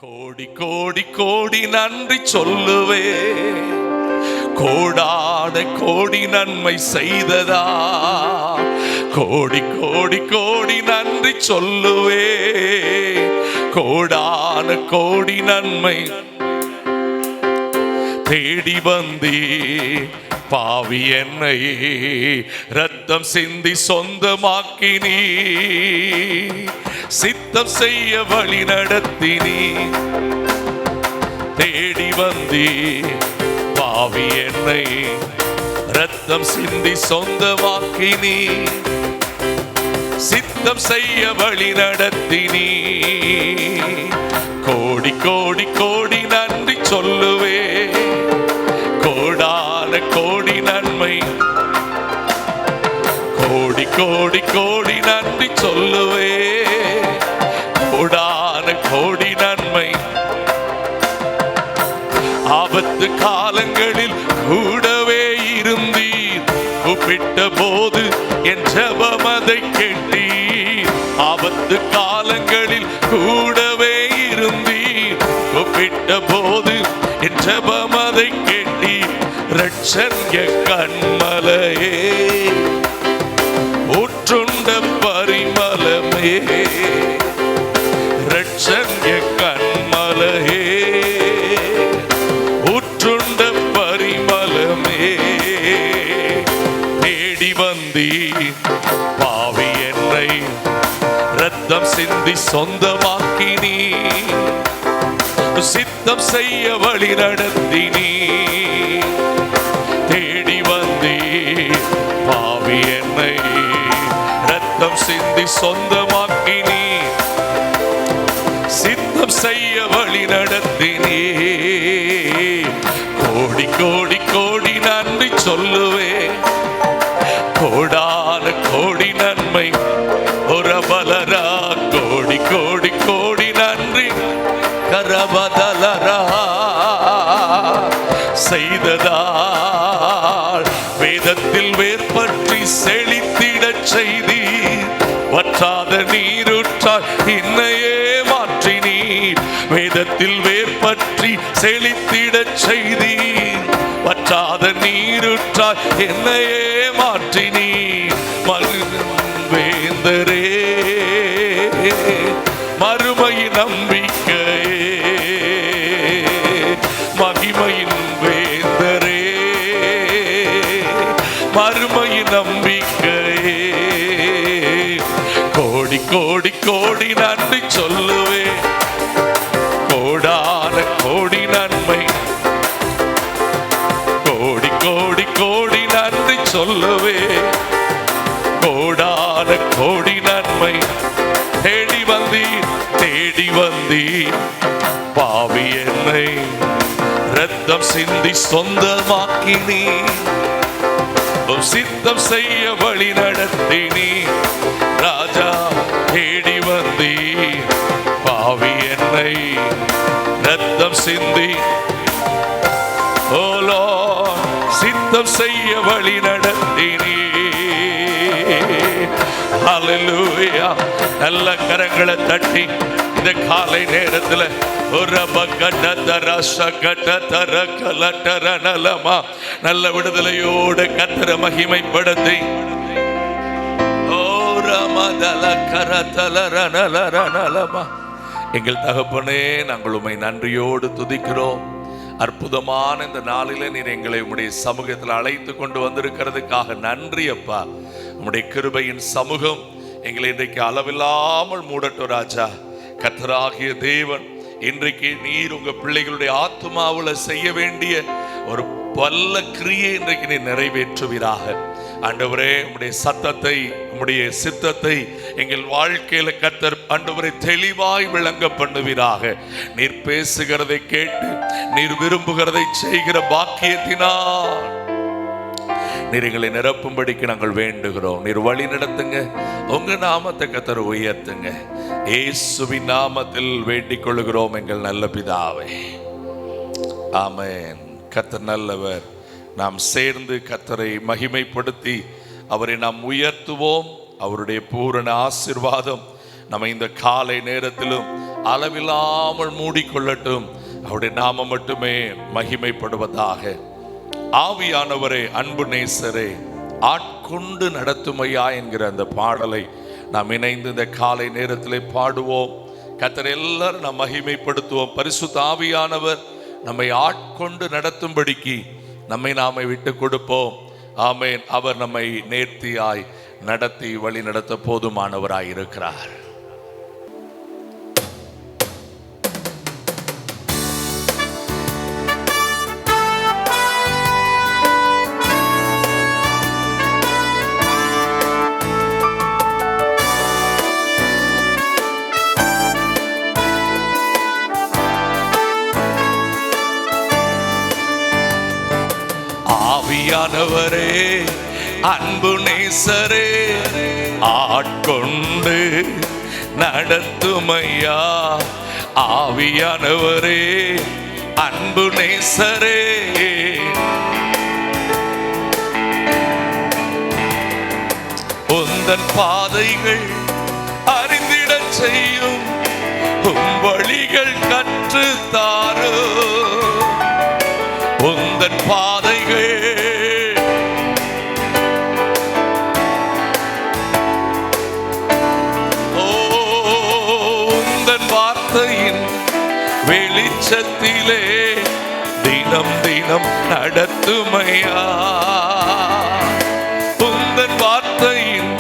கோடி கோடி கோடி நன்றி சொல்லுவே, கோடான கோடி நன்மை செய்ததா. கோடி கோடி கோடி நன்றி சொல்லுவே, கோடான கோடி நன்மை தேடி வந்தே. பாவி என்னை ரத்தம் சிந்தி சொந்தமாக்கினீ, சித்தம் செய்ய வழி நடத்தினீ. தேடி வந்தே பாவி என்னை ரத்தம் சிந்தி சொந்தமாக்கினீ, சித்தம் செய்ய வழி நடத்தினீ. கோடி கோடி கோடி நன்றி சொல்லுவே, கோடான கோடி நன்மை. கோடி கோடி கோடி நன்றி சொல்லுவே, கோடான கோடி நன்மை. ஆபத்து காலங்களில் கூடவே இருந்தீர், கூப்பிட்ட போது என் ஜெபம் அதை கேட்டீர். ஆபத்து காலங்களில் கூடவே இருந்தீர், கூப்பிட்ட போது என் ஜெபம் அதை கேட்டீர். ரட்சண்ய கண்மலையே, ஊற்றுண்ட பரிமளமே, ரட்சண்ய கண்மலையே, ஊற்றுண்ட பரிமளமே. தேடி வந்தீ பாவி என்னை ரத்தம் சிந்தி சொந்தமாக்கினீ, சித்தம் செய்ய வழி நடத்தினீ. தேடி வந்தீ பாவி என்னை ரத்தம் சிந்தி சொந்தமாக்கினீ, சித்தம் செய்ய வழி நடத்தினீ. கோடி கோடி கோடி நன்றி சொல்லுவே, கோடான கோடி நன்மை. ஒரு பலரா கோடி கோடி கோடி நன்றி. கரபதலரா செய்ததால் வேதத்தில் வேர்பற்றி செழித்திடச் செய்தீர். வற்றாத நீருற்றால் என்னையே மாற்றினீர். வேதத்தில் வேர்பற்றி செழித்திடச் செய்தீர். வற்றாத நீருற்றால் என்னையே மாற்றினீர். வேந்தரே மறுமையின் நம்பிக்கையே, மகிமையின் வேந்தரே மறுமையின் நம்பிக்கையே. கோடி கோடி கோடி நன்றி சொல்லுவே, கோடான கோடி நன்மை. கோடி கோடி கோடி நன்றி சொல்லுவே, கோடான கோடி நன்மை. தேடி வந்தீர் தேடி வந்தீர் பாவி என்னை ரத்தம் சிந்தி சொந்தமாக்கினீ, சித்தம் செய்ய வழி நடத்தினீ. ராஜா தேடி வந்தீர் பாவி என்னை ரத்தம் சிந்தி, ஓலோ சித்தம் செய்ய வழி நடத்தினீ. ஹல்லேலூயா. நல்ல கரங்களை தட்டி இந்த காலை நேரத்தில் நல்ல விடுதலையோடு கர்த்தரை மகிமைப்படுத்தி, எங்கள் தகப்பனே நாங்கள் உம்மை நன்றியோடு துதிக்கிறோம். அற்புதமான இந்த நாளிலே நீர் எங்களை உம்முடைய சமூகத்தில் அழைத்து கொண்டு வந்திருக்கிறதுக்காக நன்றி அப்பா. உம்முடைய கிருபையின் சமூகம் எங்களை இன்றைக்கு அளவில்லாமல் மூடட்டும் ராஜா. கர்த்தராகிய தேவன் இன்றைக்கு நீர் உங்க பிள்ளைகளுடைய ஆத்துமாவுல செய்ய வேண்டிய ஒரு பல்ல கிரியை இன்றைக்கு நீர் நிறைவேற்றுவீராக. ஆண்டவரே உம்முடைய சத்தத்தை உம்முடைய சித்தத்தை எங்கள் வாழ்க்கையில கர்த்தர் ஆண்டவரை தெளிவாய் விளங்க பண்ணுவீராக. நீர் பேசுகிறதை கேட்டு நீர் விரும்புகிறதை செய்கிற பாக்கியத்தினால் நீர் எங்களை நிரப்பும்படிக்கு நாங்கள் வேண்டுகிறோம். நீர் வழி நடத்துங்க, உங்க நாமத்தை கர்த்தர் உயர்த்துங்க. இயேசுவின் நாமத்தில் வேண்டிக் கொள்கிறோம் எங்கள் நல்ல பிதாவே, ஆமென். கர்த்தர் நல்லவர். நாம் சேர்ந்து கர்த்தரை மகிமைப்படுத்தி அவரை நாம் உயர்த்துவோம். அவருடைய பூரண ஆசீர்வாதம் நம்ம இந்த காலை நேரத்திலும் அளவில்லாமல் மூடிக்கொள்ளட்டும். அவருடைய நாமம் மட்டுமே மகிமைப்படுவதாக. ஆவியானவரே, அன்பு நேசரே, ஆட்கொண்டு நடத்துமையா என்கிற அந்த பாடலை நாம் இணைந்து இந்த காலை நேரத்திலே பாடுவோம். கர்த்தரை எல்லாரும் நாம் மகிமைப்படுத்துவோம். பரிசுத்த ஆவியானவர் நம்மை ஆட்கொண்டு நடத்தும்படிக்கு நம்மை நாமே விட்டு கொடுப்போம். ஆமேன். அவர் நம்மை நேர்த்தியாய் நடத்தி வழி நடத்த போதுமானவராய் இருக்கிறார். ஆவியானவரே, அன்பு நேசரே, ஆட்கொண்டு நடத்துமையா. ஆவியானவரே, அன்பு நேசரே, உந்தன் பாதைகள் அறிந்திடச் செய்யும், உம் வழிகள் கற்றுத்தாரோ. உந்தன் பாதைகள் உந்தன் வார்த்தையின் வெளிச்சத்திலே தினம் தினம் நடத்துமையா. உந்தன் வார்த்தையின்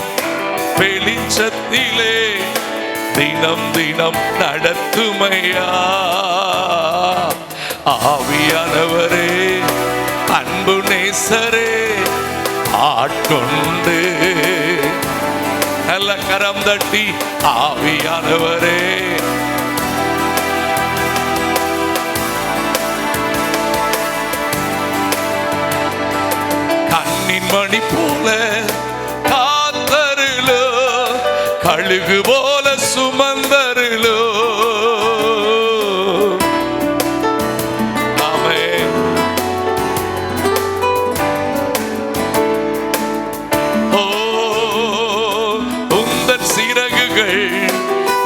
வெளிச்சத்திலே தினம் தினம் நடத்துமையா. ஆவியானவரே, அன்பு நேசரே, ஆட்கொண்டு நல்ல கரம் தட்டி ஆவியானவரே, கண்ணின் மணி போல காத்தருளோ, கழுகு போல சுமந்தருளோ.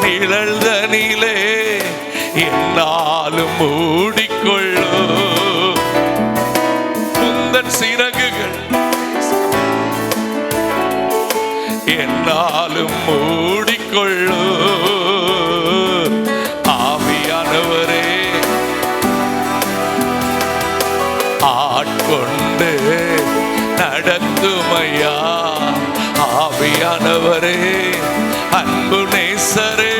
நிழல்தனிலே என்னாலும் மூடிக்கொள்ளோ. உந்தன் சிறகுகள் என்னாலும் மூடிக்கொள்ளோ. ஆவியானவரே, ஆட்கொண்டு நடத்துமையா. ஆவியானவரே, அன்பு நேசரே,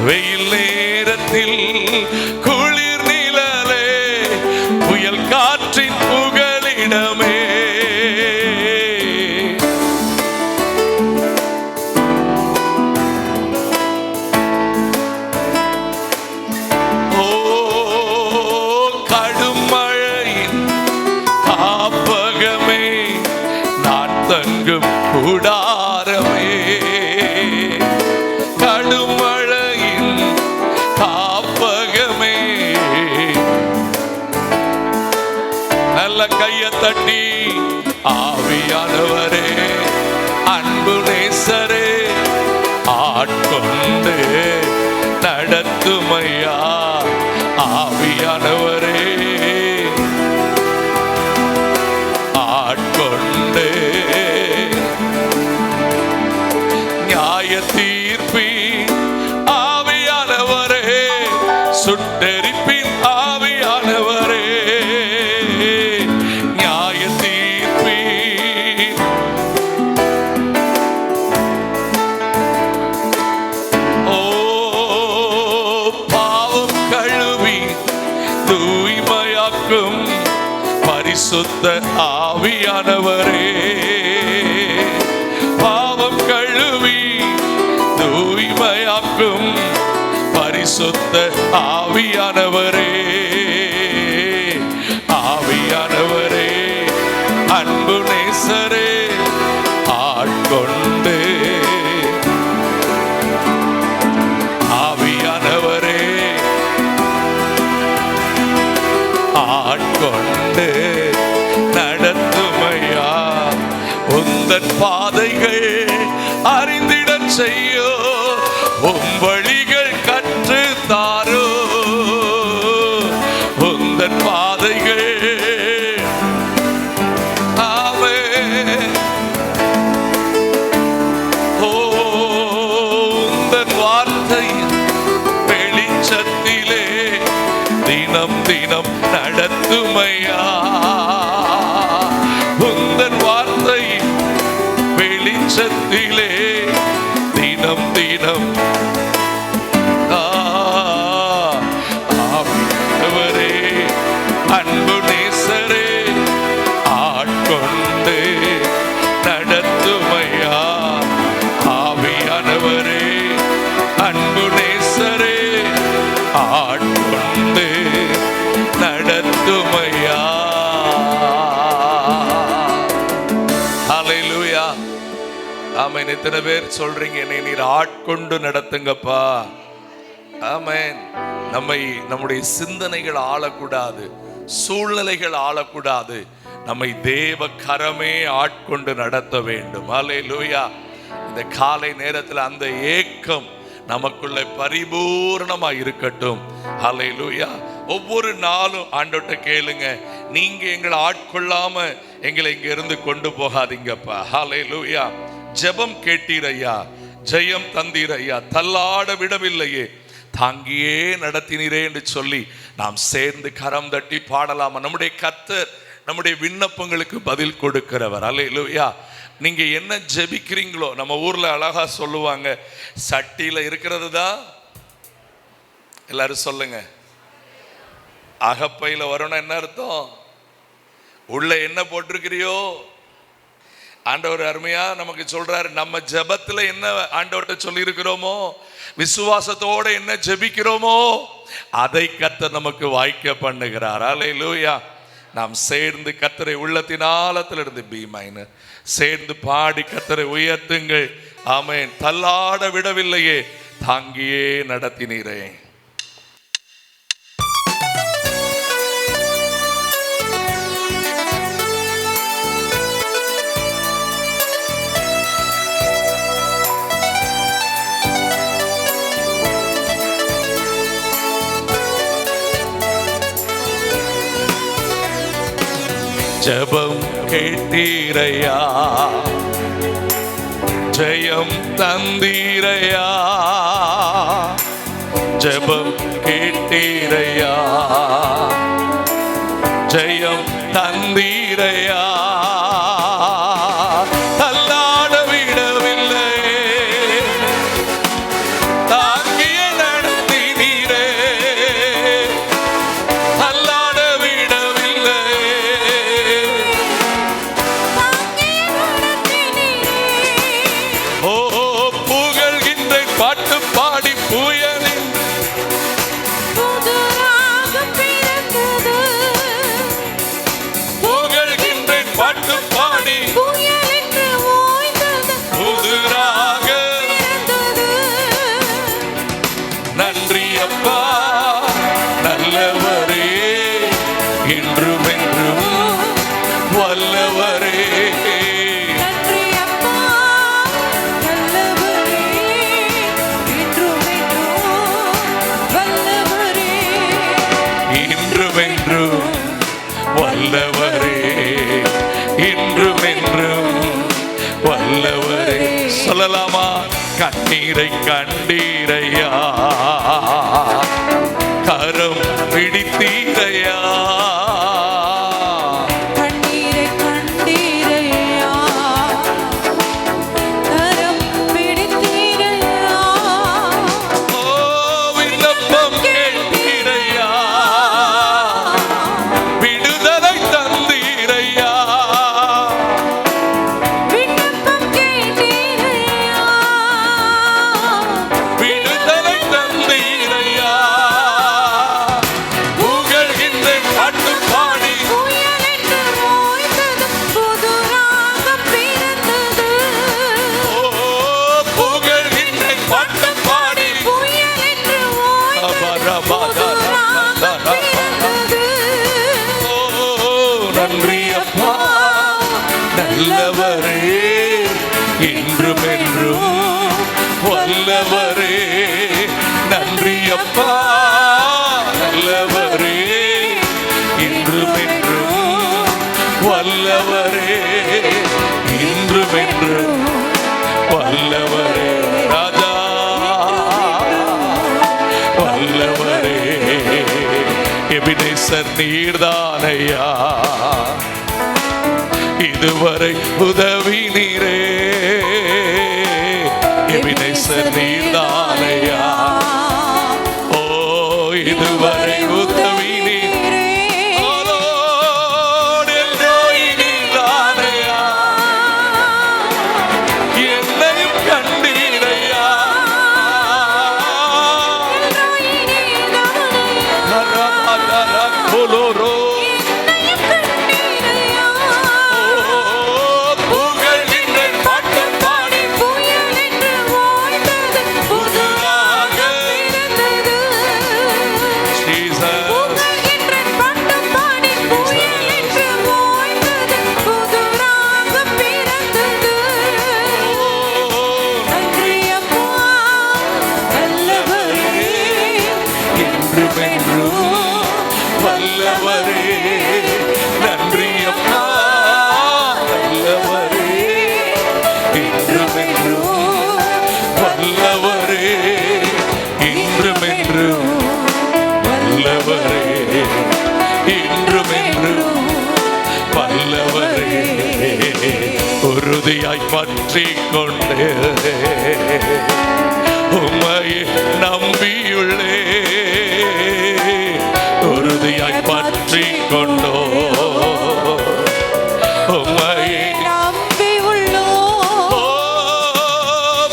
வெயில் நேரத்தில் குளிர் நிழலே, புயல் காற்றின் புகலிடமே. ஓ கடும் மழையின் காப்பகமே, நான் தங்கும் கூடாரமே. கடும் மழையின் காப்பகமே, நல்ல கையை தட்டி ஆவியானவரே, அன்பு நேசரே, ஆட்கொண்டு நடத்துமையா. ஆவியானவரே, ஆட்கொண்டு நியாய தீர்ப்பி ஆவியானவரே, சுட்டெரிப்பின் ஆவியானவரே, நியாய தீர்ப்பி ஓ பாவம் கழுவி தூய்மையாக்கும் பரிசுத்த ஆவியானவரே. பாவம் கழுவி தூய்மையாக்கும் பரிசுத்த ஆவியானவரே. ஆவியானவரே, அன்பு நேசரே, ஆட்கொண்டு ஆவியானவரே, ஆட்கொண்டு நடத்துமையா. உந்தன் பாதைகள் செய்யோ, உம் வழிகள் கற்று தாரோ, உந்தன் பாதைகள் ஆமே. ஓ உந்தன் வார்த்தை வெளிச்சத்திலே தினம் தினம் நடத்துமையா, உந்தன் வார்த்தை வெளிச்சத்திலே தினம் தினம் ஆண்டவரே அன்பு நேசரே ஆட்கொண்டு நடத்துமையா, ஆவியானவரே அன்பு நேசரே ஆட்கொண்டு நடத்துமையா. ஹல்லேலூயா. ஆமென். எத்தனை பேர் சொல்றீங்க என்னை நீர் ஆட்கொண்டு நடத்துங்கப்பா? ஆமென். நம்முடைய சிந்தனைகள் ஆளக்கூடாது, சூழ்நிலைகள் ஆளக்கூடாது, நம்மை தேவ கரமே ஆட்கொண்டு நடத்த வேண்டும். ஹல்லேலூயா. இந்த காலை நேரத்தில் அந்த ஏக்கம் நமக்குள்ள பரிபூர்ணமா இருக்கட்டும். ஹல்லேலூயா. ஒவ்வொரு நாளும் ஆண்டவர்ட்ட கேளுங்க, நீங்க எங்களை ஆட்கொள்ளாம எங்களை இங்க இருந்து கொண்டு போகாதீங்கப்பா. ஹல்லேலூயா. ஜெபம் கேட்டீரையா, ஜெயம் தந்தீரையா, தள்ளாட விடவில்லையே, தாங்கியே நடத்தினீரே என்று சொல்லி நாம் சேர்ந்து கரம் தட்டி பாடலாமா? நம்முடைய கர்த்தர் நம்முடைய விண்ணப்பங்களுக்கு பதில் கொடுக்கிறவர். அல்லேலூயா. நீங்க என்ன ஜெபிக்கிறீங்களோ, நம்ம ஊர்ல அழகா சொல்லுவாங்க, சட்டியில இருக்கிறது தான் எல்லாரும் சொல்லுங்க, அகப்பையில வரணும். என்ன அர்த்தம்? உள்ள என்ன போட்டிருக்கிறியோ. ஆண்டவர் அருமையா நமக்கு சொல்றாரு, நம்ம ஜெபத்துல என்ன ஆண்டவர்கிட்ட சொல்லி இருக்கிறோமோ, விசுவாசத்தோட என்ன ஜெபிக்கிறோமோ, அதை கர்த்தர் நமக்கு வாய்க்க பண்ணுகிறார். அல்லேலூயா. நாம் சேர்ந்து கர்த்தரை உள்ளத்தின் ஆழத்திலிருந்து பி மைனர் சேர்ந்து பாடி கர்த்தரை உயர்த்துங்கள். ஆமென். தள்ளாட விடவில்லையே, தாங்கியே நடத்தினீரே. ஜெபம் கேட்டீரையா, ஜெயம் தந்தீரையா, ஜெபம் கேட்டீரையா, ஜெயம் தந்தீரையா, தள்ளாட விடவில்லை, தாங்கிய நடத்தினீரே, தள்ளாட விடவில்லை. ஓ புகழ்கின்ற பாட்டு பாடி புயலின் புகழ்கின்ற பாட்டு பாடி புதுராக நன்றி அப்பா நல்லவரே, இன்றும் என்றும் வல்லவரே. இன்றும் என்றும் வல்லவரே, இன்றும் என்றும் வல்லவரே. சொல்லலாமா? கண்ணீரை கண்டீரையா, கரம் பிடித்தீரையா, கண்ணீரை கண்டீரையா, கரம் பிடித்தீரையா, ஓ விண்ணப்பம் கேட்டீரையா, விடுதலை தந்தீரையா, விண்ணப்பம் கேட்டீரையா, விடுதலை தந்தீரையா, புகழ்கின்ற பாட்டு பாடி புயலென்று ஓய்ந்தது, புது ராகம் பிறந்தது. ஓ புகழ்கின்ற பாட்டு பாடி புயலென்று ஓய்ந்தது, புது ராகம் பிறந்தது. ஓ நன்றி அப்பா நல்லவரே, இன்றும் என்றும் நல்லவரே நன்றி அப்பா நல்லவரே இன்றும் என்றும் வல்லவரே இன்றும் என்றும் வல்லவரே ராஜா வல்லவரே எபினேசர் நீர்தானையா இதுவரை உதவி நீரே எபினேசர் நீர்தானையா ஓ இதுவரை உதவி நீரே என்னையும் கண்டீரையா கொலோரோ வல்லவரே நன்றி அப்பா வல்லவரே இன்றும் என்றும் வல்லவரே இன்றும் என்றும் வல்லவரே இன்றும் என்றும் வல்லவரே உறுதியாய் பற்றிக் கொண்டு உம்மையே நம்பியுள்ளே உறுதியாய் பற்றிக் கொண்டோ உம்மையே நம்பி உள்ளோ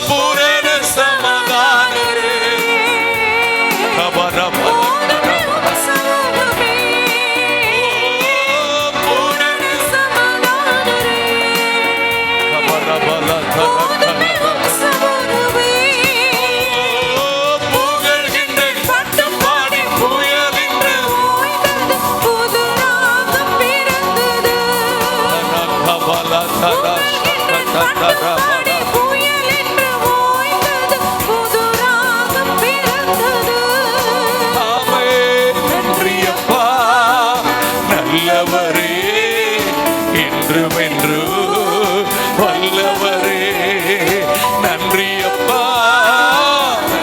பூரண சமாதானரே கபரப சமூகமே பூரண சமாதானரே கபரபல சமூகமே புகழ்கின்ற பட்டுப்பாடி புயலின்று புது ராகம் பிறந்தது கபல தர பட்டுப்பாடி புயலென்று ஓய்ந்தது புது ராகம் பிறந்தது ஆமே நன்றி அப்பா நல்லவரே என்றும் என்று வல்லவரே நன்றி அப்பா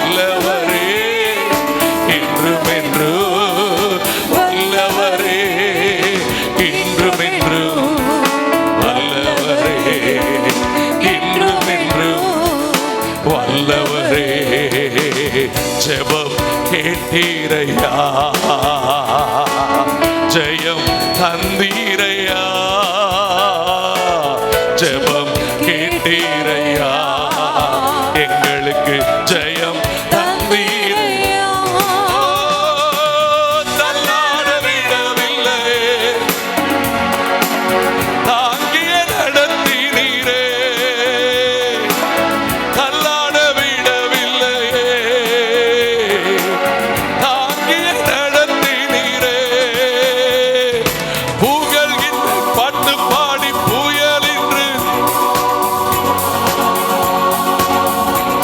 நல்லவரே என்றும் என்று வல்லவரே இன்றும் என்று வல்லவரே இன்றும் என்று வல்லவரே ஜெபம் கேட்டீரையா ஜெயம் தந்தீரையா ஜெபம் கேட்டீரையா எங்களுக்கு ஜெயம் தந்தீரையா தள்ளாட விடவில்லை தாங்கிய நடத்தினீரே தள்ளாட விடவில்லையே தாங்கிய நடத்தினீரே புகழ்கின்ற பாட்டு பாடி புயல் என்று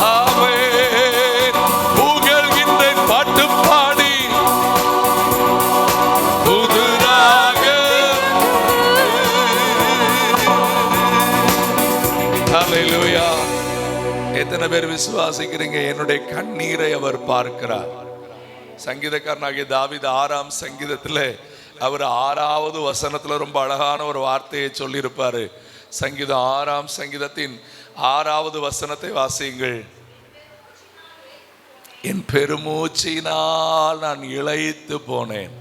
ஆமென் புகழ்கின்ற பாட்டு பாடி புதுராக ஹல்லேலூயா எத்தனை பேர் விசுவாசிக்கிறீங்க என்னுடைய கண்ணீரை அவர் பார்க்கிறார் சங்கீதக்காரனாகிய தாவீது 6ஆம் சங்கீதத்துல அவர் 6வது வசனத்துல ரொம்ப அழகான ஒரு வார்த்தையை சொல்லியிருப்பாரு சங்கீதம் 6ஆம் சங்கீதத்தின் 6வது வசனத்தை வாசியுங்கள் என் பெருமூச்சினால் நான் இளைத்து போனேன்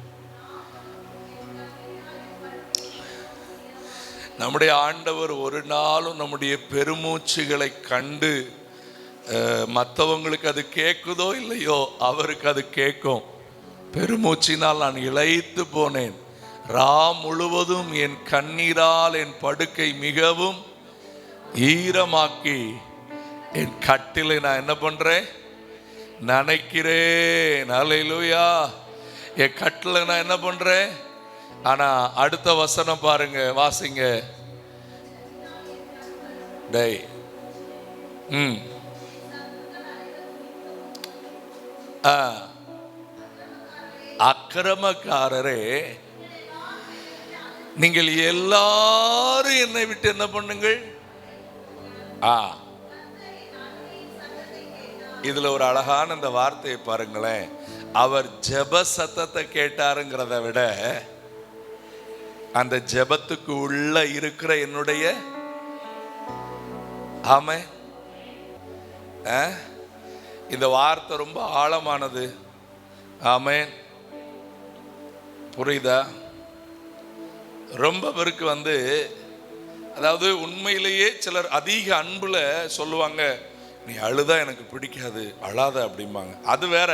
நம்முடைய ஆண்டவர் ஒரு நாளும் நம்முடைய பெருமூச்சுகளை கண்டு மற்றவங்களுக்கு அது கேட்குதோ இல்லையோ அவருக்கு அது கேட்கும் பெருமூச்சினால் நான் இளைத்து போனேன் ரா முழுவதும் என் கண்ணீரால் என் படுக்கை மிகவும் ஈரமாக்கி என் கட்டிலை நான் என்ன பண்றேன் நனைக்கிறேன் ஹல்லேலூயா என் கட்டில நான் என்ன பண்றேன் ஆனா அடுத்த வசனம் பாருங்க வாசிங்க டேய் அக்கிரமக்காரரே, நீங்கள் எல்லாரும் என்னை விட்டு என்ன பண்ணுங்கள். இதுல ஒரு அழகான இந்த வார்த்தையை பாருங்களேன். அவர் ஜெப சத்தத்தை கேட்டாருங்கிறத விட அந்த ஜெபத்துக்கு உள்ள இருக்கிற என்னுடைய ஆமே, இந்த வார்த்தை ரொம்ப ஆழமானது. ஆமென். புரியுதா? ரொம்ப பேருக்கு அதாவது உண்மையிலேயே சிலர் அதிக அன்புல சொல்லுவாங்க, நீ அழுதா எனக்கு பிடிக்காது, அழாத அப்படிம்பாங்க. அது வேற.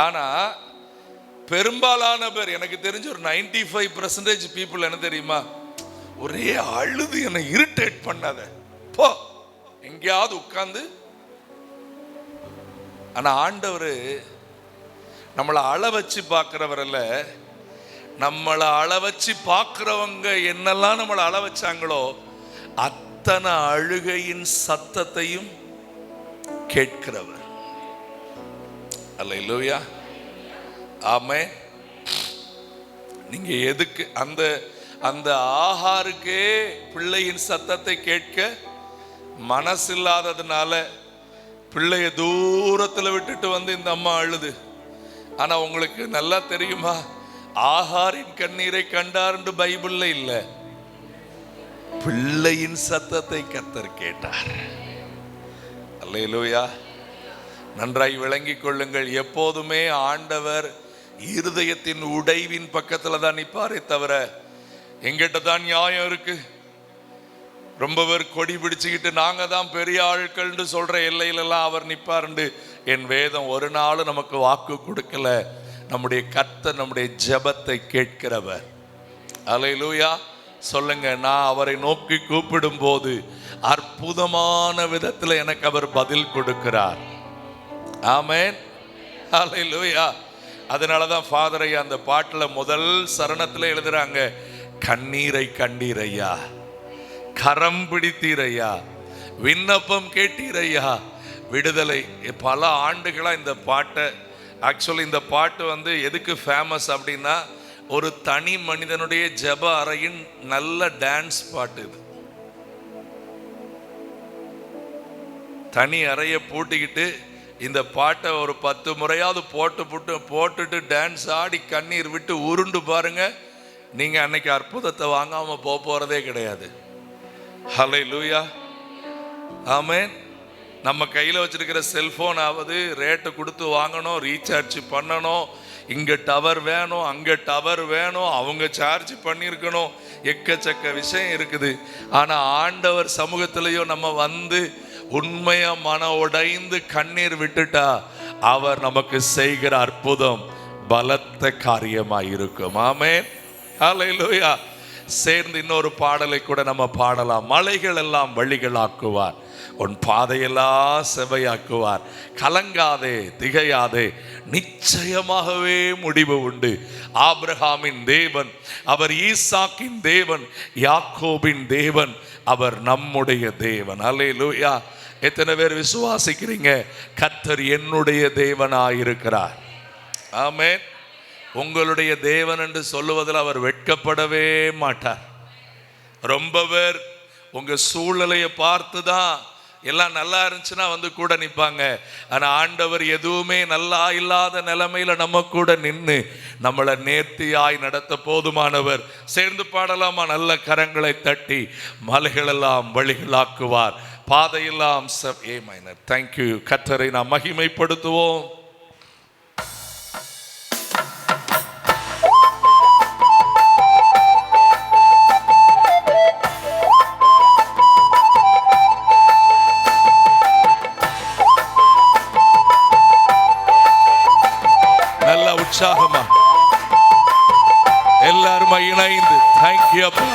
ஆனா பெரும்பாலான பேர், எனக்கு தெரிஞ்ச ஒரு 95% பீப்புள் என்ன தெரியுமா, ஒரே அழுது என்னை இரிட்டேட் பண்ணாத, போ எங்கேயாவது உட்கார்ந்து. ஆனா ஆண்டவர் நம்மளை அழ வச்சு பார்க்கிறவரல்ல, நம்மளை அழ வச்சு பார்க்கிறவங்க என்னெல்லாம் நம்மளை அழ வச்சாங்களோ அத்தனை அழுகையின் சத்தத்தையும் கேட்கிறவர். அல்லேலூயா. ஆமென். நீங்க எதுக்கு அந்த அந்த ஆகாருக்கே பிள்ளையின் சத்தத்தை கேட்க மனசில்லாததுனால பிள்ளைய தூரத்தில் விட்டுட்டு இந்த அம்மா அழுது. ஆனா உங்களுக்கு நல்லா தெரியுமா, ஆகாரின் கண்ணீரை கண்டார் என்று பைபிள்ல இல்ல, பிள்ளையின் சத்தத்தை கர்த்தர் கேட்டார். அல்லேலூயா. நன்றாய் விளங்கிக் கொள்ளுங்கள். எப்போதுமே ஆண்டவர் இருதயத்தின் உடைவின் பக்கத்துல தான் நிற்பாரே தவிர எங்கிட்ட தான் நியாயம் இருக்கு, ரொம்ப பேர் கொடி பிடிச்சுக்கிட்டு நாங்க தான் பெரிய ஆட்கள் சொல்ற எல்லையிலெல்லாம் அவர் நிற்பாருண்டு என் வேதம் ஒரு நாள் நமக்கு வாக்கு கொடுக்கல. நம்முடைய கர்த்தர் நம்முடைய ஜெபத்தை கேட்கிறவர். அல்லேலூயா. சொல்லுங்க, நான் அவரை நோக்கி கூப்பிடும் போது அற்புதமான விதத்துல எனக்கு அவர் பதில் கொடுக்கிறார். ஆமென். அல்லேலூயா. அதனாலதான் ஃபாதர் ஐயா அந்த பாட்டுல முதல் சரணத்துல எழுதுறாங்க, கண்ணீரை கண்டீரையா, கரம் பிடித்தீரையா, விண்ணப்பம் கேட்டீரையா, விடுதலை. பல ஆண்டுகளா இந்த பாட்டை, ஆக்சுவலி இந்த பாட்டு எதுக்கு ஃபேமஸ் அப்படின்னா, ஒரு தனி மனிதனுடைய ஜெப அறையின் நல்ல டான்ஸ் பாட்டு இது. தனி அறையை பூட்டிக்கிட்டு இந்த பாட்டை ஒரு 10 முறையாவது போட்டுட்டு டான்ஸ் ஆடி கண்ணீர் விட்டு உருண்டு பாருங்க, நீங்க அன்னைக்கு அற்புதத்தை வாங்காம போறதே கிடையாது. ஹல்லேலூயா. ஆமென். நம்ம கையில் வச்சிருக்கிற செல்போன் ஆவது ரேட்டு கொடுத்து வாங்கணும், ரீசார்ஜ் பண்ணணும், இங்கே டவர் வேணும், அங்கே டவர் வேணும், அவங்க சார்ஜ் பண்ணியிருக்கணும், எக்கச்சக்க விஷயம் இருக்குது. ஆனால் ஆண்டவர் சமூகத்திலேயோ நம்ம உண்மையா மன உடைந்து கண்ணீர் விட்டுட்டா அவர் நமக்கு செய்கிற அற்புதம் பலத்த காரியமாய் இருக்கும். ஆமென். ஹல்லேலூயா. சேர்ந்து இன்னொரு பாடலை கூட நம்ம பாடலாம். மலைகள் எல்லாம் வழிகளாக்குவார், உன் பாதையெல்லாம் செவையாக்குவார், கலங்காதே திகையாதே, நிச்சயமாகவே முடிவு உண்டு. ஆபிரகாமின் தேவன் அவர், ஈசாக்கின் தேவன், யாக்கோபின் தேவன் அவர் நம்முடைய தேவன். அல்லேலூயா. எத்தனை பேர் விசுவாசிக்கிறீங்க கர்த்தர் என்னுடைய தேவனாயிருக்கிறார்? ஆமென். உங்களுடைய தேவன் என்று சொல்லுவதில் அவர் வெட்கப்படவே மாட்டார். ரொம்ப பேர் உங்க சூழ்நிலையை பார்த்து தான் எல்லாம் நல்லா இருந்துச்சுன்னா கூட நிற்பாங்க. ஆனால் ஆண்டவர் எதுவுமே நல்லா இல்லாத நிலைமையில நம்ம கூட நின்று நம்மளை நேர்த்தியாய் நடத்த போதுமானவர். சேர்ந்து பாடலாமா? நல்ல கரங்களை தட்டி, மலைகளெல்லாம் வழிகளாக்குவார், பாதையெல்லாம் ஏ மைனர். தேங்க்யூ. கர்த்தரை நாம் மகிமைப்படுத்துவோம். உற்சாகமா எல்லாரும் இணைந்து தேங்க்யூ அப்பா.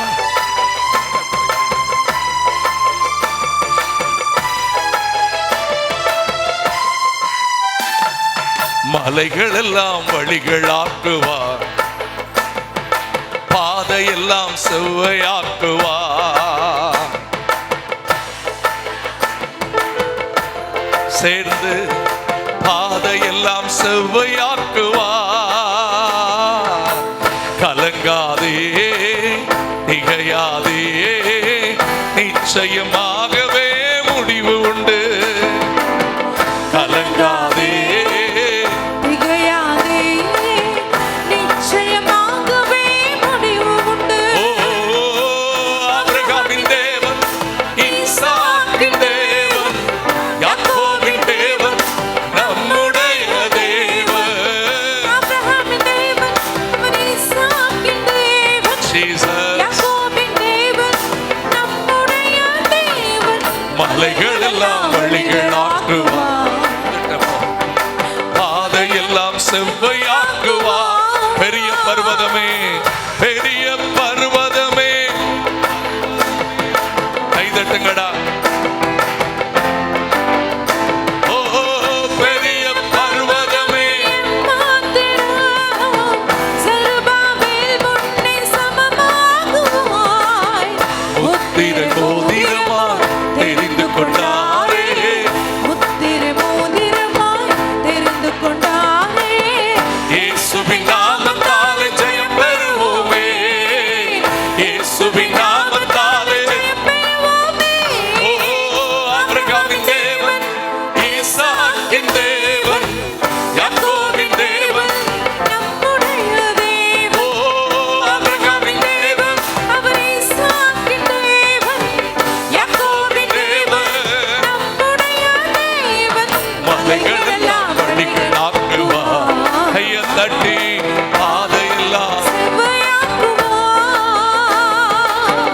மலைகள் எல்லாம் வழிகளாக்குவார், பாதையெல்லாம் செவ்வையாக்குவார். சேர்ந்து பாதையெல்லாம் செவ்வையாக்குவார். கலங்காதே, திகையாதே, நிச்சயமாகவே முடிவு உண்டு. கலங்காதே, திகையாதே, நிச்சயமாகவே முடிவு உண்டு. ஓ ஆபிரகாமின் தேவன், ஈசாக்கின் தேவன், யாக்கோபின் தேவன், நம்முடைய தேவன். ஆபிரகாமின் தேவன், ஈசாக்கின் தேவன், Jesus. யாக்கோபின் தேவன், நம்முடைய தேவன். மலைகள் எல்லாம் வழிகளாக்குவார். பாதையெல்லாம் செவ்வையாக்குவார். பெரிய பர்வதமே, பெரிய பர்வதமே, கைதட்டுங்கடா. ஓ பெரிய பர்வதமே, மாத்திரம் செருபாபேல் முன்னே சமமாகுவாய். முத்திரை மோதிரமாய் தெரிந்து கொண்டாரே. முத்திரை மோதிரமாய் தெரிந்து கொண்டாரே. இயேசுவின் நாமத்தாலே ஜெயம் பெறுவோமே. இயேசுவின் நாமத்தாலே பெறுவோமே. ஓ ஆபிரகாமின் தேவன், ஈசாக்கின் தேவன், யாக்கோபின் தேவன். நம்முடைய தேவன். ஓ ஆபிரகாமின் தேவன், அவர் ஈசாக்கின் தேவன், யாக்கோபின் தேவன். நம்முடைய தேவன். மலைகள் எல்லாம் வழிகளாக்குவார். கையை தட்டி பாதையெல்லாம், செவ்வையாக்குவார்.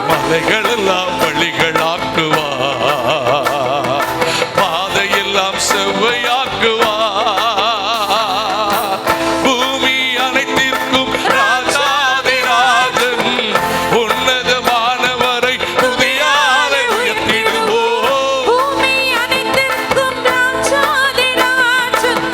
மலைகள் எல்லாம் வழிகளாக்குவார். பாதையெல்லாம் செவ்வையாக்குவார். பூமி அனைத்திற்கும் ராஜாதிராஜன், உன்னதமானவரை துதியாலே உயர்த்திடுவோம். பூமி அனைத்திற்கும் ராஜாதிராஜன்,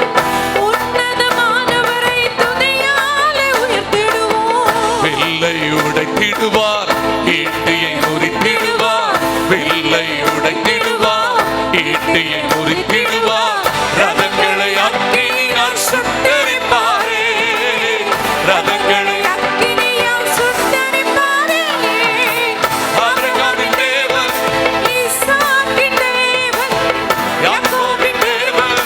உன்னதமானவரை துதியாலே உயர்த்திடுவோம். வில்லை உடைத்திடுவார், ஈட்டியை முறித்திடுவார். வில்லை உடைத்திடுவார், ஈட்டியை முறித்திடுவார். ரதங்களை அக்கினியால் சுட்டெரிப்பாரே. ரதங்களை அக்கினியால் சுட்டெரிப்பாரே. ஆபிரகாமின் தேவன், ஈசாக்கின் தேவன், யாக்கோபின் தேவன்.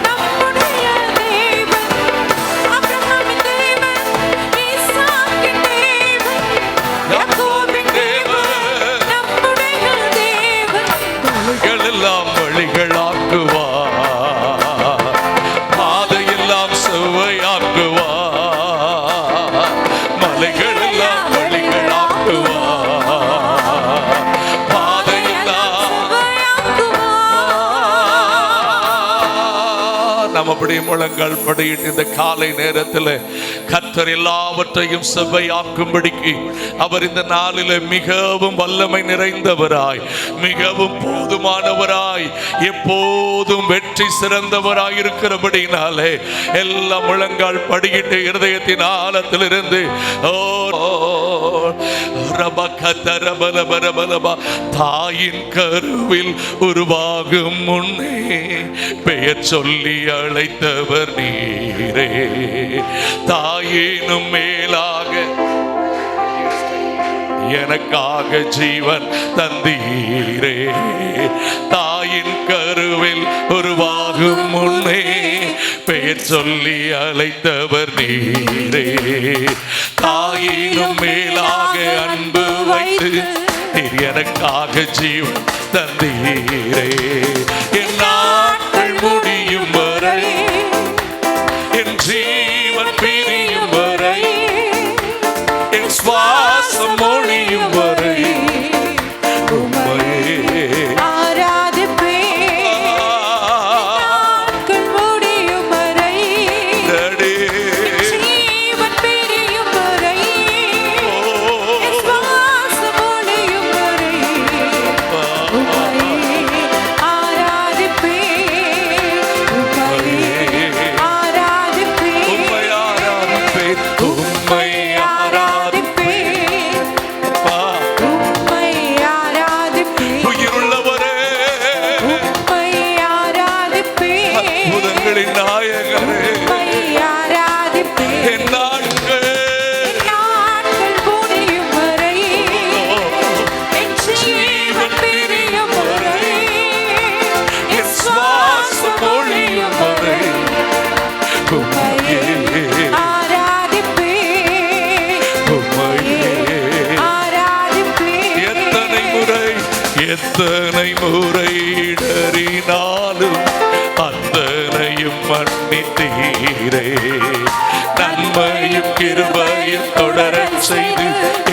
நம்முடைய தேவன். ஆபிரகாமின் தேவன், ஈசாக்கின் தேவன், யாக்கோபின் தேவன். நம்முடைய தேவன். மலைகள் எல்லாம் வழிகளாக்குவார். பாதையெல்லாம் செவ்வையாக்குவார். மலைகள் எல்லாம் வழிகளாக்குவார். பாதையெல்லாம் நம்ம அப்படியே முழங்கால் படியிட்டு இந்த காலை நேரத்தில் கர்த்தர் எல்லாவற்றையும் செவ்வையாக்கும்படிக்கு அவர் இந்த நாளில் மிகவும் வல்லமை நிறைந்தவராய், மிகவும் போதுமானவராய், எப்போதும் வெற்றி சிறந்தவராய் இருக்கிறபடினாலே எல்லா முழங்கால் படியிட்டு இருதயத்தின் ஆழத்திலிருந்து ஓ ரபகதரபலபலபலபா, தாயின் கருவில் உருவாகும் முன்னே பெயர் சொல்லி அழைத்தவர் நீரே. தாயினும் மேலாக எனக்காக ஜீவன் தந்தீரே. தாயின் கருவில் உருவாகும் முன்னே பெயர் சொல்லி அழைத்தவர் நீரே. தாயினும் மேலாக அன்பு வைத்து நீர் எனக்காக ஜீவன் தந்தீரே. என் நாட்கள் முடியும் வரை, என் ஜீவன் பிரியும் வரை, என் சுவாசம் ஒழியும் வரை உம்மையே ஆராதிப்பேன். நாட்கள் முடியும் வரை, ஜீவன் பிரியும் வரை, என் சுவாசம் ஒழியும் வரை உம்மையே ஆராதிப்பேன். முறையிடறினாலும் அத்தனையும் மன்னித்தீரே. நன்மையும் கிருபையும் தொடர செய்து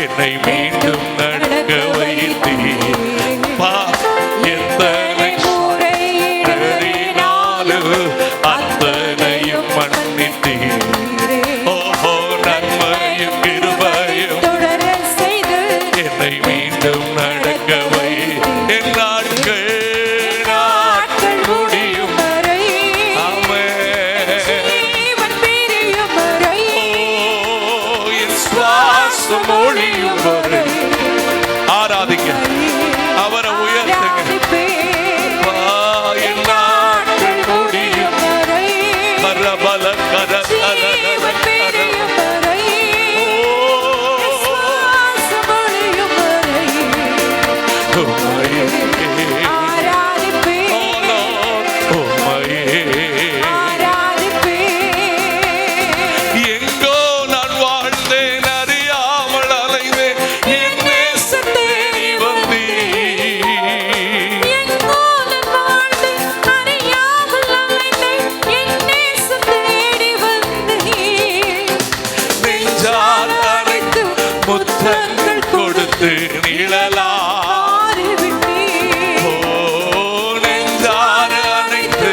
என்னை மீண்டும் நடக்க வைத்தீரே. எத்தனை முறையிடறினாலும் அத்தனையும் மன்னித்தீரே. ஓஹோ, நன்மையும் கிருபையும் தொடர செய்து என்னை மீண்டும் நடக்க வை. என் நாட்கள் முடியும் வரை, ஜீவன் பிரியும் வரை, என் சுவாசம் ஒழியும் வரை ஆராதிங்க, அவரை உயர்த்துங்க. என் நாட்கள் முடியும் வரை, பரபல கரதல முத்தங்கள் கொடுத்து நிழலார் நெஞ்சார அணைத்து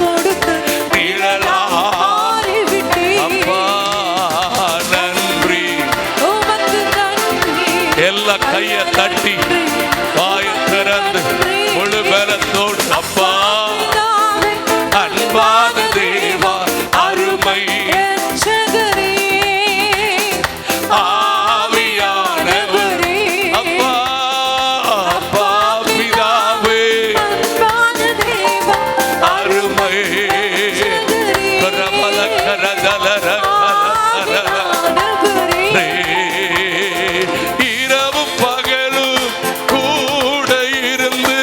கொடுத்து நிழலார். அப்பா நன்றி, எல்லா கைய தட்டி வாய திறந்து முழு பலத்தோடு அப்பா அன்பான தேவா அருமை ஆவியானவரே அப்பா அப்பா பிதாவே அருமை கரபல கரதலர இரவும் பகலும் கூட இருந்து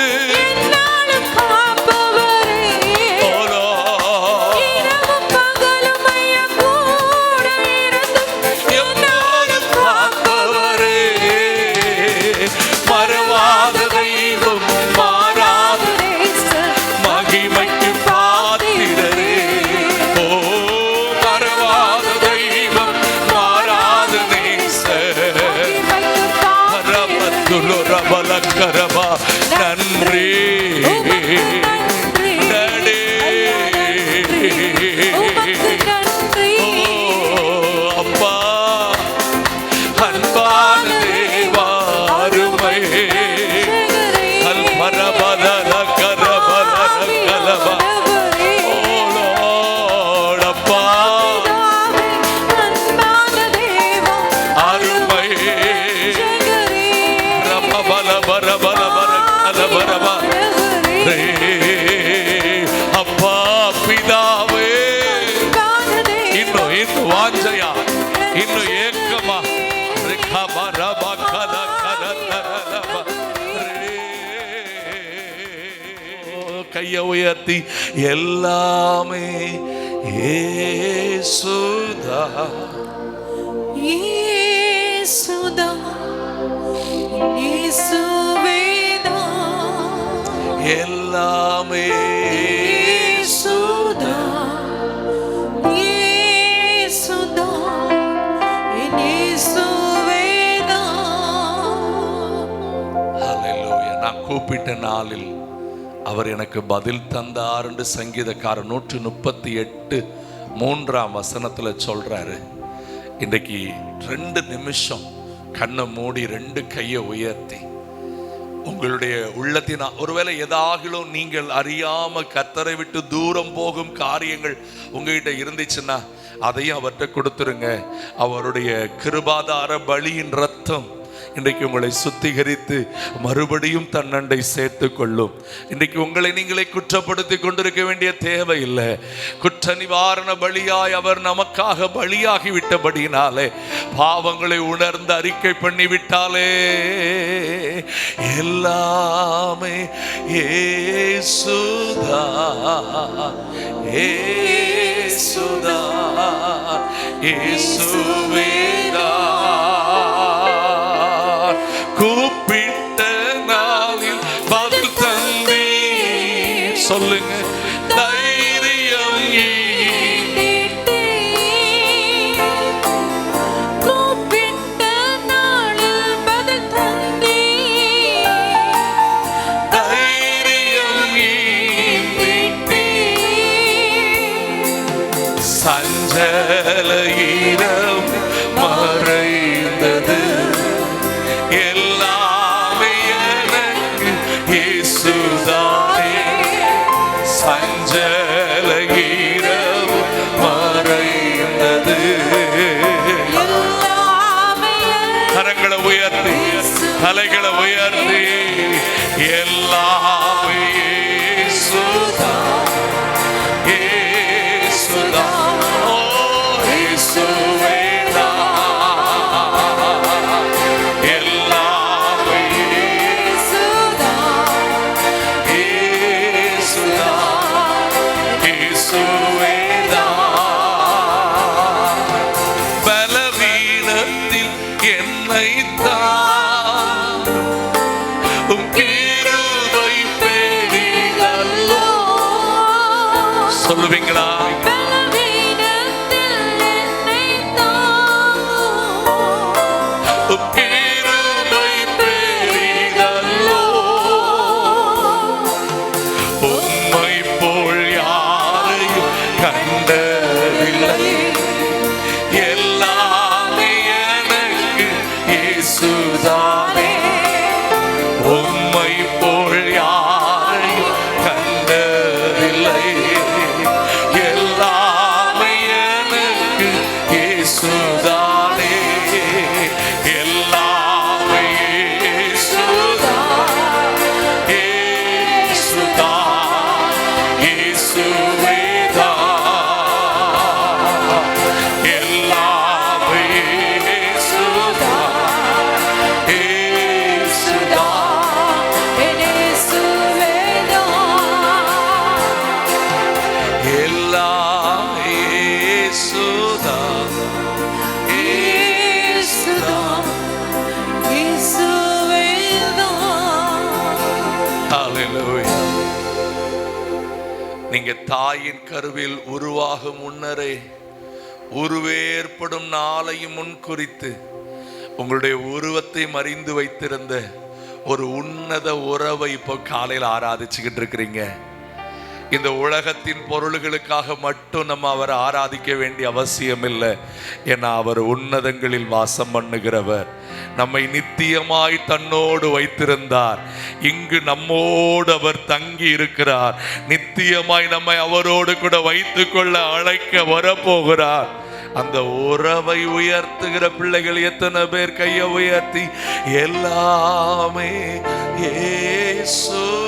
மறவாத தெய்வம் மாறாத மகிமைக்கு பாத்திரரே. ஓ மறவாத தெய்வம் மாறாத நேசர் ரபலக்கரபா நன்றி நடே. ஓ அப்பா அன்பான தேவா அருமை கல்பரபல கரபல கலபா. ஓ லார்ட் அப்பா அருமை ரபபல பரபல கலபரபா. அப்பா பிதாவே இன்னும் வாஞ்சையா இன்னும் ஏக்கமா கைய உயர்த்தி எல்லாமே இயேசுதா இயேசுதா இயேசுவேதா எல்லாமே இயேசுதா இயேசுதா இயேசுவேதா. ஹல்லேலூயா. நான் கூப்பிட்ட நாளில் அவர் எனக்கு பதில் தந்தார் என்று சங்கீதக்காரர் 138:3 சொல்றாரு. இன்றைக்கு 2 நிமிஷம் கண்ணை மூடி 2 கையை உயர்த்தி உங்களுடைய உள்ளத்தின் ஒருவேளை ஏதாகிலும் நீங்கள் அறியாம கர்த்தரை விட்டு தூரம் போகும் காரியங்கள் உங்ககிட்ட இருந்துச்சுன்னா அதையும் அவர்கிட்ட கொடுத்துருங்க. அவருடைய கிருபாதார பலியின் ரத்தம் இன்றைக்கு உங்களை சுத்திகரித்து மறுபடியும் தன்னண்டை சேர்த்து கொள்ளும். இன்றைக்கு உங்களை நீங்களே குற்றப்படுத்தி கொண்டிருக்க வேண்டிய தேவை இல்லை. குற்ற நிவாரண பலியாய் அவர் நமக்காக பலியாகி விட்டபடினாலே, பாவங்களை உணர்ந்து அறிக்கை பண்ணி விட்டாலே எல்லாமே இயேசுதா இயேசுதா இயேசுவேதா. கூப்பிட்ட நாளில் சொல்லுங்க. தைரியம் கூப்பிட்ட நாளில் பதில் தந்தீர். தைரியம் சஞ்சல ஈரம் மறைந்தது. எல்லாமே எனக்கு இயேசுதானே. சஞ்சல ஈரம் மறைந்தது. கரங்களை உயர்த்தி, தலைகளை உயர்த்தி, எல்லாமே இயேசுதான், இயேசுதான். ஓ இயேசுவேதான், எல்லாமே இயேசுதான், இயேசுவேதான். பலவீனத்தில் என்னைத்தான் உம் கிருபை பெரிதல்லோ. சொல்லுவீங்களா? உம் கிருபை பெரிதல்லோ. உம்மை போல் யாரையும் கண்டதில்லை. எல்லாமே எனக்கு இயேசுதானே. உம்மை போல் யாரையும் கண்டதில்லை. எல்லாமே எனக்கு இயேசுதானே. எல்லாமே இயேசுதான், இயேசுதான், இயேசுவேதான். எல்லாமே இயேசுதான், இயேசுதான். எல்லாமே இயேசுதான், ஹalleluya. நீங்க தாயின் கருவில் உருவாகும் முன்னரே உருவேற்படும் நாளையும் முன் குறித்து உங்களுடைய உருவத்தை மறிந்து வைத்திருந்த ஒரு உன்னத உறவை இப்போ காலையில் ஆராதிச்சுக்கிட்டு இருக்கிறீங்க. இந்த உலகத்தின் பொருள்களுக்காக மட்டும் நம்ம அவரை ஆராதிக்க வேண்டிய அவசியம் இல்லை. ஏன்னா அவர் உன்னதங்களில் வாசம் பண்ணுகிறவர். நம்மை நித்தியமாய் தன்னோடு வைத்திருந்தார். இங்கு நம்மோடு அவர் தங்கி இருக்கிறார். நித்தியமாய் நம்மை அவரோடு கூட வைத்துக் கொள்ள அழைக்க வரப்போகிறார். அந்த உறவை உயர்த்துகிற பிள்ளைகள் எத்தனை பேர் கையை உயர்த்தி எல்லாமே இயேசுதான்,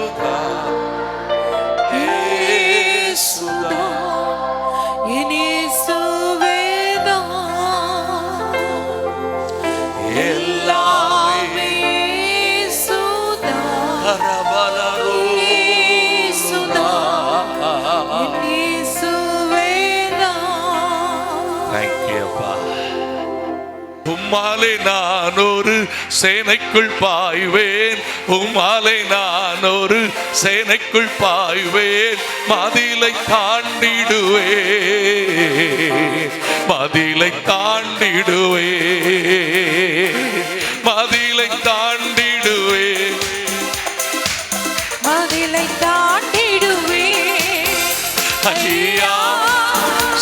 உம்மாலே நான் ஒரு சேனைக்குள் பாய்வேன். உம்மாலே நான் ஒரு சேனைக்குள் பாய்வேன். மதிலை தாண்டிடுவேன், மதிலை தாண்டிடுவேன், மதிலை தாண்டிடுவேன், மதிலை தாண்டிடுவேன். ஐயா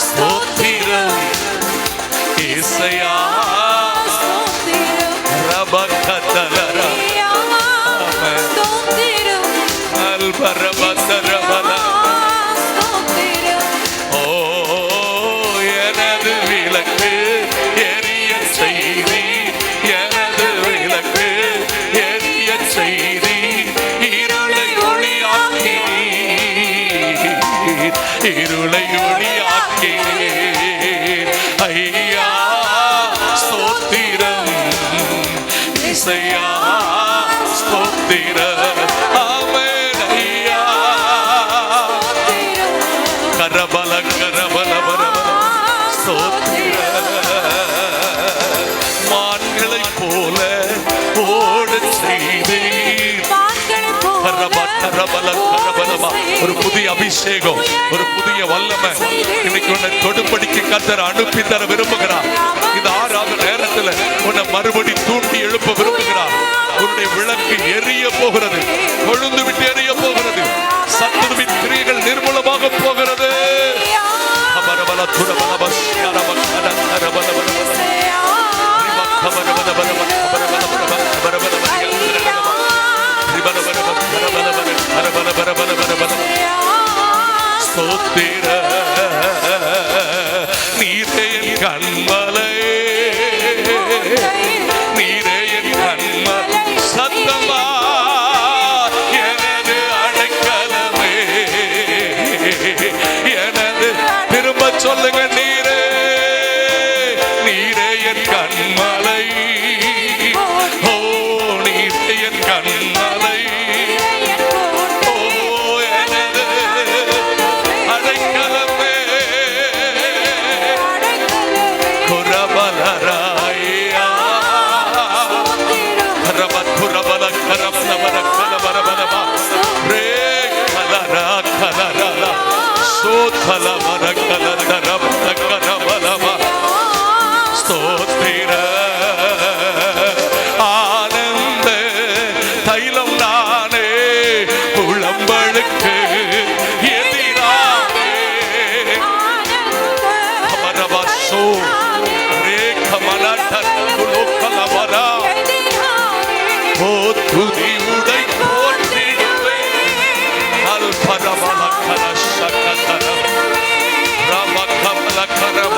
ஸ்தோத்திரம் இசையா ரபகதலரா ஸ்தோத்திரம் அல்பரபதரபல. ஓ எனது விளக்கு எரிய செய்தி, எனது விளக்கு எரிய செய்தி. இருளை ஒளியாக்கி, இருளை ஒளியாக்கி. ஐயா ஸ்தோத்திரம் இசையா ஸ்தோத்திரம். ஆமென் ஐயா. கரபல கரபல பரபல ஸ்தோத்திரம். மான்களைப் போல ஓட செய்தீர். கரபல கரபல கரபலமா ஒரு புதிய அபிஷேகம், ஒரு புதிய வல்லமை இன்னைக்கு உன்னை தொடுபடிக்கு கர்த்தர் அனுப்பி தர விரும்புகிறார். இந்த ஆறாவது நேரத்துல உன்னை மறுபடி தூண்டி எழுப்ப விரும்புகிறார். உன்னுடைய விளக்கு எரிய போகிறது, கொழுந்து விட்டு எரிய போகிறது. சத்துருவின் கிரியைகள் நிர்மூலமாக போகிறது. ஸ்தோத்திர நீரே என் கண்மலை, நீரே என் கண்மலை, சத்தமா எனது அடைக்கலமே, எனது திரும்ப சொல்லுங்க, நீரே நீரே என் கண்மலை, ஓ நீரே என் கண்மலை, ஓ எனது அடைக்கலமே, குரபலராயா கரபல குரபல கரபல வரபல வரபல ரே கலரா கலரா சோதல வரகல கரபல கரபல ஸ்தோத்திர ஆனந்த தைலம் நானே புலம்பலுக்கு எதிரானே அமரவசோ ரே கமலதர் குலோகலவரா ஓ துதி உடை போற்றிடுவே அல் பரமல கலசகதர ரம கமல கரம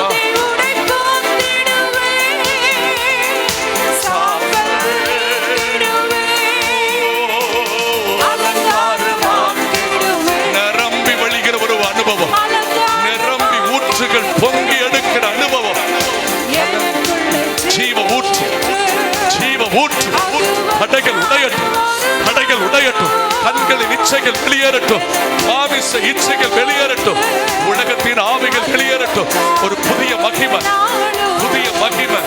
நிரம்பி வழிகிற ஒரு அனுபவம், நிரம்பி ஊற்றுகள் பொங்கி எடுக்கிற அனுபவம். ஜீவ ஊற்று, ஜீவ ஊற்று. தடைகள் உடையட்டும், தடைகள் உடையட்டும். கண்களின் இச்சைகள் வெளியேறட்டும், மாமிச இச்சைகள் வெளியேறட்டும், உலகத்தின் ஆவிகள் வெளியேறட்டும். ஒரு புதிய மகிமை, புதிய மகிமை.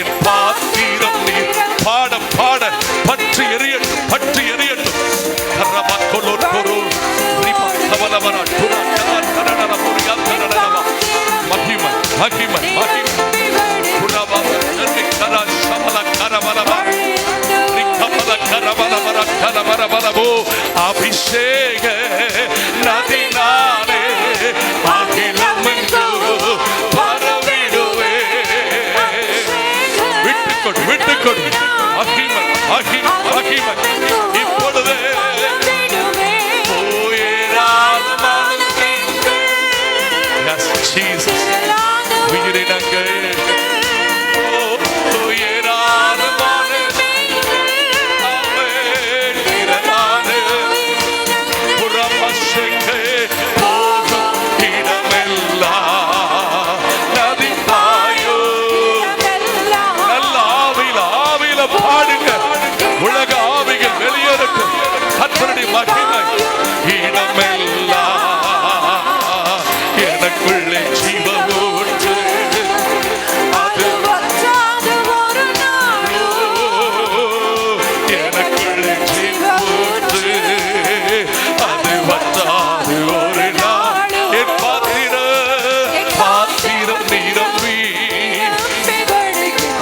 என் பாத்திரம் நீர் பாட பாட பற்றி எரியட்டும், பற்றி எரியட்டும். மகிமை, மகிமை, மகிமை. அபிஷேக நதினாலே அகிலமெங்கு பரவிடுவே. விட்டுக்கொடு, விட்டுக்கொடு. மகிமை, மகிமை, மகிமை. இப்பொழுதே Jesus, உயிரினங்கள் பாடுங்க, உலக ஆவிகள் வெளியேறட்டும். கர்த்தருடைய மகிமை இடமெல்லாம் எனக்குள்ளே ஜீவ ஊற்று, அது எனக்குள்ளே ஜீவ ஊற்று, அது வற்றாது ஒரு நாள். என் பாத்திரம் நிரம்பி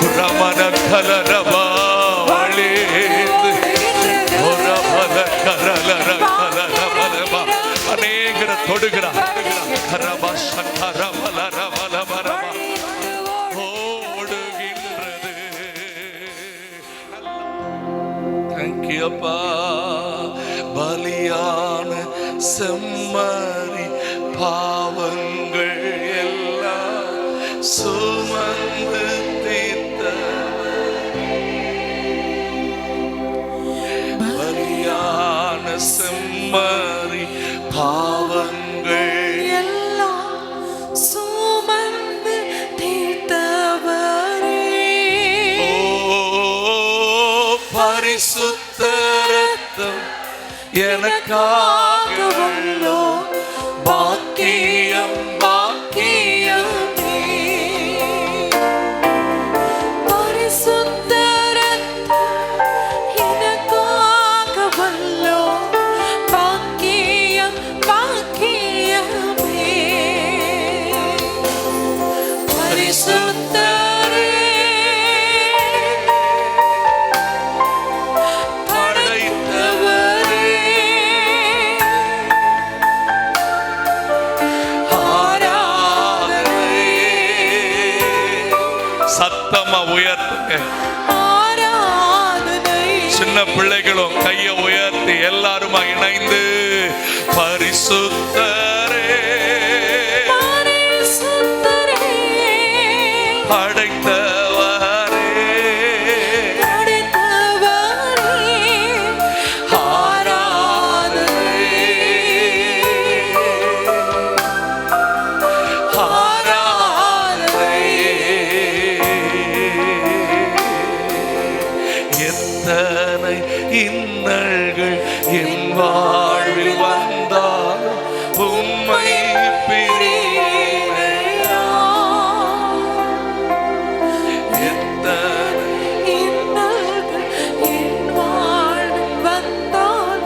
குரமன கலரவா அநேகர தொடுகிறார். ஓடுகின்றது. தேங்க்யூப்பா. பலியான செம்மறி பாவங்கள் எல்லாம் சுமந்து தீர்த்த பலியான செம்மறி பாவங்கள் எல்லாம் சுமந்து தீர்த்தவரே. ஓ பரிசுத்த ரத்தம் எனக்காகவல்லோ பாக்கியம் பாக்கியமே. பரிசுத்த ரத்தம் எனக்காகவல்லோ பாக்கியம் சத்தமா உயர்த்துங்க. ஆராதனை. சின்ன பிள்ளைகளும் கையை உயர்த்தி எல்லாருமா இணைந்து பரிசுத்தரே பரிசுத்தரே படைத்தவரே படைத்தவரே ஆராதனை. ஆராதனை. எத்தனை இன்னல்கள் என் வாழ்வில் வந்தால் உம்மை பிரியா. எத்தனை இன்னல்கள் என் வாழ்வில் வந்தால்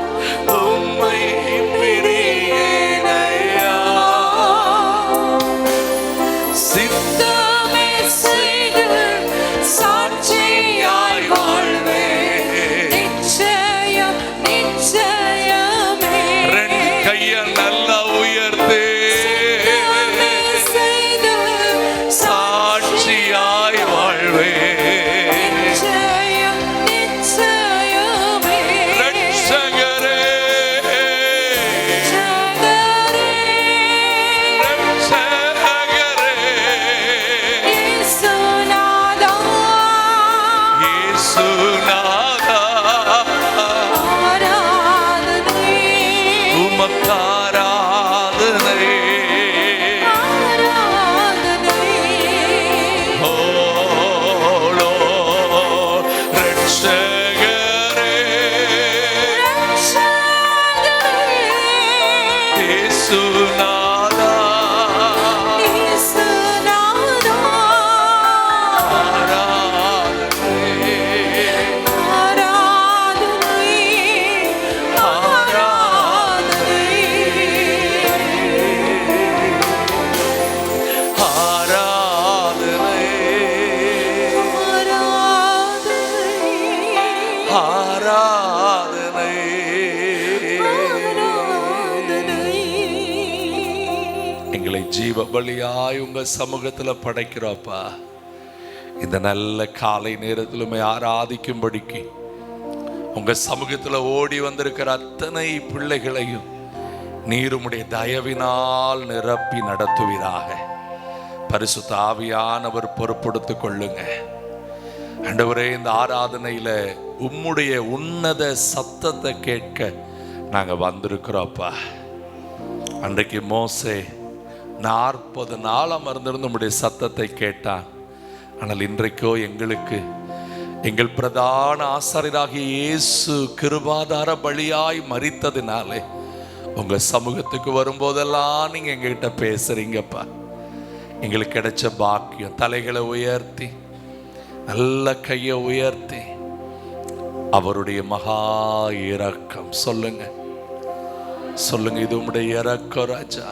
உம்மை பிரியேனையா. சித்தமே செய்து சாட்சியாய் வாழ்வேன். நிச்சயம் நிச்சயமே. ரெண்டு கைய நல்லா உயர்த்து. சித்தமே செய்து சாட்சியாய் வாழ்வே. நிச்சயம் நிச்சயமே. ரட்சகரே ஜகரே ரட்சகரே இயேசுநாதா இயேசுநாதா ஆராதனை. உமக்காராதனை. ஆராதனை. ஓ Lord, ரட்சகரே ரட்சகரே இயேசுநாதா இயேசுநாதா ஆராதனை. ஆராதனை. ஆராதனை ஆராதனை. எங்களை ஜீவ பலியாய் உங்க சமூகத்துல படைக்கிறோப்பா. இந்த நல்ல காலை நேரத்திலுமே ஆராதிக்கும்படிக்கு உங்க சமூகத்துல ஓடி வந்திருக்கிற அத்தனை பிள்ளைகளையும் நீருமுடைய தயவினால் நிரப்பி நடத்துவீராக. பரிசுத்த ஆவியானவர் பொறுப்படுத்திக் கொள்ளுங்க. ஆண்டவரே, இந்த ஆராதனையில உம்முடைய உன்னத சத்தத்தை கேட்க நாங்க வந்திருக்கிறோப்பா. அன்றைக்கு மோசே 40 நாள் அமர்ந்திருந்து உம்முடைய சத்தத்தை கேட்டான். ஆனால் இன்றைக்கோ எங்களுக்கு எங்கள் பிரதான ஆசாரியராகிய இயேசு கிருபாதார பலியாய் மரித்ததினாலே உங்க சமூகத்துக்கு வரும்போதெல்லாம் நீங்க எங்ககிட்ட பேசுறீங்கப்பா. எங்களுக்கு கிடைச்ச பாக்கியம். தலைகளை உயர்த்தி நல்ல கையை உயர்த்தி அவருடைய மகா இரக்கம் சொல்லுங்க சொல்லுங்க. இது உம்முடைய இரக்கம் ராஜா,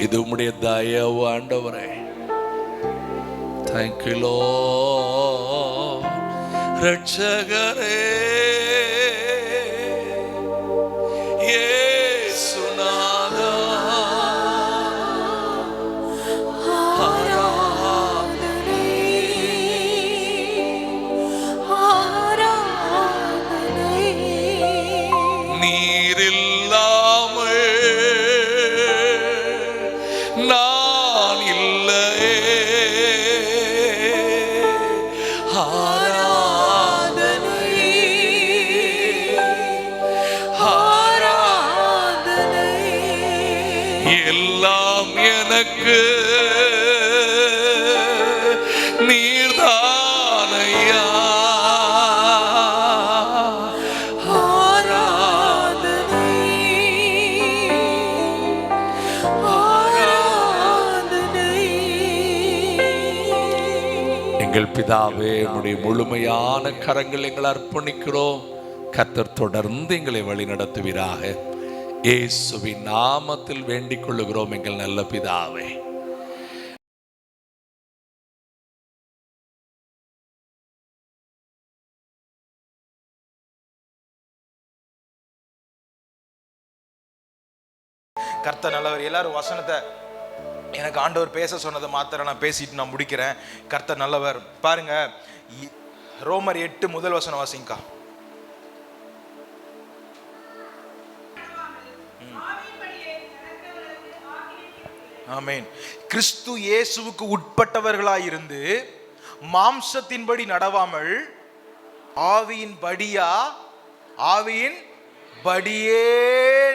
இது உம்முடைய தயவு ஆண்டவரே. Thank you Lord. ரட்சகரே இயேசுநாதா நீரில்லாமல் நான் இல்லையே. எல்லாம் எனக்கு நீர்தானையா. எங்கள் பிதாவே, உம்முடைய முழுமையான கரங்கள் எங்களை அர்ப்பணிக்கிறோம். கர்த்தர் தொடர்ந்து எங்களை வழி நடத்துவீராக. இயேசுவின் நாமத்தில் வேண்டிக் கொள்ளுகிறோம் எங்கள் நல்ல பிதாவே. கர்த்தர் நல்லவர். எல்லாரும் வசனத்தை எனக்கு ஆண்டவர் பேச சொன்னதை மாத்திரம் நான் பேசிட்டு நான் முடிக்கிறேன். கர்த்தர் நல்லவர். பாருங்க, ரோமர் 8 முதல் வசனம் வாசிங்கக்கா. ஆமென். கிறிஸ்து இயேசுவுக்கு உட்பட்டவர்களாயிருந்து மாம்சத்தின்படி நடவாமல் ஆவியின் படியே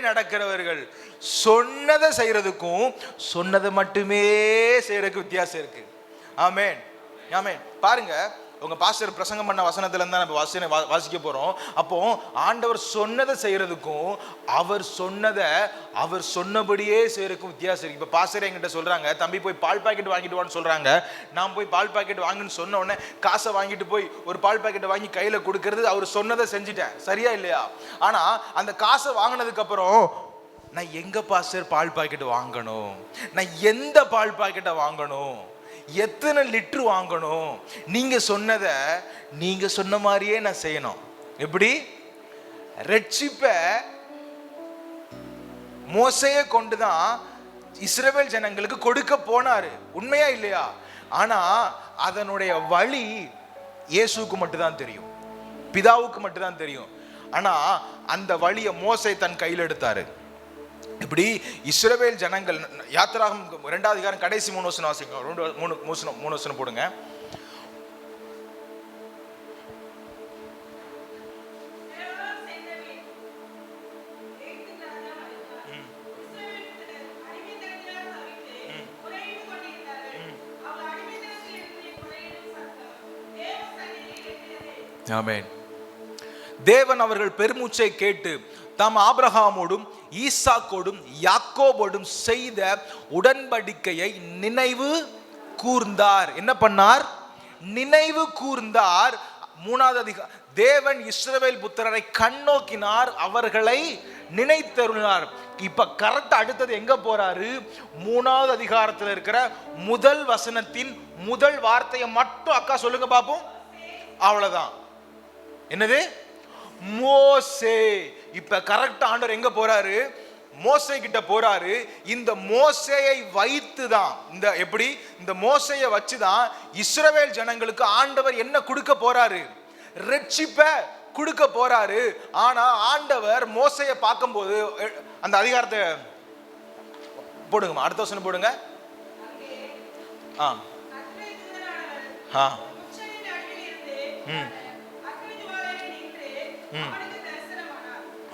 நடக்கிறவர்கள். சொன்னதை செய்யறதுக்கும் சொன்னதை மட்டுமே செய்யறதுக்கு வித்தியாசம் இருக்கு. ஆமென், ஆமென். பாருங்க, உங்க பாஸ்டர் பிரசங்கம் பண்ண வசனத்துல இருந்தா நம்ம வாசிக்க போறோம். அப்போ ஆண்டவர் சொன்னதை செய்யறதுக்கும் அவர் சொன்னபடியே செய்யறதுக்கும் வித்தியாசம் இருக்கு. இப்ப பாஸ்டர் என்கிட்ட சொல்றாங்க, தம்பி போய் பால் பாக்கெட் வாங்கிட்டு வான்னு சொல்றாங்க. நான் போய் பால் பாக்கெட் வாங்குன்னு சொன்ன உடனே காசை வாங்கிட்டு போய் ஒரு பால் பாக்கெட்டை வாங்கி கையில கொடுக்கறது, அவர் சொன்னதை செஞ்சுட்டேன், சரியா இல்லையா? ஆனா அந்த காசை வாங்கினதுக்கு அப்புறம் நான் எங்க பாஸ்டர் பால் பாக்கெட் வாங்கணும், நான் எந்த பால் பாக்கெட்டை வாங்கணும், எத்தனை லிட்டர் வாங்கணும், நீங்க சொன்னதை நீங்க சொன்ன மாதிரியே நான் செய்யணும். எப்படி? ரட்சிப்ப மோசையை கொண்டுதான் இஸ்ரவேல் ஜனங்களுக்கு கொடுக்க போனாரு, உண்மையா இல்லையா? ஆனா அதனுடைய வழி இயேசுவுக்கு மட்டும்தான் தெரியும், பிதாவுக்கு மட்டும்தான் தெரியும். ஆனா அந்த வழியை மோசே தன் கையில் எடுத்தாரு. இப்படி இஸ்ரவேல் ஜனங்கள், யாத்திராகம் 2ஆம் அதிகாரம் கடைசி 3 வசனம் வாசிங்க. 3 வசனம் போடுங்க. ஆமென். தேவன் அவர்கள் பெருமூச்சை கேட்டு தாம் ஆபிரகாமோடும் ஈசாக்கோடும் யாக்கோபோடும் செய்த உடன்படிக்கையை நினைவு கூர்ந்தார். என்ன பண்ணார்? நினைவு கூர்ந்தார். 3ஆவது அதிகாரம், தேவன் இஸ்ரவேல் புத்திரரை கண்ணோக்கினார், அவர்களை நினைத்தருளினார். இப்ப கரெக்ட் அடுத்தது எங்க போறாரு? 3ஆவது அதிகாரத்தில் இருக்கிற முதல் வசனத்தின் முதல் வார்த்தையை மட்டும் அக்கா சொல்லுங்க பாப்போம். அவ்வளவுதான். என்னது? மோசே. இப்ப கரெக்ட் ஆண்டவர் எங்க போறாரு? மோசே கிட்ட போறாரு. இந்த மோசேயை வைத்துதான், இந்த மோசேயை வச்சுதான் இஸ்ரவேல் ஜனங்களுக்கு ஆண்டவர் என்ன கொடுக்க போறாரு? ரட்சிப்ப கொடுக்க போறாரு. ஆனா ஆண்டவர் மோசேயை பார்க்கும்போது, அந்த அதிகாரத்தை போடுங்கம்மா, அடுத்த வசனம் போடுங்க.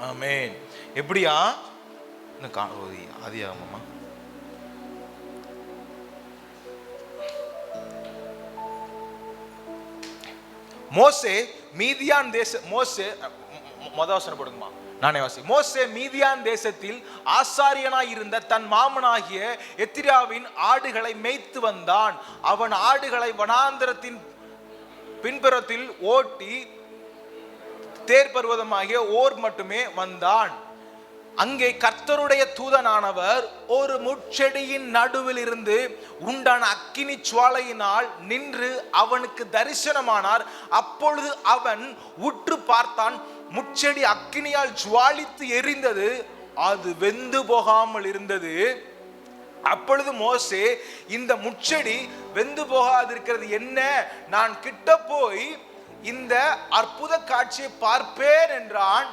ஆமென். எப்படியா? ஆதியாகமமா? மோசே மீதியான் மோசே போடுங்கம்மா, நானே வாசி. மோசே மீதியான் தேசத்தில் ஆசாரியனாய் இருந்த தன் மாமனாகிய எத்திராவின் ஆடுகளை மேய்த்து வந்தான். அவன் ஆடுகளை வனாந்தரத்தின் பின்புறத்தில் ஓட்டி தேர் பர்வதமாகிய ஓர் மட்டுமே வந்தான். அங்கே கர்த்தருடைய தூதனானவர் ஒரு முட்செடியின் நடுவில் இருந்து உண்டான அக்கினி சுவாலையினால் நின்று அவனுக்கு தரிசனமானார். அப்பொழுது அவன் உற்று பார்த்தான், முட்செடி அக்கினியால் ஜுவாலித்து எரிந்தது, அது வெந்து போகாமல் இருந்தது. அப்பொழுது மோசே, இந்த முட்செடி வெந்து போகாதிருக்கிறது என்ன? நான் கிட்ட போய் இந்த அற்புத காட்சியை பார்ப்பேன் என்றான்.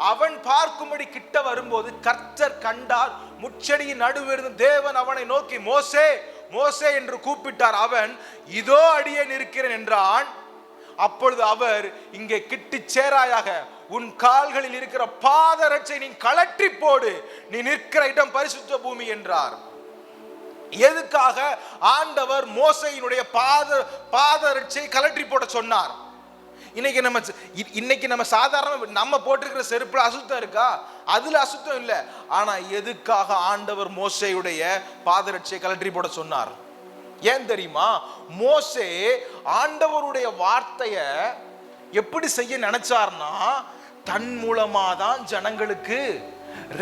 அவன் பார்க்கும்படி கிட்ட வரும்போது கர்த்தர் கண்டார். முட்செடியின் நடுவிலிருந்து தேவன் அவனை நோக்கி மோசே மோசே என்று கூப்பிட்டார். அவன் இதோ அடியேன் இருக்கிறேன் என்றான். அப்பொழுது அவர், இங்கே கிட்டி சேராயாக, உன் கால்களில் இருக்கிற பாதரட்சை நீ கழற்றி போடு, நீ நிற்கிற இடம் பரிசுத்த பூமி என்றார். எதுக்காக ஆண்டவர் மோசேயினுடைய பாதரட்சை கழற்றி போட சொன்னார்? இன்னைக்கு நம்ம சாதாரண நம்ம போட்டிருக்கிற செருப்புல அசுத்தம் இருக்கா? அதுல அசுத்தம் இல்லை. ஆனா எதுக்காக ஆண்டவர் மோசேயுடைய பாதரட்சையை கழற்றி போட சொன்னார்? ஏன் தெரியுமா? மோசே ஆண்டவருடைய வார்த்தைய எப்படி செய்ய நினைச்சார்னா, தன் மூலமா தான் ஜனங்களுக்கு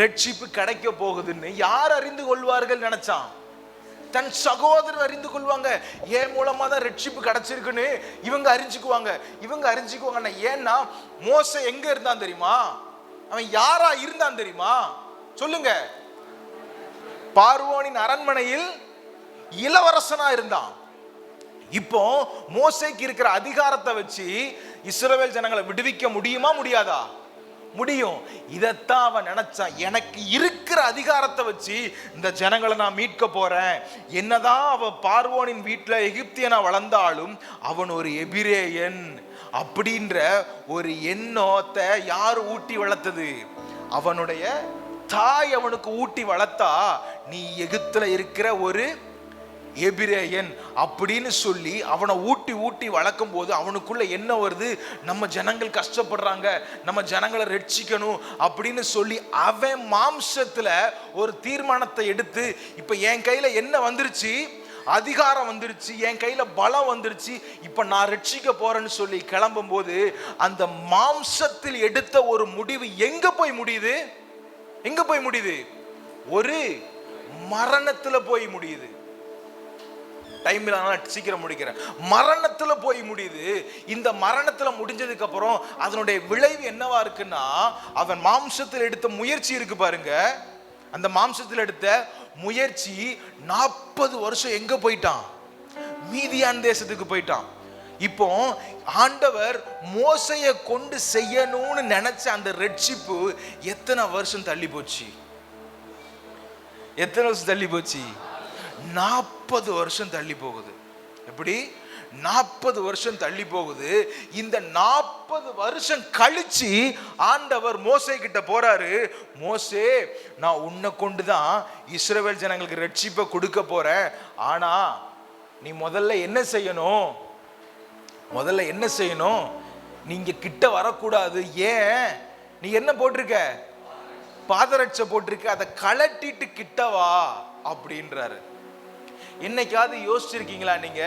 ரட்சிப்பு கிடைக்க போகுதுன்னு யார் அறிந்து கொள்வார்கள் நினைச்சான். தன் சகோதரர் அறிந்து கொள்வாங்க, ஏன் மூலமா தான் ரட்சிப்பு கிடைச்சிருக்குன்னு இவங்க அறிஞ்சுக்குவாங்க. ஏன்னா மோசே எங்க இருந்தான் தெரியுமா? அவன் யாரா இருந்தான் தெரியுமா? சொல்லுங்க. பார்வோனின் அரண்மனையில் இளவரசனா இருந்தான். இப்போ மோசேக்கு இருக்கிற அதிகாரத்தை வச்சு இஸ்ரவேல் ஜனங்களை விடுவிக்க முடியுமா முடியாதா? முடியும். இதைத்தான் அவன் நினைச்சான், எனக்கு இருக்கிற அதிகாரத்தை வச்சு இந்த ஜனங்களை நான் மீட்க போறேன். என்னதான் அவன் பார்வோனின் வீட்டுல எகிப்தியனா வளர்ந்தாலும் அவன் ஒரு எபிரேயன் அப்படின்ற ஒரு எண்ணத்தை யார் ஊட்டி வளர்த்தது? அவனுடைய தாய் அவனுக்கு ஊட்டி வளர்த்தா, நீ எகிப்துல இருக்கிற ஒரு எபிரேயன் அப்படின்னு சொல்லி அவனை ஊட்டி ஊட்டி வளர்க்கும் போது அவனுக்குள்ள என்ன வருது? நம்ம ஜனங்கள் கஷ்டப்படுறாங்க, நம்ம ஜனங்களை ரட்சிக்கணும் அப்படின்னு சொல்லி அவன் மாம்சத்துல ஒரு தீர்மானத்தை எடுத்து, இப்ப என் கையில என்ன வந்துருச்சு? அதிகாரம் வந்துருச்சு, என் கையில பலம் வந்துருச்சு, இப்ப நான் ரட்சிக்க போறேன்னு சொல்லி கிளம்பும் போது அந்த மாம்சத்தில் எடுத்த ஒரு முடிவு எங்க போய் முடியுது? எங்க போய் முடியுது? ஒரு மரணத்துல போய் முடியுது. டைம் சீக்கிரம் முடிக்கிறேன். மரணத்துல போய் முடியுது. இந்த மரணத்துல முடிஞ்சதுக்கு அப்புறம் அதனுடைய விளைவு என்னவா இருக்குன்னா, அவன் மாம்சத்தில் எடுத்த முயற்சி இருக்கு பாருங்க, அந்த மாம்சத்தில் எடுத்த முயற்சி 40 வருஷம் எங்க போயிட்டான்? மீதியான் தேசத்துக்கு போயிட்டான். இப்போ ஆண்டவர் மோசையை கொண்டு செய்யணும்னு நினைச்ச அந்த ரட்சிப்பு எத்தனை வருஷம் தள்ளி போச்சு? எத்தனை வருஷம் தள்ளி போச்சு? 40 வருஷம் தள்ளி போகுது. எப்படி? 40 வருஷம் தள்ளி போகுது. இந்த 40 வருஷம் கழிச்சு ஆண்டவர் மோசே கிட்ட போறாரு. மோசே, நான் உன்னை கொண்டுதான் இஸ்ரவேல் ஜனங்களுக்கு ரட்சிப்பை கொடுக்க போறேன். ஆனா நீ முதல்ல என்ன செய்யணும்? முதல்ல என்ன செய்யணும்? நீங்க கிட்ட வரக்கூடாது. ஏன்? நீ என்ன போட்டிருக்க? பாதரட்சை போட்டிருக்க, அதை கலட்டிட்டு கிட்டவா அப்படின்றாரு. என்னைக்காவது யோசிச்சிருக்கீங்களா நீங்க?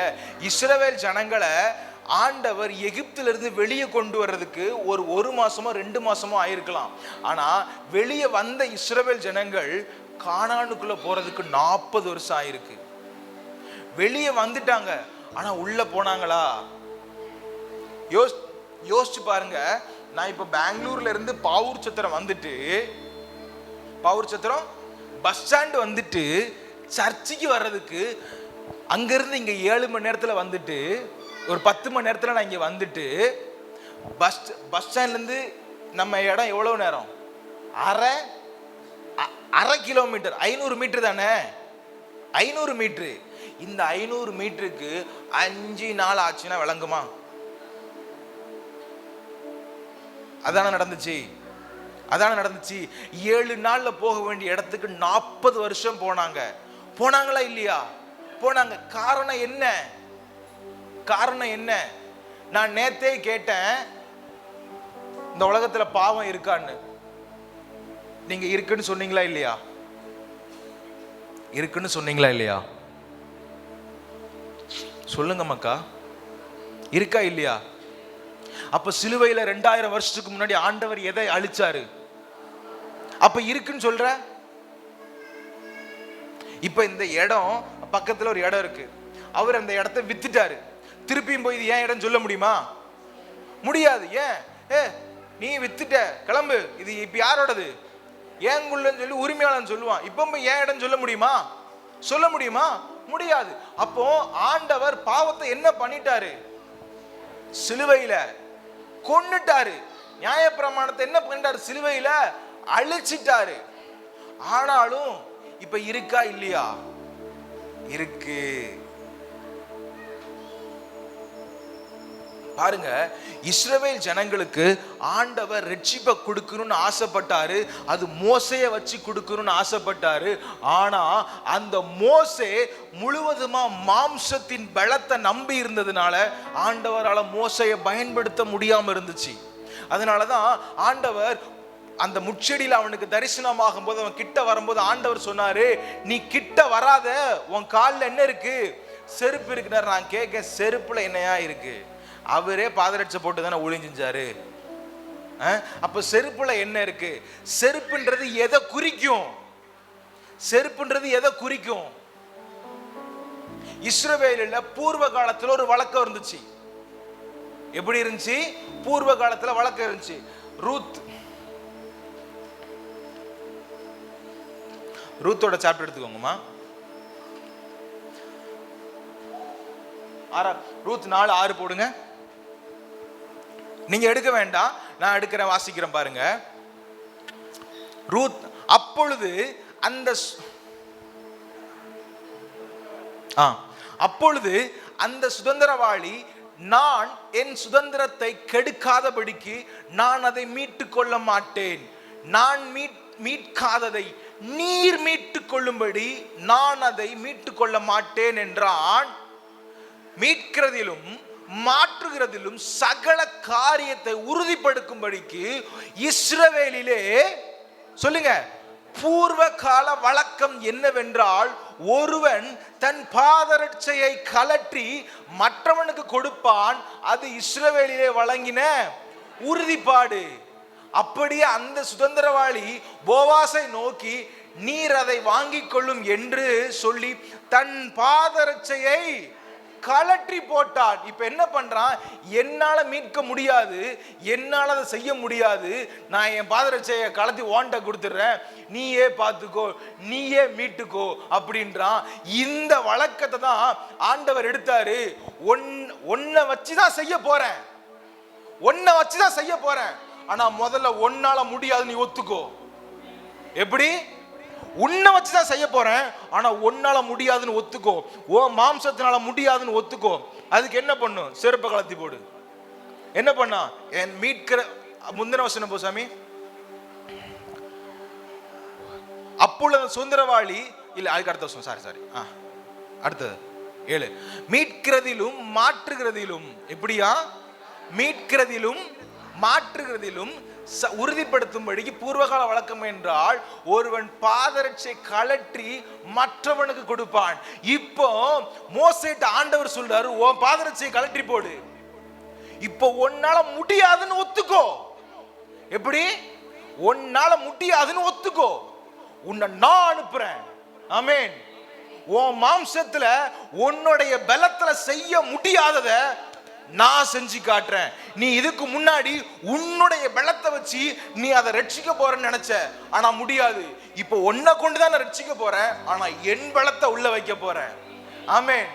இஸ்ரவேல் ஜனங்களை ஆண்டவர் எகிப்திலிருந்து வெளியே கொண்டு வர்றதுக்கு ஒரு மாசமோ 2 மாசமோ ஆயிருக்கலாம். ஆனா வெளியே வந்த இஸ்ரவேல் ஜனங்கள் கானானுக்குள்ள போறதுக்கு 40 வருஷம் ஆயிருக்கு. வெளியே வந்துட்டாங்க, ஆனா உள்ள போனாங்களா? யோசிச்சு பாருங்க. நான் இப்ப பெங்களூர்ல இருந்து பாவூர் சத்திரம் வந்துட்டு, பாவூர் சத்திரம் பஸ் ஸ்டாண்ட் வந்துட்டு சர்ச்சுக்கு வர்றதுக்கு அங்கிருந்து இங்க 7 மணி நேரத்துல வந்துட்டு, ஒரு 10 மணி நேரத்துல நான் இங்க வந்துட்டு, பஸ் ஸ்டாண்ட்ல இருந்து நம்ம இடம் எவ்வளவு நேரம்? அரை கிலோமீட்டர், 500 மீட்டர் தானே? 500 மீட்டரு. இந்த 500 மீட்டருக்கு 5 நாள் ஆச்சுன்னா விளங்குமா? அதான நடந்துச்சு. 7 நாள்ல போக வேண்டிய இடத்துக்கு 40 வருஷம் போனாங்க. போனாங்களா இல்லையா? போனாங்க. காரணம் என்ன? காரணம் என்ன? நான் நேத்தே கேட்டேன், இந்த உலகத்துல பாவம் இருக்கான்னு. நீங்க இருக்குன்னு சொன்னீங்களா இல்லையா? இருக்குன்னு சொன்னீங்களா இல்லையா? சொல்லுங்க மக்கா, இருக்கா இல்லையா? அப்ப சிலுவையில 2000 வருஷத்துக்கு முன்னாடி ஆண்டவர் எதை அழிச்சாரு? அப்ப இருக்குன்னு சொல்ற. இப்ப இந்த இடம் பக்கத்துல ஒரு இடம் இருக்கு, அவர் அந்த இடத்தை வித்துட்டாரு. திருப்பியும் போய் இது ஏன் இடம் சொல்ல முடியுமா? முடியாது. ஏன்? நீ வித்துட்ட, கிளம்பு, இது இப்ப யாரோடது? ஏங்குள்ளன்னு சொல்லி உரிமையாளன் சொல்லுவான். இப்ப ஏன் இடம் சொல்ல முடியுமா? சொல்ல முடியுமா? முடியாது. அப்போ ஆண்டவர் பாவத்தை என்ன பண்ணிட்டாரு? சிலுவையில கொன்னுட்டாரு. நியாயப்பிரமாணத்தை என்ன பண்ணிட்டாரு? சிலுவையில அழிச்சிட்டாரு. ஆனாலும் இப்ப இருக்கா இல்லையா? இருக்கு. பாருங்க, இஸ்ரவேல் ஜனங்களுக்கு ஆண்டவர் ரட்சிப்பை கொடுக்கணும்னு ஆசைப்பட்டாரு. அது மோசையை வச்சு கொடுக்கணும்னு ஆசைப்பட்டாரு. ஆனா அந்த மோசே முழுவதுமா மாம்சத்தின் பலத்தை நம்பி இருந்ததுனால ஆண்டவரால மோசையை பயன்படுத்த முடியாம இருந்துச்சு. அதனாலதான் ஆண்டவர் அந்த முச்செடியில் அவனுக்கு தரிசனமாகும் போது, அவன் கிட்ட வரும்போது ஆண்டவர் சொன்னாரு, நீ கிட்ட வராத, உன் காலில் என்ன இருக்கு? செருப்பு இருக்குனாரு. நான் கேட்க, செருப்புல என்னையா இருக்கு? அவரே பாதரட்சை போட்டு தானே ஒளிஞ்சிஞ்சாரு. அப்ப செருப்புல என்ன இருக்கு? செருப்புன்றது எதை குறிக்கும்? செருப்புன்றது எதை குறிக்கும்? இஸ்ரவேலில் பூர்வ காலத்துல ஒரு வழக்கம் இருந்துச்சு. எப்படி இருந்துச்சு? பூர்வ காலத்துல வழக்கம் இருந்துச்சு. ரூத்தோட சாப்டர் எடுத்துக்கோங்கம்மா. ரூத் 4:6 போடுங்க. நீங்க எடுக்க வேண்டாம், நான் எடுக்கிறேன், வாசிக்கிறேன் பாருங்க. ரூத் அப்பொழுது அந்த சுதந்திரவாளி, நான் என் சுதந்திரத்தை கெடுக்காதபடிக்கு நான் அதை மீட்டுக் கொள்ள மாட்டேன், நான் மீட்காததை நீர் மீட்டுக் கொள்ளும்படி நான் அதை மீட்டுக் கொள்ள மாட்டேன் என்றான். மீட்கிறதிலும் மாற்றுகிறதிலும் சகல காரியத்தை உறுதிப்படுத்தும்படிக்கு இஸ்ரவேலிலே சொல்லுங்க பூர்வ கால வழக்கம் என்னவென்றால், ஒருவன் தன் பாதரட்சையை கலற்றி மற்றவனுக்கு கொடுப்பான், அது இஸ்ரவேலிலே வழங்கின உறுதிப்பாடு. அப்படியே அந்த சுதந்திரவாளி போவாசை நோக்கி, நீர் அதை வாங்கிக் கொள்ளும் என்று சொல்லி தன் பாதரட்சையை கலற்றி போட்டான். இப்ப என்ன பண்றான்? என்னால மீட்க முடியாது, என்னால அதை செய்ய முடியாது, நான் என் பாதரட்சையை கலத்தி ஓண்ட கொடுத்துடுறேன், நீயே பார்த்துக்கோ, நீயே மீட்டுக்கோ அப்படின்றான். இந்த வழக்கத்தை தான் ஆண்டவர் எடுத்தாரு. ஒன்ன வச்சுதான் செய்ய போறேன், ஒன்ன வச்சுதான் செய்ய போறேன், ஆனா முதல்ல ஒன்னால முடியாது நீ ஒத்துக்கோ. எப்படி? உன்னை வச்சுதான் செய்ய போறேன், ஆனா ஒன்னால முடியாதுன்னு ஒத்துக்கோ, ஓ மாம்சத்தினால முடியாதுன்னு ஒத்துக்கோ. அதுக்கு என்ன பண்ணும்? செருப்பை கலத்தி போடு. என்ன பண்ணா? என் மீட்கிற முந்தின வசனம் போ சாமி. அப்பொழுது சுதந்திரவாளி இல்ல, அதுக்கு அடுத்த வசனம், சாரி அடுத்தது 7. மீட்கிறதிலும் மாற்றுகிறதிலும், எப்படியா? மீட்கிறதிலும் மாற்றுகிறதிலும் உறுதிப்படுத்தும்படிக்கு பூர்வகால வழக்கம் என்றால், ஒருவன் பாதரட்சை கலற்றி மற்றவனுக்கு கொடுப்பான். இப்போ மோசேட்ட ஆண்டவர் சொல்றாரு, உன் பாதரட்சை கலற்றி போடு. இப்போ உன்னால முடியாதுன்னு ஒத்துக்கோ. எப்படி? உன்னால முடியாதுன்னு ஒத்துக்கோ, உன்னை நான் அனுப்புறேன். ஆமென். உன் மாம்சத்துல உன்னுடைய பலத்துல செய்ய முடியாதத நான் செஞ்சு காட்டுறேன். நீ இதுக்கு முன்னாடி உன்னுடைய பலத்தை வச்சு நீ அதை ரட்சிக்க போறன்னு நினைச்ச, ஆனா முடியாது. இப்போ உன்னை கொண்டுதான் நான் ரட்சிக்க போறேன், ஆனா என் பலத்தை உள்ள வைக்க போறேன். ஆமென்.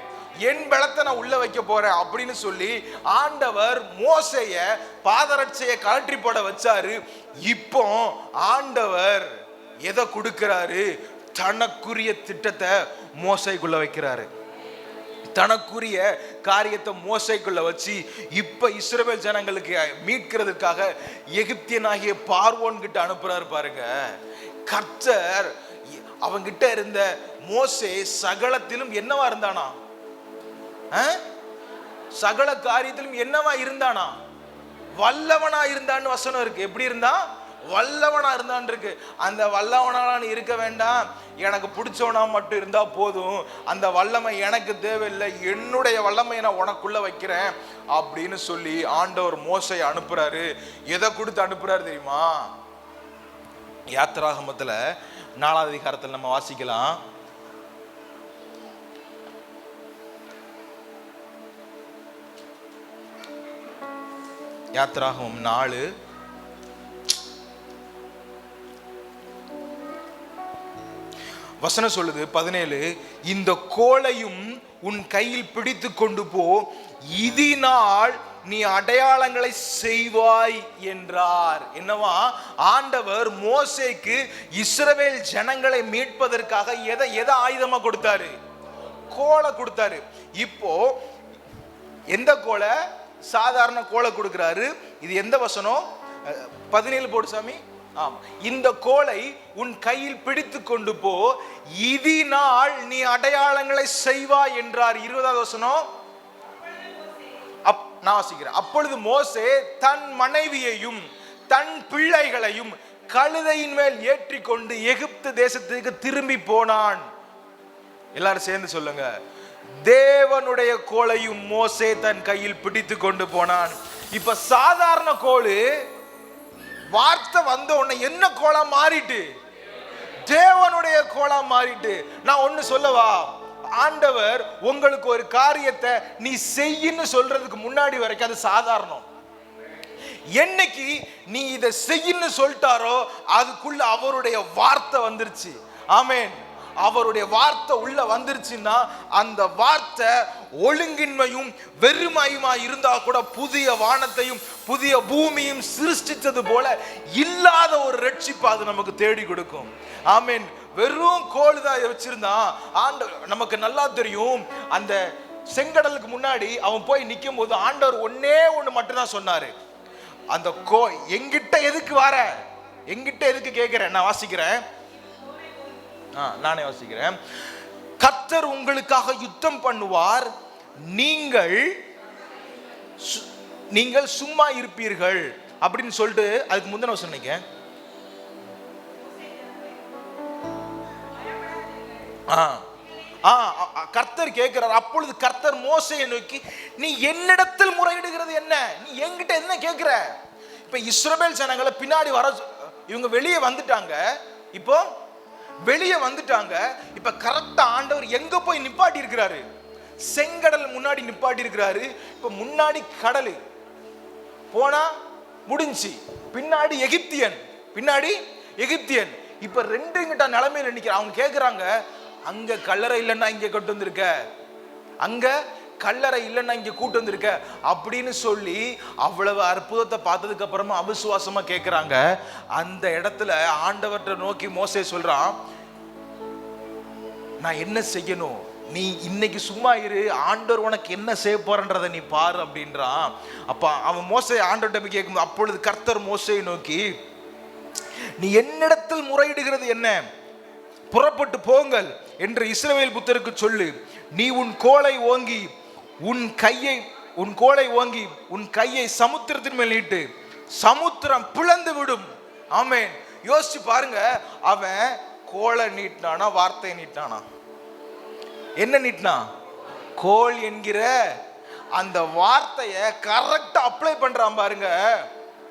என் பலத்தை நான் உள்ள வைக்க போறேன் அப்படின்னு சொல்லி ஆண்டவர் மோசேய பாதரட்சையை கழற்றி போட வச்சாரு. இப்போ ஆண்டவர் எதை கொடுக்கிறாரு? தனக்குரிய திட்டத்தை மோசைக்குள்ள வைக்கிறாரு. தனக்குரிய காரியத்தை மோசைக்குள்ள வச்சு இப்ப இஸ்ரவேல் ஜனங்களுக்கு மீட்கிறதுக்காக எகிப்தியனாகிய பார்வோன் கிட்ட அனுப்புறாரு பாருங்க. கர்த்தர் அவங்கிட்ட இருந்த மோசே சகலத்திலும் என்னவா இருந்தானா? சகல காரியத்திலும் என்னவா இருந்தானா? வல்லவனா இருந்தான்னு வசனம் இருக்கு. எப்படி இருந்தா? வல்லவனா இருந்தான் இருக்கு. அந்த வல்லவனால இருக்க வேண்டாம், எனக்கு பிடிச்சவனா மட்டும் இருந்தா போதும், அந்த வல்லமை எனக்கு தேவையில்லை, என்னுடைய வல்லமை நான் உனக்குள்ள வைக்கிறேன் அப்படின்னு சொல்லி ஆண்டவர் மோசையை அனுப்புறாரு. எதை கொடுத்து அனுப்புறாரு தெரியுமா? யாத்திராகமத்துல 4வது அதிகாரத்தில் நம்ம வாசிக்கலாம். யாத்திராகமம் 4 வசனம் சொல்லுது 17, இந்த கோலையும் உன் கையில் பிடித்து கொண்டு போ, இதனால் நீ அடையாளங்களை செய்வாய் என்றார். என்னவா? ஆண்டவர் மோசேக்கு இஸ்ரவேல் ஜனங்களை மீட்பதற்காக எதை ஆயுதமா கொடுத்தாரு? கோலை கொடுத்தாரு. இப்போ எந்த கோலை? சாதாரண கோலை கொடுக்கிறாரு. இது எந்த வசனம்? 17 போடு சாமி. இந்த கோலை உன் கையில் பிடித்து கொண்டு போ, இதனால் நீ அடையாளங்களை செய்வாய் என்றார். 20வது வசனம் நான் வாசிக்கிறேன். அப்பொழுது மோசே தன் மனைவியையும் தன் பிள்ளைகளையும் கழுதையின் மேல் ஏற்றி கொண்டு எகிப்து தேசத்துக்கு திரும்பி போனான். எல்லாரும் சேர்ந்து சொல்லுங்க, தேவனுடைய கோலையும் மோசே தன் கையில் பிடித்து கொண்டு போனான். இப்ப சாதாரண கோலு வார்த்தை வந்த உடனே என்ன கோலா மாறிட்டு? தேவனுடைய கோலா மாறிட்டு. நான் ஒன்னு சொல்லவா? ஆண்டவர் உங்களுக்கு ஒரு காரியத்தை நீ செய்யின்னு சொல்றதுக்கு முன்னாடி வரைக்கும் அது சாதாரணம். என்னைக்கு நீ இதை செய்யின்னு சொல்லிட்டாரோ அதுக்குள்ள அவருடைய வார்த்தை வந்துருச்சு. ஆமென். அவருடைய வார்த்தை உள்ள வந்துருச்சுன்னா அந்த வார்த்தை ஒழுங்கின்மையும் வெறுமையுமா இருந்தா கூட புதிய வானத்தையும் புதிய பூமியும் சிருஷ்டித்தது போல இல்லாத ஒரு ரட்சிப்பு அது நமக்கு தேடி கொடுக்கும். ஆமென். வெறும் கோல்தான் வச்சிருந்தா நமக்கு நல்லா தெரியும். அந்த செங்கடலுக்கு முன்னாடி அவன் போய் நிற்கும் போது ஆண்டவர் ஒன்னே ஒண்ணு மட்டும் தான் சொன்னாரு. அந்த எங்கிட்ட எதுக்கு வர, எங்கிட்ட எதுக்கு கேட்கிறேன்? நான் வாசிக்கிறேன், நானே வாசிக்கிறேன். கர்த்தர் உங்களுக்காக யுத்தம் பண்ணுவார், நீங்கள் சும்மா இருப்பீர்கள் அப்படின்னு சொல்லிட்டு அதுக்கு முந்தின சொன்னீங்க. கர்த்தர் கேட்கிறார். அப்பொழுது கர்த்தர் மோசேயை நோக்கி, நீ என்னிடத்தில் முறையிடுகிறது என்ன? நீ என்கிட்ட என்ன கேட்கிற? இப்ப இஸ்ரவேல் ஜனங்களை பின்னாடி வர, இவங்க வெளியே வந்துட்டாங்க. இப்போ வெளியே வந்துட்டாங்க. இப்ப கரெக்டா ஆண்டவர் எங்க போய் நிப்பாட்டி இருக்கிறாரு? செங்கடல் முன்னாடி நிப்பாட்டி இருக்கிறாரு. இப்ப முன்னாடி கடல் போனா முடிஞ்சு, பின்னாடி எகிப்தியன். இப்ப ரெண்டு கிட்ட நிலைமையில நிக்கிற. அவங்க கேட்கிறாங்க, அங்க கல்லறை இல்லைன்னா இங்க கொண்டு வந்திருக்க, அங்க கல்லறை இல்லைன்னா இங்க கூட்டு வந்திருக்க அப்படின்னு சொல்லி அவ்வளவு அற்புதத்தை பார்த்ததுக்கு அப்புறமா அவிசுவாசமா கேட்கிறாங்க. அந்த இடத்துல ஆண்டவர்கிட்ட நோக்கி மோசே சொல்றான், நான் என்ன செய்யணும்? நீ இன்னைக்கு சும்மா இரு, ஆண்டவர் உனக்கு என்ன செய்ய போறன்றதை நீ பாரு அப்படின்றான். அப்ப அவன் மோசே ஆண்டவர்கிட்ட போய் கேட்கும். அப்பொழுது கர்த்தர் மோசேயை நோக்கி, நீ என்னிடத்தில் முறையிடுகிறது என்ன? புறப்பட்டு போங்கள் என்று இஸ்ரவேல் புத்தருக்கு சொல்லு. நீ உன் கோலை ஓங்கி உன் கையை சமுத்திரத்தின் மேல் நீட்டு, சமுத்திரம் பிளந்து விடும். ஆமென். யோசிச்சு பாருங்க, அவன் கோலை நீட்டினானா வார்த்தையை நீட்டினானா? என்ன நீட்டினா? கோல் என்கிற அந்த வார்த்தையை கரெக்டா அப்ளை பண்றான் பாருங்க.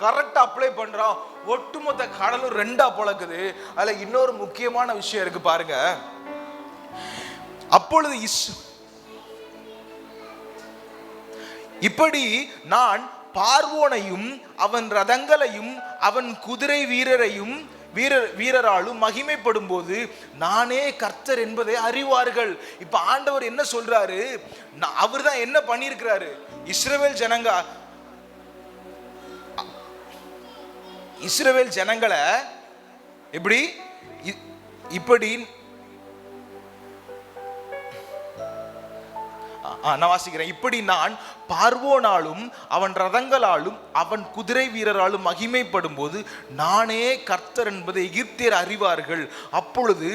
கரெக்டா அப்ளை பண்றான். ஒட்டுமொத்த கடலும் ரெண்டா பொளக்குது. அதுல இன்னொரு முக்கியமான விஷயம் இருக்கு பாருங்க. அப்பொழுது இப்படி நான் பார்வோனையும் அவன் ரதங்களையும் அவன் குதிரை வீரராலும் மகிமைப்படும் போது நானே கர்த்தர் என்பதை அறிவார்கள். இப்ப ஆண்டவர் என்ன சொல்றாரு? அவர் தான் என்ன பண்ணியிருக்கிறாரு? இஸ்ரவேல் ஜனங்களை இப்படி நான் வாசிக்கிறேன். இப்படி நான் பார்வோனாலும் அவன் ரதங்களாலும் அவன் குதிரை வீரராலும் மகிமைப்படும் போது நானே கர்த்தர் என்பதை எகிப்தியர் அறிவார்கள். அப்பொழுது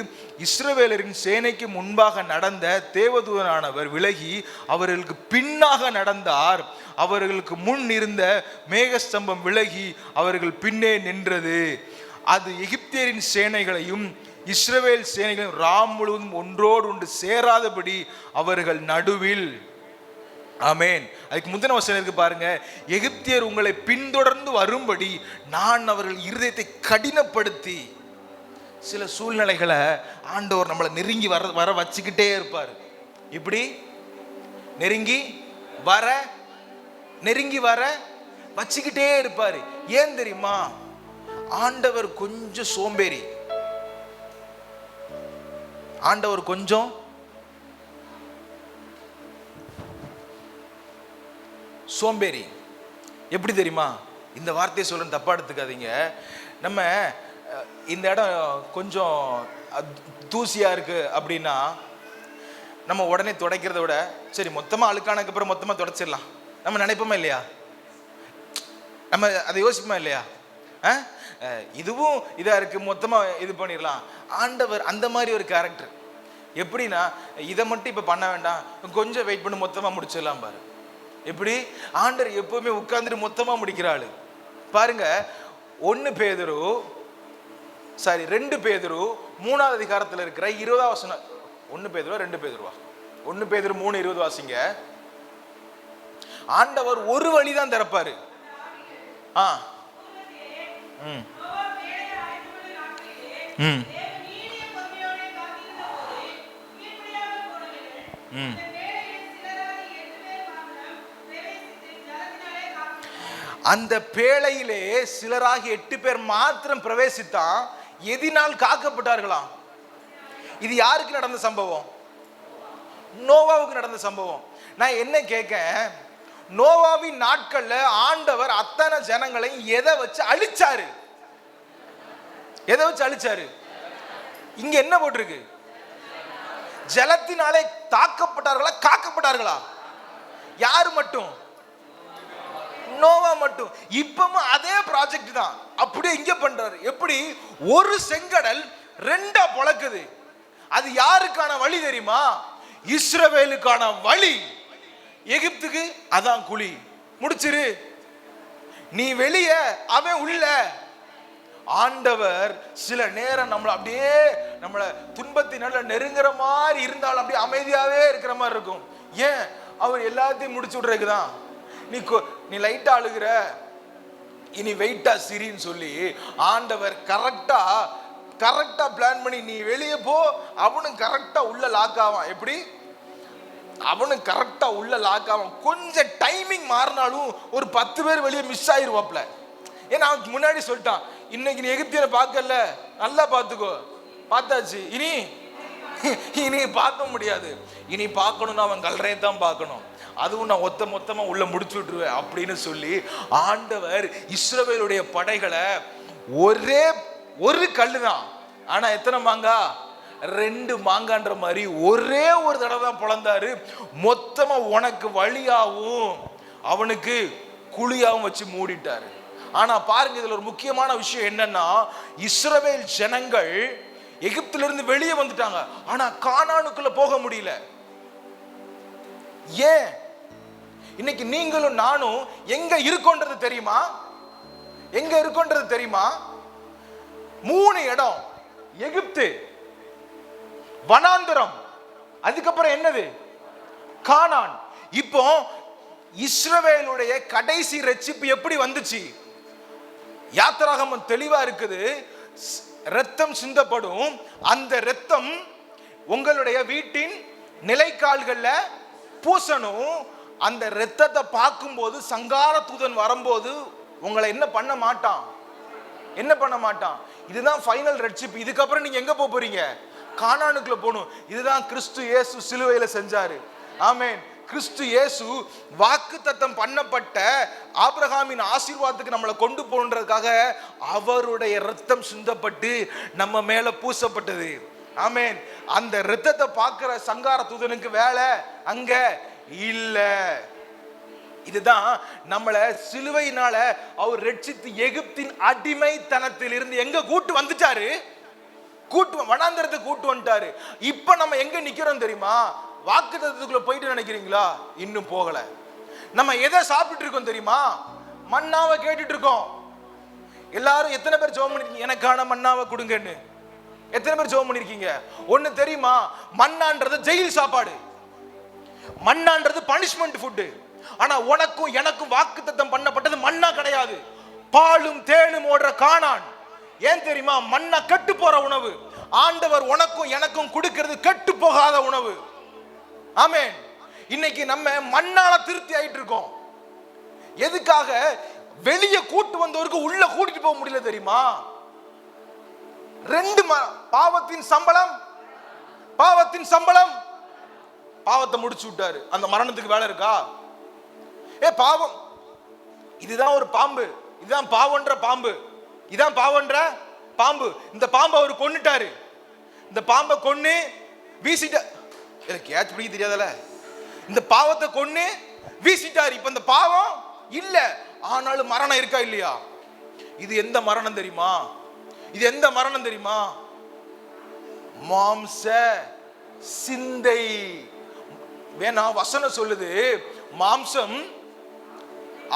இஸ்ரவேலரின் சேனைக்கு முன்பாக நடந்த தேவதூதனானவர் விலகி அவர்களுக்கு பின்னாக நடந்தார். அவர்களுக்கு முன் இருந்த மேகஸ்தம்பம் விலகி அவர்கள் பின்னே நின்றது. அது எகிப்தியரின் சேனைகளையும் இஸ்ரவேல் சேனைகள் ராம் முழுவதும் ஒன்றோடு ஒன்று சேராதபடி அவர்கள் நடுவில். ஆமென். அதுக்கு முந்தின வசனம் இருக்கு பாருங்க. எகிப்தியர் உங்களை பின்தொடர்ந்து வரும்படி நான் அவர்கள் இருதயத்தை கடினப்படுத்தி. சில சூழ்நிலைகளை ஆண்டவர் நம்மளை நெருங்கி வர வச்சுக்கிட்டே இருப்பார். இப்படி நெருங்கி வர வச்சுக்கிட்டே இருப்பாரு. ஏன் தெரியுமா? ஆண்டவர் கொஞ்சம் சோம்பேறி. ஆண்டவர் கொஞ்சம் சோம்பேறி. எப்படி தெரியுமா? இந்த வார்த்தையை சொல்ல தப்பா எடுத்துக்காதீங்க. நம்ம இந்த இடம் கொஞ்சம் தூசியா இருக்கு அப்படின்னா நம்ம உடனே துடைக்கிறத விட சரி மொத்தமா அழுக்கானதுக்கு அப்புறம் மொத்தமா துடைச்சிடலாம் நம்ம நினைப்போமா இல்லையா? நம்ம அதை யோசிப்போமா இல்லையா? இதுவும் இதா இருக்கு, மொத்தமா இது பண்ணிடலாம். ஆண்டவர் அந்த மாதிரி ஒரு கேரக்டர். எப்படின்னா, இதை மட்டும் இப்ப பண்ண வேண்டாம், கொஞ்சம் வெயிட் பண்ணி மொத்தமா முடிச்சிடலாம் பாரு. எப்படி ஆண்டவர் எப்பவுமே உட்கார்ந்துட்டு மொத்தமா முடிக்கிறாள் பாருங்க. 2 பேதுரு 3ஆவது அதிகாரத்தில் இருக்கிற 20ஆம் வசனம். 1 பேதுருவா 2 பேதுருவா? 1 பேதுரு 3:20 வாசிங்க. ஆண்டவர் ஒரு வழிதான் திறப்பாரு. அந்த பேழையிலே சிலராகி 8 பேர் மாத்திரம் பிரவேசித்தான். எதினால் காக்கப்பட்டார்களாம்? இது யாருக்கு நடந்த சம்பவம்? நோவாவுக்கு நடந்த சம்பவம். நான் என்ன கேட்க, நோவாவின் நாட்கள்ல ஆண்டவர் அத்தனை ஜனங்களையும் எதை வச்சு அழிச்சாரு? எதை வச்சு அழிச்சாரு? இங்க என்ன போட்டிருக்கு? ஜலத்தினாலே தாக்கப்பட்டார்களா காக்கப்பட்டார்களா? யாரு மட்டும்? நோவா மட்டும். இப்பவும் அதே ப்ராஜெக்ட் தான், அப்படியே இங்க பண்றாரு. எப்படி? ஒரு செங்கடல் ரெண்டா பொளக்குது. அது யாருக்கான வழி தெரியுமா? இஸ்ரவேலுக்கான வழி. எகிப்துக்கு அதான் குழி. முடிச்சிரு, நீ வெளியே, அவன் உள்ள. ஆண்டவர் சில நேரம் நம்மள அப்படியே நம்மள துன்பத்தினால நெருங்குற மாதிரி இருந்தாலும் அப்படியே அமைதியாவே இருக்கிற மாதிரி இருக்கும். ஏன்? அவர் எல்லாத்தையும் முடிச்சு விடுறதுக்குதான். நீ லைட்டா அழுகிற, இனி வெயிட்டா சிரின்னு சொல்லி ஆண்டவர் கரெக்டா பிளான் பண்ணி நீ வெளியே போ, அவனும் கரெக்டா உள்ள லாக் ஆவான். எப்படி? அவனும் கரெக்டா உள்ள லாக் ஆவான். கொஞ்சம் டைமிங் மாறினாலும் ஒரு 10 பேர் வெளியே மிஸ் ஆயிருவாப்ல. ஏன்னா அவன் முன்னாடி சொல்லிட்டான், இன்னைக்கு நீ எகிப்தியனை பார்க்கல, நல்லா பார்த்துக்கோ. பார்த்தாச்சு, இனி பார்க்க முடியாது. இனி பார்க்கணும்னா அவன் கல்றையை தான் பார்க்கணும். அதுவும் நான் மொத்தமா உள்ள முடிச்சு விட்டுருவேன் அப்படின்னு சொல்லி ஆண்டவர் இஸ்ரவேலுடைய படைகளை ஒரே ஒரு கல்லு தான், ஆனா எத்தனை மாங்கா? 2 மாங்கான்ற மாதிரி ஒரே ஒரு தடவை தான் பொளந்தாரு. மொத்தமா உனக்கு வழியாவும் அவனுக்கு குழியாவும் வச்சு மூடிட்டாரு. ஆனா பாருங்க, இதுல ஒரு முக்கியமான விஷயம் என்னன்னா, இஸ்ரவேல் ஜனங்கள் எகிப்திலிருந்து வெளியே வந்துட்டாங்க, ஆனா கானானுக்குள்ள போக முடியல. ஏன்? இன்னைக்கு நீங்களும் நானும் எங்க இருக்கோன்றது தெரியுமா? எங்க இருக்கோன்றது தெரியுமா? 3 இடம். எகிப்து, வனாந்தரம், அதுக்கப்புறம் என்னது? கானான். இப்போ இஸ்ரவேலுடைய கடைசி ரட்சிப்பு எப்படி வந்துச்சு? யாத்திராகமம் தெளிவா இருக்குது. இரத்தம் சிந்தப்படும். அந்த இரத்தம் உங்களுடைய வீட்டின் நிலைக்கால்கள்ல பூசணும். அந்த இரத்தத்தை பார்க்கும்போது சங்கார தூதன் வரும்போது உங்களை என்ன பண்ண மாட்டான்? இதுதான் ஃபைனல் ரட்சிப்பு. இதுக்கப்புறம் நீங்க எங்க போறீங்க? கானானுக்குள்ள போகணும். இதுதான் கிறிஸ்து இயேசு சிலுவையில செஞ்சாரு. ஆமென். கிறிஸ்து இயேசு வாக்குத்தத்தம் பண்ணப்பட்ட ஆபிரகாமின் ஆசீர்வாதத்துக்கு நம்மளை கொண்டு போன்றதுக்காக அவருடைய இரத்தம் சிந்தப்பட்டு நம்ம மேல பூசப்பட்டது. ஆமென். அந்த இரத்தத்தை பார்க்கிற சங்கார தூதனுக்கு வேலை அங்க இல்ல. இதுதான் நம்மளை சிலுவையினால அவர் ரட்சித்து எகிப்தின் அடிமைத்தனத்தில் இருந்து எங்க கூட்டு வந்துட்டாரு? வனாந்தரத்துக்கு கூட்டு வந்துட்டாரு. இப்ப நம்ம எங்க நிக்கிறோம் தெரியுமா? வாக்குத்தத்தத்துக்குள்ள போயிட்டு நினைக்கிறீங்களா? இன்னும் போகல. நம்ம எதை சாப்பிட்டு இருக்கோம் தெரியுமா? மன்னாவை கேட்டுட்டு இருக்கோம். எல்லாரும் எத்தனை பேர் ஜெபம் பண்ணிருக்கீங்க, எனக்கான மன்னாவை கொடுங்கன்னு? எத்தனை பேர் ஜெபம் பண்ணிருக்கீங்க? ஒண்ணு தெரியுமா? மன்னான்றது ஜெயில் சாப்பாடு, மன்னான்றது பனிஷ்மெண்ட் ஃபுட். ஆனா உனக்கும் எனக்கும் வாக்குத்தத்தம் பண்ணப்பட்டது மன்னா கிடையாது, பாலும் தேனும் ஓடுற கானான். ஏன் தெரியுமா? மன்னா கெட்டு போற உணவு. ஆண்டவர் உனக்கும் எனக்கும் கொடுக்கிறது கெட்டு போகாத உணவு. ஆமென். இன்னைக்கு நம்ம மண்ணால திருப்தி ஆயிட்டு இருக்கோம். எதுக்காக? வெளியே கூட்டு வந்தவருக்கு உள்ள கூட்டிட்டு போக முடியல தெரியுமா? 2 பாவத்தின் சம்பளம் பாவத்தை முடிச்சு விட்டாரு. அந்த மரணத்துக்கு வேலை இருக்கா? பாவம் இதுதான் ஒரு பாம்பு. இதுதான் பாவன்ற பாம்பு. இதான் பாவன்ற பாம்பு. இந்த பாம்பை அவர் கொன்னுட்டாரு. இந்த பாம்பை கொன்னு வீசிட்ட. எனக்கு கேட்ச் பிடிக்க தெரியாதல. இந்த பாவத்தை கொன்னு வீசிட்டாரு. இப்ப இந்த பாவம் இல்ல, ஆனாலும் மரணம் இருக்கா இல்லையா? இது எந்த மரணம் தெரியுமா? மாம்ச சிந்தை. வேணா வசனம் சொல்லுது, மாம்சம்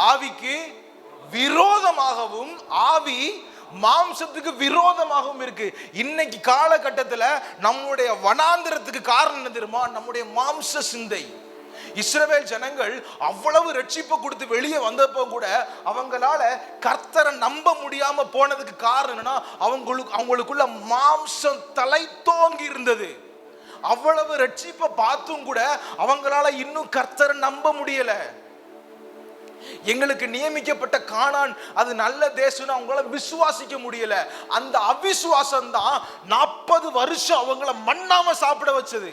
ஆவிக்கு விரோதமாகவும் ஆவி மாம்சத்துக்கு விரோதமாகவும் இருக்கு. இன்னைக்கு காலகட்டத்தில் நம்முடைய வனாந்திரத்துக்கு காரணம் என்ன தெரியுமா? நம்முடைய மாம்ச சிந்தை. இஸ்ரவேல் ஜனங்கள் அவ்வளவு ரட்சிப்பை கொடுத்து வெளியே வந்தப்போ கூட அவங்களால கர்த்தரை நம்ப முடியாம போனதுக்கு காரணம் என்னன்னா, அவங்களுக்குள்ள மாம்சம் தலை தோங்கி இருந்தது. அவ்வளவு ரட்சிப்பை பார்த்தும் கூட அவங்களால இன்னும் கர்த்தரை நம்ப முடியல. எங்களுக்கு நியமிக்கப்பட்ட கானான் அது நல்ல தேசம்னு அவங்களால விசுவாசிக்க முடியல. அந்த அவிசுவாசம் தான் 40 வருஷம் அவங்கள மண்ணாம சாப்பிட வச்சது.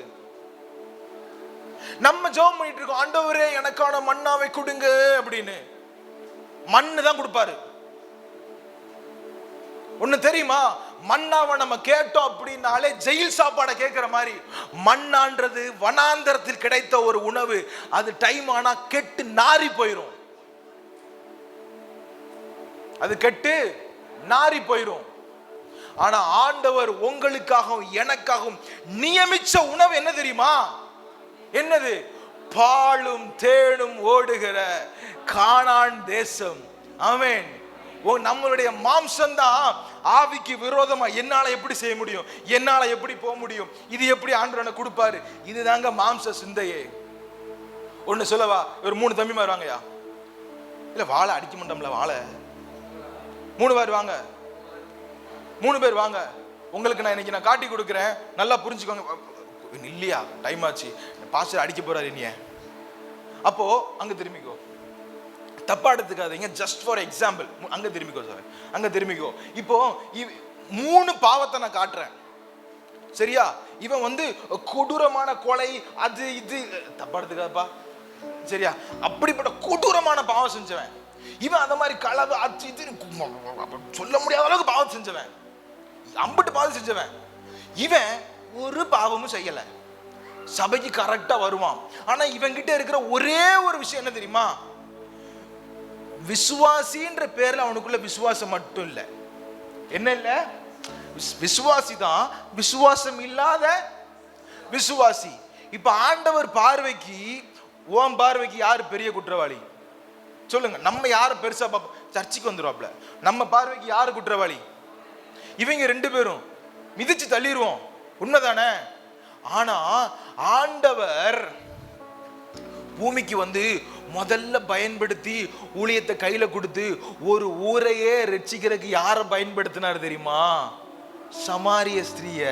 நம்ம ஜெபம் பண்ணிட்டு இருக்கோம், ஆண்டவரே எனக்கான மன்னாவை கொடுங்க அப்படின்னு. மண்ணு தான் கொடுப்பாரு. ஒண்ணு தெரியுமா, மன்னாவை நம்ம கேட்டோம் அப்படின்னாலே ஜெயில் சாப்பாடை கேட்கிற மாதிரி. மண்ணான்றது வனாந்தரத்தில் கிடைத்த ஒரு உணவு. அது டைம் ஆனா கெட்டு நாறி போயிரும். அது கெட்டு நாறி போயிரும். ஆனா ஆண்டவர் உங்களுக்காகவும் எனக்காகவும் நியமிச்ச உணவு என்ன தெரியுமா? என்னது? பாலும் தேனும் ஓடுகிற கானான் தேசம். ஆமென். நம்மளுடைய மாம்சம் தான் ஆவிக்கு விரோதமா. என்னால எப்படி செய்ய முடியும், என்னால எப்படி போக முடியும், இது எப்படி ஆண்டவன் கொடுப்பாரு, இதுதாங்க மாம்ச சிந்தையே. ஒண்ணு சொல்லவா, ஒரு 3 தம்பி மாதிரி வாங்கயா. இல்ல வாழை அடிக்க மாட்டோம்ல, வாழை 3 பேர் வாங்க, 3 பேர் வாங்க. உங்களுக்கு நான் இன்னைக்கு காட்டி கொடுக்குறேன், நல்லா புரிஞ்சுக்கோங்க. இல்லையா, டைம் ஆச்சு, பாஸ்டர் அடிக்க போறாரு நீ. அப்போ அங்க திரும்பிக்கோ, தப்பா எடுத்துக்காதீங்க, ஜஸ்ட் ஃபார் எக்ஸாம்பிள். அங்க திரும்பிக்கோ சார், அங்க திரும்பிக்கோ. இப்போ 3 பாவத்தை நான் காட்டுறேன், சரியா? இவன் கொடூரமான கொலை, அது இது, தப்பா எடுத்துக்காதப்பா, சரியா? அப்படிப்பட்ட கொடூரமான பாவம் செஞ்சவன் இவன். அந்த மாதிரி களவு, அது இது சொல்ல முடியாத அளவுக்கு பாவம் செஞ்சவன், அம்பிட்டு பாவம் செஞ்சவன். இவன் ஒரு பாவமும் செய்யல, சபைக்கு கரெக்டா வருவான். ஆனா இவன் கிட்ட இருக்கிற ஒரே ஒரு விஷயம் என்ன தெரியுமா? விசுவாசின்ற பேர்ல அவனுக்குள்ள விசுவாசம் மட்டும் இல்ல. என்ன இல்ல? விசுவாசி தான், விசுவாசம் இல்லாத விசுவாசி. இப்ப ஆண்டவர் பார்வைக்கு, உன் பார்வைக்கு யாரு பெரிய குற்றவாளி சொல்லுங்க? நம்ம யாரு பெருசா பார்ப்போம்? சர்ச்சுக்கு வந்துருவாப்ல. நம்ம பார்வைக்கு யாரு குற்றவாளி? இவங்க 2 பேரும் மிதிச்சு தள்ளிடுவோம், உண்மைதானே? ஆனா ஆண்டவர் பூமிக்கு முதல்ல பயன்படுத்தி ஊழியத்தை கையில கொடுத்து ஒரு ஊரையே ரட்சிக்கிறதுக்கு யாரை பயன்படுத்தினார் தெரியுமா? சமாரிய ஸ்திரிய.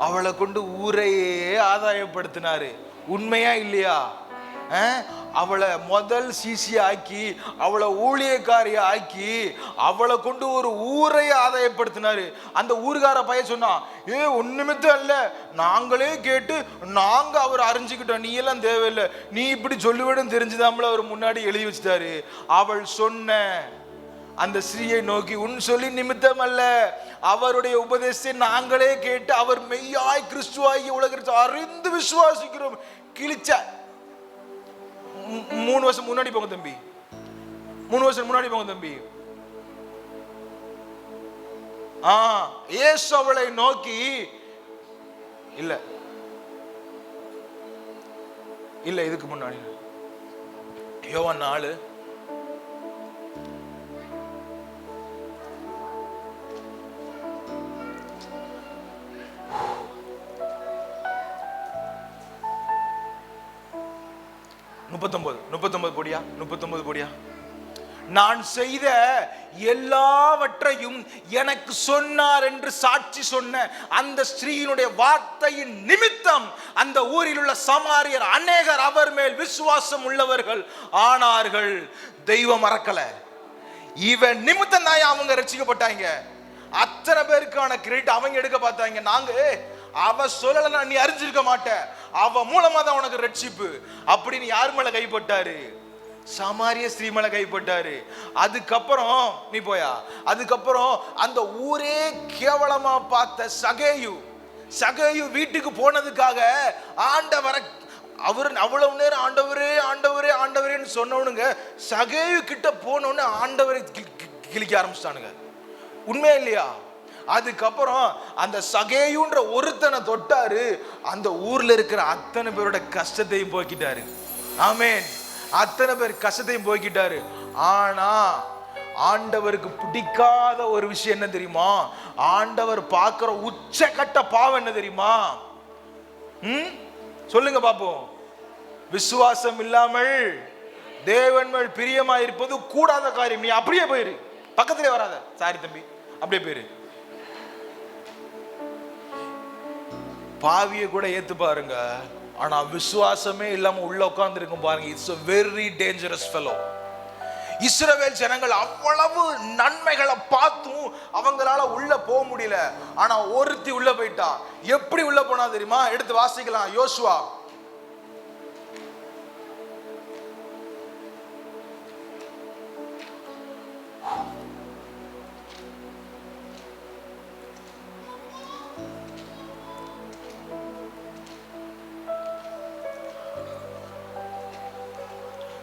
அவளை கொண்டு ஊரையே ஆதாயப்படுத்தினாரு. உண்மையா இல்லையா? அவளை முதல் சிசி ஆக்கி, அவளை ஊழியக்காரிய ஆக்கி, அவளை கொண்டு ஒரு ஊரை ஆதாயப்படுத்தினாரு. அந்த ஊர்கார பையன் சொன்னா, ஒண்ணுமித்த இல்ல, நாங்களே கேட்டு நாங்க அவர் அறிஞ்சுக்கிட்டோம், நீ எல்லாம் தேவையில்லை, நீ இப்படி சொல்லுவிடும் தெரிஞ்சுதாமல அவர் முன்னாடி எழுதி வச்சுட்டாரு. அவள் சொன்ன அந்த ஸ்ரீயை நோக்கி, உன் சொல்லி நிமித்தம் அல்ல, அவருடைய உபதேசத்தை நாங்களே கேட்டு அவர் மெய்யாய் கிறிஸ்துவாகி உலகத்தை அறிந்து விசுவாசிக்கிறோம். கிழிச்ச 3 வருஷம் முன்னாடி போங்க தம்பி, 3 வருஷம் முன்னாடி போங்க தம்பி. இயேசு அவளை நோக்கி, இல்ல இல்ல இதுக்கு முன்னாடி யோவான் 4 39 போடியா, 39 போடியா. நான் செய்த எல்லாவற்றையும் எனக்கு சொன்னார் என்று சாட்சி சொன்ன அந்த ஸ்திரீயினுடைய வார்த்தையின் நிமித்தம் அந்த ஊரில் உள்ள சமாரியர் அநேகர் அவர் மேல் விசுவாசம் உள்ளவர்கள் ஆனார்கள். தெய்வம் மறக்கல, இவன் நிமித்தம் தான் அவங்க ரட்சிக்கப்பட்டாங்க. அத்தனை பேருக்கான கிரெடிட் அவங்க எடுக்க பார்த்தாங்க. நாங்க அவ சொல்லலன்னா நீ அறிஞ்சிருக்க மாட்ட, அவ மூலமா தான் உனக்கு ரட்சிப்பு அப்படின்னு யார் மேல கைப்பட்டாரு? சமாரிய ஸ்திரீ மேல கைப்பட்டாரு. அதுக்கப்புறம் நீ போயா, அதுக்கப்புறம் அந்த ஊரே கேவலமா பார்த்த சகேயு வீட்டுக்கு போனதுக்காக ஆண்டவரை, அவர் அவ்வளவு நேரம் ஆண்டவரே ஆண்டவரே ஆண்டவரேன்னு சொன்னவனுங்க சகேயு கிட்ட போனோன்னு ஆண்டவரை கிழிக்க ஆரம்பிச்சிட்டானுங்க. உண்மையா இல்லையா? அதுக்கப்புறம் அந்த சகேயுன்ற ஒருத்தனை தொட்டாரு, அந்த ஊர்ல இருக்கிற அத்தனை பேரோட கஷ்டத்தையும் போக்கிட்டாரு. ஆமென். அத்தனை பேர் கஷ்டத்தையும் போக்கிட்டாரு. ஆனா ஆண்டவருக்கு பிடிக்காத ஒரு விஷயம் என்ன தெரியுமா? ஆண்டவர் பார்க்கிற உச்சகட்ட பாவம் என்ன தெரியுமா? சொல்லுங்க பாப்போம். விசுவாசம் இல்லாமல் தேவன் மேல் பிரியமா இருப்பது கூடாத காரியம். நீ அப்படியே போயிரு, பக்கத்திலே வராத. சாரி தம்பி, அப்படியே போயிரு. பாவியை கூட ஏத்து பாருங்க, ஆனா விசுவாசமே இல்லாம உள்ள உட்கார்ந்து இருக்கும் பாருங்க. It's a very dangerous fellow. இஸ்ரவேல் ஜனங்கள் அவ்வளவு நன்மைகளை பார்த்தும் அவங்களால உள்ள போக முடியல. ஆனா ஒருத்தி உள்ள போயிட்டா. எப்படி உள்ள போனா தெரியுமா? எடுத்து வாசிக்கலாம். யோசுவா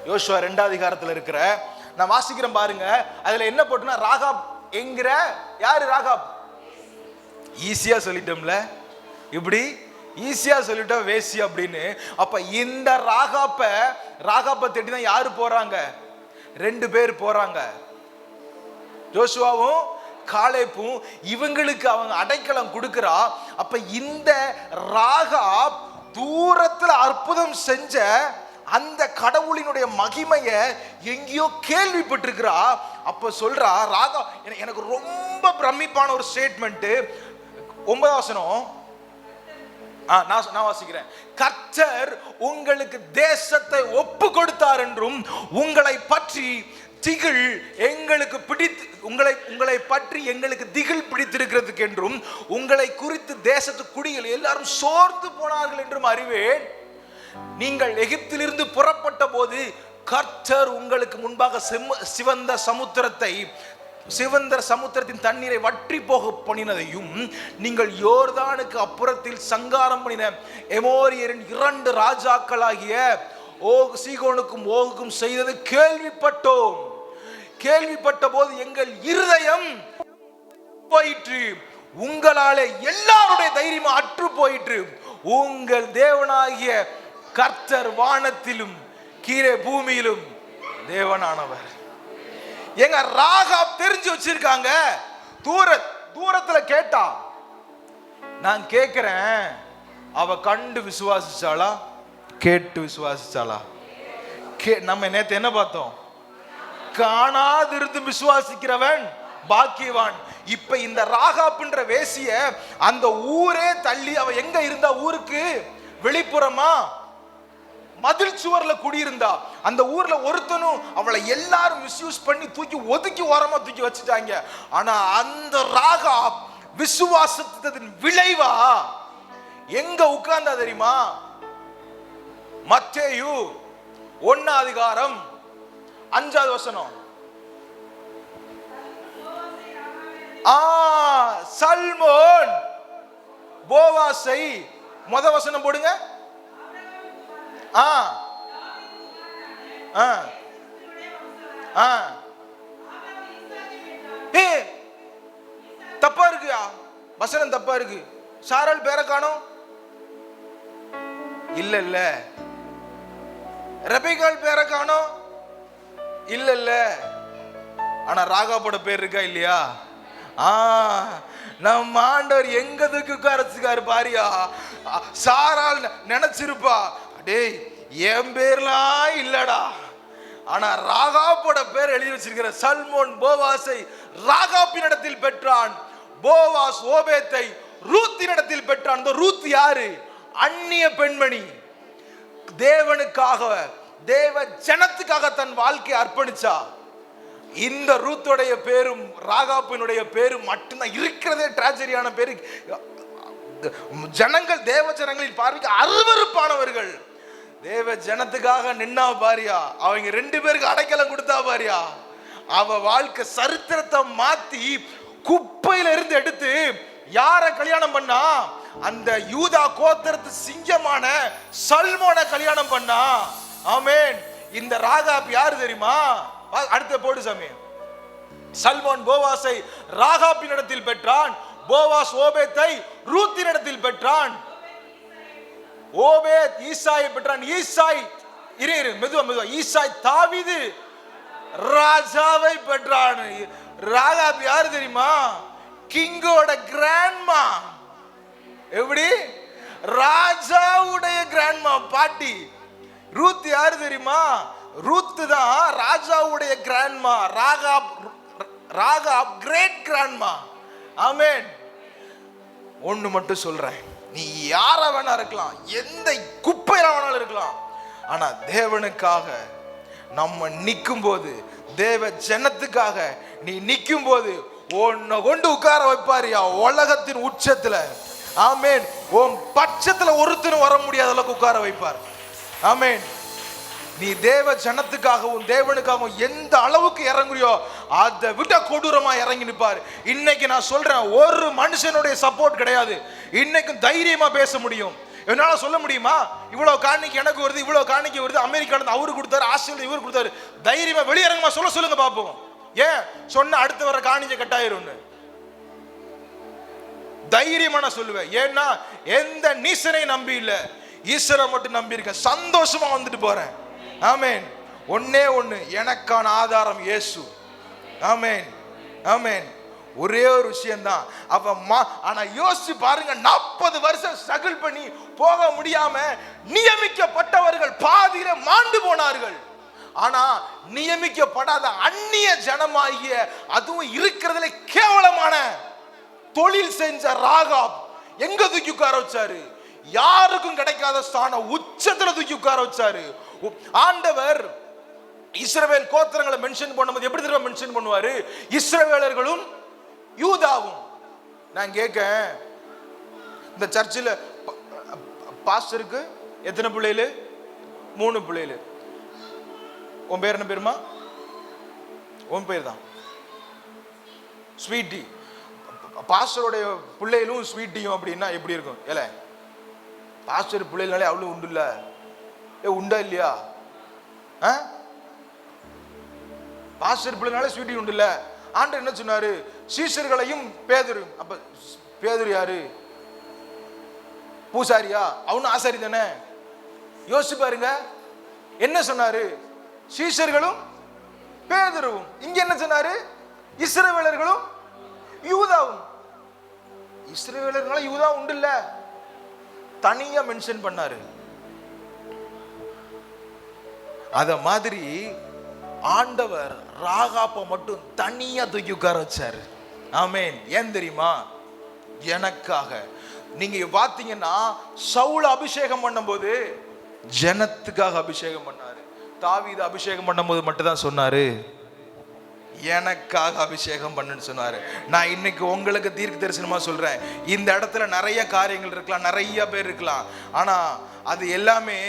யோசுவா 2ஆம் அதிகாரத்தில் இருக்கிற நான் வாசிக்கிறேன் பாருங்க. அதுல என்ன போட்டுனா ராகாப் என்கிற யாரு? ராகாப். ஈஸியா சொல்லிட்டோம்ல, இப்படி ஈஸியா சொல்லிட்டோம் வேசி அப்படின்னு. அப்ப இந்த ராகாப்பை தேடி தான் யாரு போறாங்க? 2 பேர் போறாங்க, யோசுவாவும் காலேப்பும். இவங்களுக்கு அவங்க அடைக்கலம் கொடுக்கிறா. அப்ப இந்த ராகாப் தூரத்துல அற்புதம் செஞ்ச அந்த கடவுளினுடைய மகிமையை எங்கேயோ கேள்விப்பட்டிருக்கிறா. அப்ப சொல்றா ராகா, எனக்கு ரொம்ப பிரமிப்பான ஒரு ஸ்டேட்மெண்ட். 9ஆம் வசனம் நான் வாசிக்கிறேன். கர்த்தர் உங்களுக்கு தேசத்தை ஒப்பு கொடுத்தார் என்றும் உங்களை பற்றி திகில் எங்களுக்கு உங்களை பற்றி எங்களுக்கு திகில் பிடித்திருக்கிறதுக்கு என்றும் உங்களை குறித்து தேசத்து குடிகள் எல்லாரும் சோர்ந்து போனார்கள் என்றும் அறிவேன். நீங்கள் எகிப்திலிருந்து புறப்பட்ட போது கர்த்தர் உங்களுக்கு முன்பாக சிவந்த சமுத்திரத்தின் தண்ணீரை வற்றி போக பண்ணினதையும் நீங்கள் யோர்தானுக்கு அப்புறத்தில் சங்காரம் பண்ணின எமோரியரின் 2 ராஜாக்களாகிய சீகோனுக்கும் ஓகுக்கும் செய்தது கேள்விப்பட்டோம். கேள்விப்பட்ட போது எங்கள் இருதயம் போயிற்று, உங்களாலே எல்லாருடைய தைரியம் அற்று போயிற்று. உங்கள் தேவனாகிய கர்த்தர் வானத்திலும் கீழே பூமியிலும் தேவனானவர். எங்க ராகாப் தெரிஞ்சு வச்சிருக்காங்க. தூரத்துல கேட்டா. நான் கேட்கிறேன், அவ கண்டு விசுவாசிச்சாளா? கேட்டு விசுவாசிச்சாளா? நம்ம நேத்து என்ன பார்த்தோம்? காணாதிருந்து விசுவாசிக்கிறவன் பாக்கியவான். இப்ப இந்த ராகாப்ன்ற வேசிய அந்த ஊரே தள்ளி, அவ எங்க இருந்தா? ஊருக்கு வெளிப்புறமா மதில் சுவர்ல குடியிருந்தா. அந்த ஊர்ல ஒருத்தனும் அவளை எல்லாரும் மிஸ்யூஸ் பண்ணி ஒதுக்கி ஓரமா தூக்கி வச்சுட்டாங்க. ஆனா அந்த ராகாப் விசுவாசத்தின் விளைவா எங்க உட்கார்ந்தா தெரியுமா? மத்தேயு 1ஆம் அதிகாரம் 5ஆவது வசனம். சல்மோன் போவாசை முத வசனம் போடுங்க. தப்பா இருக்கு, வசனம் தப்பா இருக்கு. சாரால் பேரை காணோம். இல்ல ரெபேக்காள் பேரை காணோம். இல்ல ஆனா ராகாப்போட பேர் இருக்கா இல்லையா? நம்ம ஆண்டவர் எங்க உட்காரச்சுக்காரு பாரியா. சாரால் நினைச்சிருப்பா, டேய் என் பேர்லாம் இல்லடா, ஆனா ராகாப்போட பேர் எழுதி வச்சிருக்கிற. சல்மோன் போவாசை ராகாப்பின் இடத்தில் பெற்றான், போவாஸ் ஓபேத்தை ரூத்தின் இடத்தில் பெற்றான். இந்த ரூத் யாரு? அந்நிய பெண்மணி. தேவனுக்காக, தேவ ஜனத்துக்காக தன் வாழ்க்கையை அர்ப்பணிச்சா. இந்த ரூத்துடைய பேரும் ராகாப்பினுடைய பேரும் மட்டும்தான் இருக்கிறதே டிராஜடியான பேரு. ஜனங்கள், தேவ ஜனங்களின் பார்வைக்கு அருவருப்பானவர்கள். தேவ ஜனத்துக்காக நின்னா பாரியா, அவங்க 2 பேருக்கு அடைக்கலம் கொடுத்தா பாரியா. அவ வாழ்க்கை சரித்திரத்தை மாத்தி குப்பையில இருந்து எடுத்து யார கல்யாணம் பண்ணா? அந்த யூதா கோத்திரத்து சிங்கமான சல்மோனை கல்யாணம் பண்ணா. ஆமென். இந்த ராகாப் யாரு தெரியுமா? அடுத்த போடு சாமி. சல்மோன் போவாசை ராகாப்பின் இடத்தில் பெற்றான், போவாஸ் ஓபேத்தை ரூத்தின் இடத்தில் பெற்றான். ஓபேத் ஈசாயை பெற்றான். ஈசாய் மெதுவா ஈசாய் தாவீது ராஜாவை பெற்றான். ராகாப் யாரு தெரியுமா? கிங்கோட கிராண்ட்மா. எப்படி? ராஜாவுடைய கிராண்ட்மா, பாட்டி. ரூத் யாரு தெரியுமா? ரூத் தான் ராஜாவுடைய grandma. Rahab great grandma. Amen. ஒண்ணு மட்டும் சொல்றேன், நீ யார வேணா இருக்கலாம், எந்த குப்பையில வேணாலும் இருக்கலாம், ஆனா தேவனுக்காக நம்ம நிற்கும் போது, தேவ ஜனத்துக்காக நீ நிற்கும் போது உன்னை கொண்டு உட்கார வைப்பாரியா உலகத்தின் உச்சத்துல. ஆமேன். உன் பட்சத்துல ஒருத்தரும் வர முடியாத அளவுக்கு உட்கார வைப்பார். ஆமேன். நீ தேவ ஜனத்துக்காகவும் தேவனுக்காகவும் எந்த அளவுக்கு இறங்குறியோ அதை விட கொடூரமா இறங்கி நிற்பார். இன்னைக்கு நான் சொல்றேன், ஒரு மனுஷனுடைய சப்போர்ட் கிடையாது. இன்னைக்கும் தைரியமா பேச முடியும். என்னால சொல்ல முடியுமா, இவ்வளவு காணிக்கை எனக்கு வருது, இவ்வளவு காணிக்கை வருது, அமெரிக்கால அவரு கொடுத்தாரு, ஆஸ்திரேலியா இவரு கொடுத்தாரு. தைரியமா வெளியிறங்கமா சொல்லுங்க பாப்போம். ஏன் சொன்ன அடுத்து வர காணிக்கை கட்டாயிரும்னு தைரியமா நான் சொல்லுவேன். ஏன்னா எந்த நீசனை நம்பி இல்ல, ஈஸ்வரை மட்டும் நம்பி இருக்கேன். சந்தோஷமா வந்துட்டு போறேன். ஆமேன். ஒன்னே ஒண்ணு, எனக்கான ஆதாரம் இயேசு. ஆமேன். ஆமேன். ஒரே ஒரு விஷயம்தான். ஆனா யோசிச்சு பாருங்க, 40 வருஷம் ஸ்ட்ரகிள் பண்ணி போக முடியாம நியமிக்கப்பட்டவர்கள் பாதியில மாண்டு போனார்கள். ஆனா நியமிக்கப்படாத அந்நிய ஜனமாகிய, அதுவும் இருக்கிறதுல கேவலமான தொழில் செஞ்ச ராகாப் எங்க தூக்கி உட்கார வச்சாரு? யாருக்கும் கிடைக்காத ஸ்தானம் உச்சத்துல தூக்கி உட்கார வச்சாரு. ஆண்டவர் இஸ்ரவேல் கோத்திரங்களை மென்ஷன் பண்ணும்போது எப்படி தெரியுமா மென்ஷன் பண்ணுவாரு? இஸ்ரவேலர்களும் யூதாவும். நான் கேட்க, இந்த சர்ச்சில் பாஸ்டருக்கு எத்தனை பிள்ளைகள்? 3 பிள்ளைகள். உன் பேர் என்ன பேருமா? உன் பேர் தான் ஸ்வீட்டி. பாஸ்டருடைய பிள்ளைகளும் ஸ்வீட்டியும் அப்படின்னா எப்படி இருக்கும்? ஏல, பாஸ்டர் பிள்ளைகளாலே அவ்வளவு உண்டு இல்ல? உண்டா இல்லையா? பாஸ்டர் பிள்ளைனாலே ஸ்வீட்டி உண்டு இல்ல? ஆண்டவர் என்ன சொன்னாரு? சீஷர்களையும் பேதுரு. அப்ப பேதுரு யாரு? பூசாரியா? அவனும் ஆசாரி தானே. யோசிச்சு பாருங்க, என்ன சொன்னாரு? சீஷர்களும் பேதுருவும். இங்க என்ன சொன்னாரு? இஸ்ரவேலர்களும் யூதாவும். இஸ்ரவேலர்களும் யூதா உண்டு இல்ல? தனியா மென்ஷன் பண்ணாரு. அத மாதிரி ஆண்டவர் ராகாப்ப மட்டும் தனியா தூக்கி உட்கார வச்சாரு. ஆமேன். ஏன் தெரியுமா? எனக்காக. நீங்க பாத்தீங்கன்னா சவுல் அபிஷேகம் பண்ணும்போது ஜனத்துக்காக அபிஷேகம் பண்ணாரு. தாவீது அபிஷேகம் பண்ணும்போது மட்டும் தான் சொன்னாரு, எனக்காக அபிஷேகம் பண்ணுன்னு சொன்னாரு. நான் இன்னைக்கு உங்களுக்கு தீர்க்க தரிசனமா சொல்றேன், இந்த இடத்துல நிறைய காரியங்கள் இருக்கலாம், நிறைய பேர் இருக்கலாம். ஆனா அது எல்லாமே